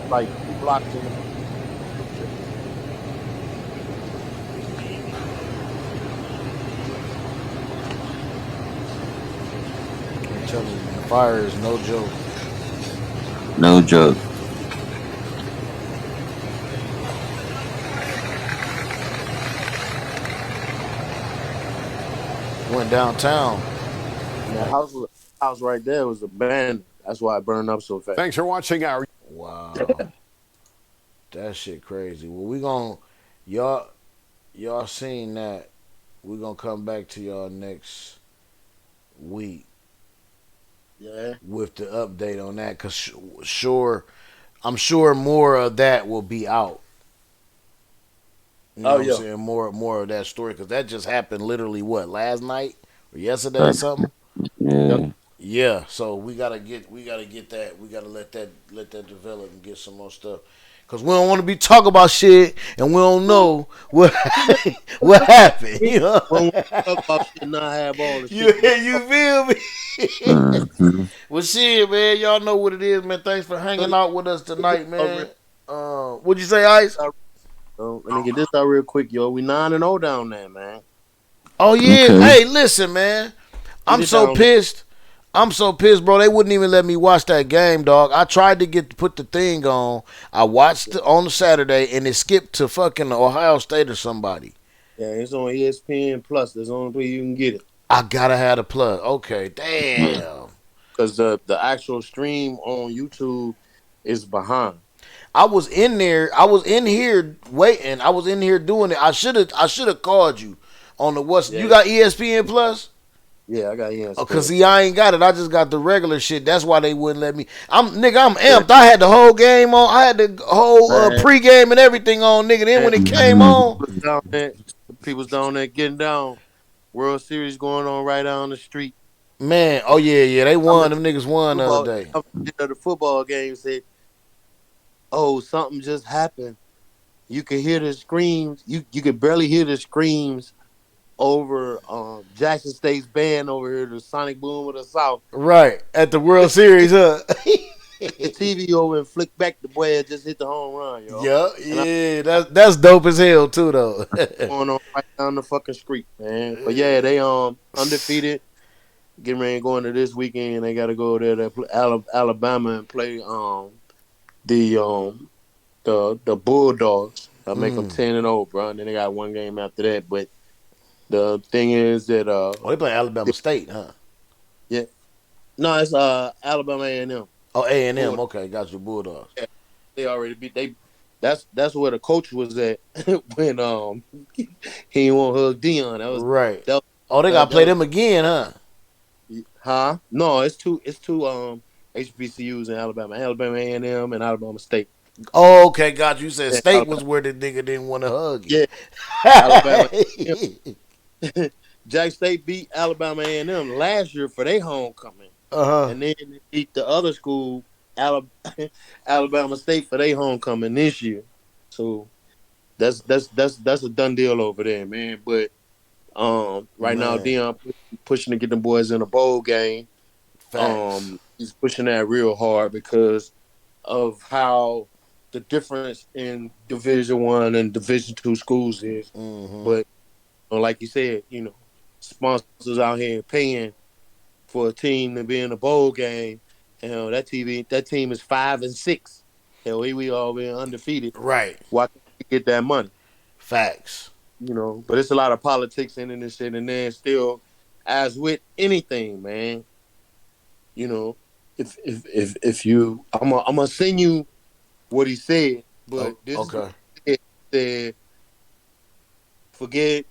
Like 2 blocks in the telling you, man, fire is no joke. No joke. Went downtown. The house right there was abandoned. That's why it burned up so fast. Thanks for watching our. Wow. That shit crazy. Well, we gonna y'all seen that. We gonna come back to y'all next week. Yeah. With the update on that, cause I'm sure more of that will be out. You know what I'm saying? More of that story, cause that just happened literally last night or yesterday or something. Yeah. Yeah, so we gotta get that. We gotta let that develop and get some more stuff. Cause we don't want to be talking about shit and we don't know what happened. You know? When we talk about shit, not have all the shit. You feel me? Mm-hmm. Well, shit, man. Y'all know what it is, man. Thanks for hanging out with us tonight, man. What'd you say, Ice? Let me get this out real quick, yo. We 9-0 down there, man. Oh yeah. Okay. Hey, listen, man. I'm so pissed. I'm so pissed, bro. They wouldn't even let me watch that game, dog. I tried to put the thing on. I watched it on the Saturday, and it skipped to fucking Ohio State or somebody. Yeah, it's on ESPN Plus. That's the only way you can get it. I gotta have the plug. Okay, damn. Because the actual stream on YouTube is behind. I was in there. I was in here waiting. I was in here doing it. I should have called you on the what's. Yeah. You got ESPN Plus? Yeah, I got ESPN. Oh, cause see, I ain't got it. I just got the regular shit. That's why they wouldn't let me. I'm amped. I had the whole game on. I had the whole pregame and everything on, nigga. Then when it came on, people's down there getting down. World Series going on right down the street. man. Oh yeah, they won. Them niggas won the other day. The football game said, "Oh, something just happened." You could hear the screams. You could barely hear the screams over Jackson State's band over here, the Sonic Boom of the South. Right at the World Series, huh? The TV over and flicked back. The boy had just hit the home run, yo. Yeah. That's dope as hell too, though. Going on right down the fucking street, man. But yeah, they undefeated. Getting ready to go into this weekend. They got to go there to Alabama and play the Bulldogs. I'll make them 10-0, bro. And then they got one game after that. But the thing is that they play Alabama State, huh? Yeah. No, it's Alabama A&M. Oh, A&M. Okay, got your Bulldogs. Yeah, they already beat. That's where the coach was at when he didn't want to hug Dion. That was right. They got to play them again, huh? Huh? No, it's two HBCUs in Alabama A&M and Alabama State. Oh, okay, got you. You said State was where the nigga didn't want to hug you. Yeah, Alabama. Jack State beat Alabama A&M last year for their homecoming, and then they beat the other school, Alabama State, for their homecoming this year. So that's a done deal over there, man. But right now, Dion pushing to get them boys in a bowl game. He's pushing that real hard because of how the difference in Division I and Division II schools is. But like you said, sponsors out here paying for a team to be in a bowl game. That team is 5-6. Hell, we all been undefeated. Right. Why can't we get that money? Facts. But it's a lot of politics in this shit, and then still, as with anything, man. If you, I'm gonna send you what he said, but this is what he said. Forget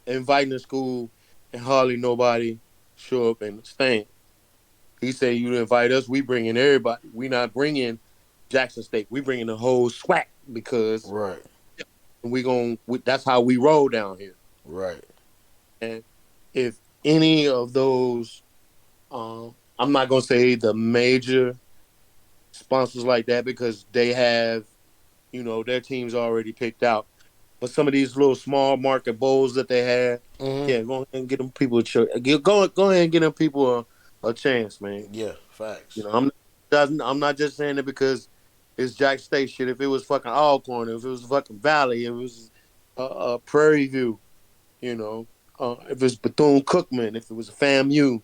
inviting the school and hardly nobody show up and stand. He said, "You invite us, we bring in everybody. We not bringing Jackson State. We bringing the whole SWAC because that's how we roll down here." Right. And if any of those, I'm not gonna say the major sponsors like that because they have, their teams already picked out. But some of these little small market bowls that they have, yeah, go ahead and get them people a chance. Go ahead and get them people a chance, man. Yeah, facts. I'm not just saying it because it's Jack State shit. If it was fucking Alcorn, if it was fucking Valley, if it was Prairie View, if it's Bethune-Cookman, if it was FAMU,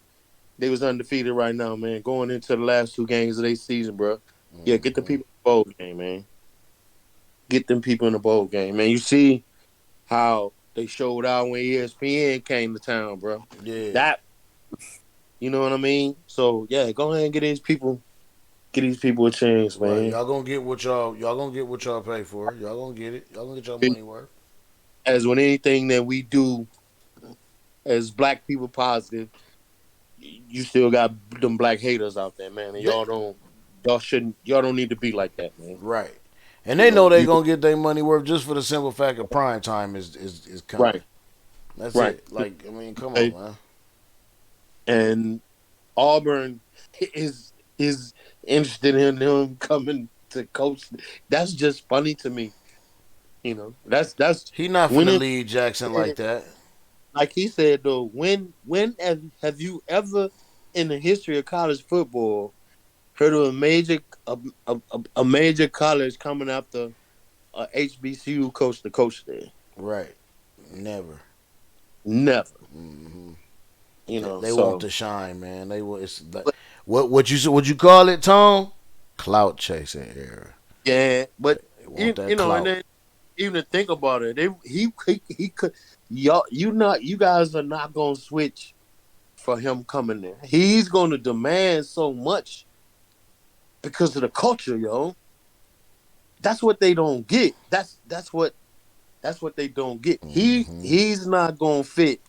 They was undefeated right now, man. Going into the last 2 games of their season, bro. Yeah, get the people in the bowl game, man. Get them people in the bowl game, man. You see how they showed out when ESPN came to town, bro. Yeah. That, you know what I mean? So yeah, go ahead and get these people a chance, man. Right. Y'all gonna get what y'all pay for. Y'all gonna get it. Y'all gonna get y'all money worth. As with anything that we do as black people positive, you still got them black haters out there, man. And y'all don't need to be like that, man. Right. And they know they gonna get their money worth just for the simple fact of prime time is coming. Right. That's Right. it. Like, I mean, come on, man. And Auburn is interested in him coming to coach. That's just funny to me. You know, that's he not finna lead Jackson like that. Like he said though, when have you ever in the history of college football heard of a major college coming after a HBCU coach to coach there? Right. Never. Mm-hmm. You know, they want to shine, man. They want it's like, what you call it, Tom? Clout chasing era. Yeah, but you know, and then even to think about it, he could you guys are not gonna switch for him coming there. He's gonna demand so much because of the culture, yo. That's what they don't get. That's what they don't get. He's not gonna fit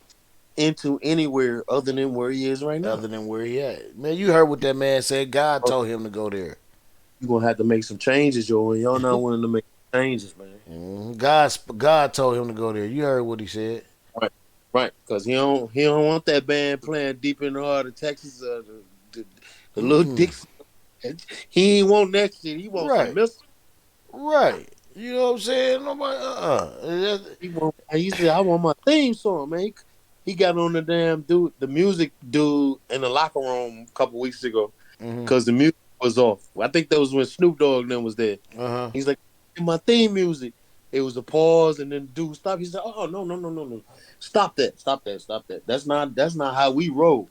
into anywhere other than where he is right now. Other than where he at. Man, you heard what that man said. God told him to go there. You're gonna have to make some changes, yo, and y'all not willing to make changes, man. God told him to go there. You heard what he said. Right. Because he don't want that band playing deep in the heart of Texas, the little Dixie. He ain't want that shit. He wants some missile. Right. You know what I'm saying? Nobody. He said, "I want my theme song, man." He got on the damn the music dude in the locker room a couple weeks ago because the music was off. I think that was when Snoop Dogg and them was there. He's like, "My theme music." It was a pause, and then the dude stopped. He said, "Oh no! Stop that! That's not how we roll.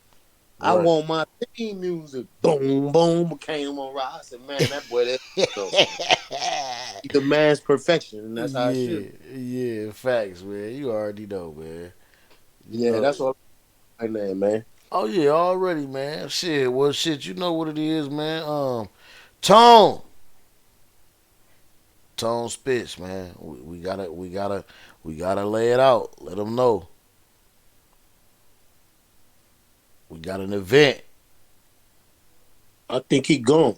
I want my theme music." Boom, boom, came on right. I said, "Man, that boy, he demands perfection, and that's how it should." Yeah, facts, man. You already know, man. That's all right now, man. Oh yeah, already, man. Shit, well, shit, you know what it is, man. Tone spits, man. We gotta lay it out. Let them know. We got an event. I think he gone.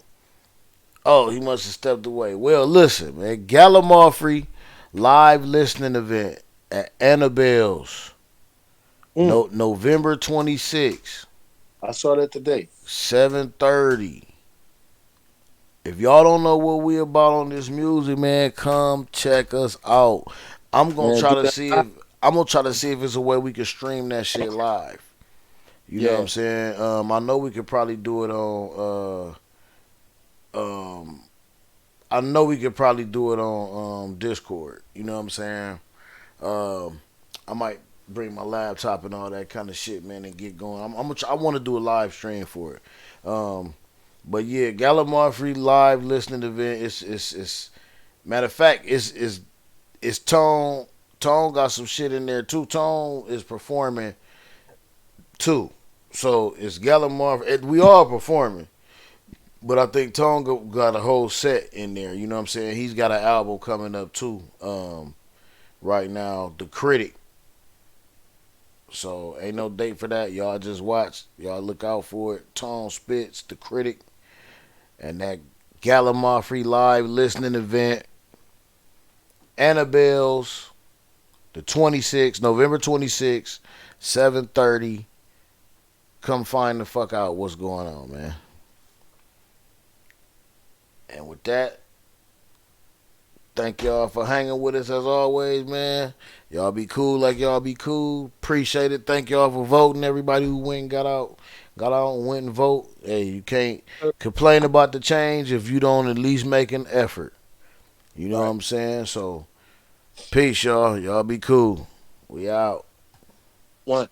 Oh, he must have stepped away. Well, listen, man. Gallimaufry live listening event at Annabelle's. November 26th. I saw that today. 7:30. If y'all don't know what we about on this music, man, come check us out. I'm gonna try to see if it's a way we can stream that shit live. You know what I'm saying? I know we could probably do it on Discord. You know what I'm saying? I might bring my laptop and all that kind of shit, man, and get going. I want to do a live stream for it. But yeah, Gallimaufry live listening event. It's matter of fact, it's Tone. Tone got some shit in there too. Tone is performing too. So it's Gallimaufry. We all performing. But I think Tone got a whole set in there. You know what I'm saying? He's got an album coming up too. Right now, The Critic. So ain't no date for that. Y'all just watch. Y'all look out for it. Tone Spits, The Critic, and that Gallimaufry live listening event. Annabelle's, the 26th, November 26th, 7:30. Come find the fuck out what's going on, man. And with that, thank y'all for hanging with us as always, man. Y'all be cool like y'all be cool. Appreciate it. Thank y'all for voting. Everybody who went and got out and went and vote. Hey, you can't complain about the change if you don't at least make an effort. You know what I'm saying? So, peace, y'all. Y'all be cool. We out. One.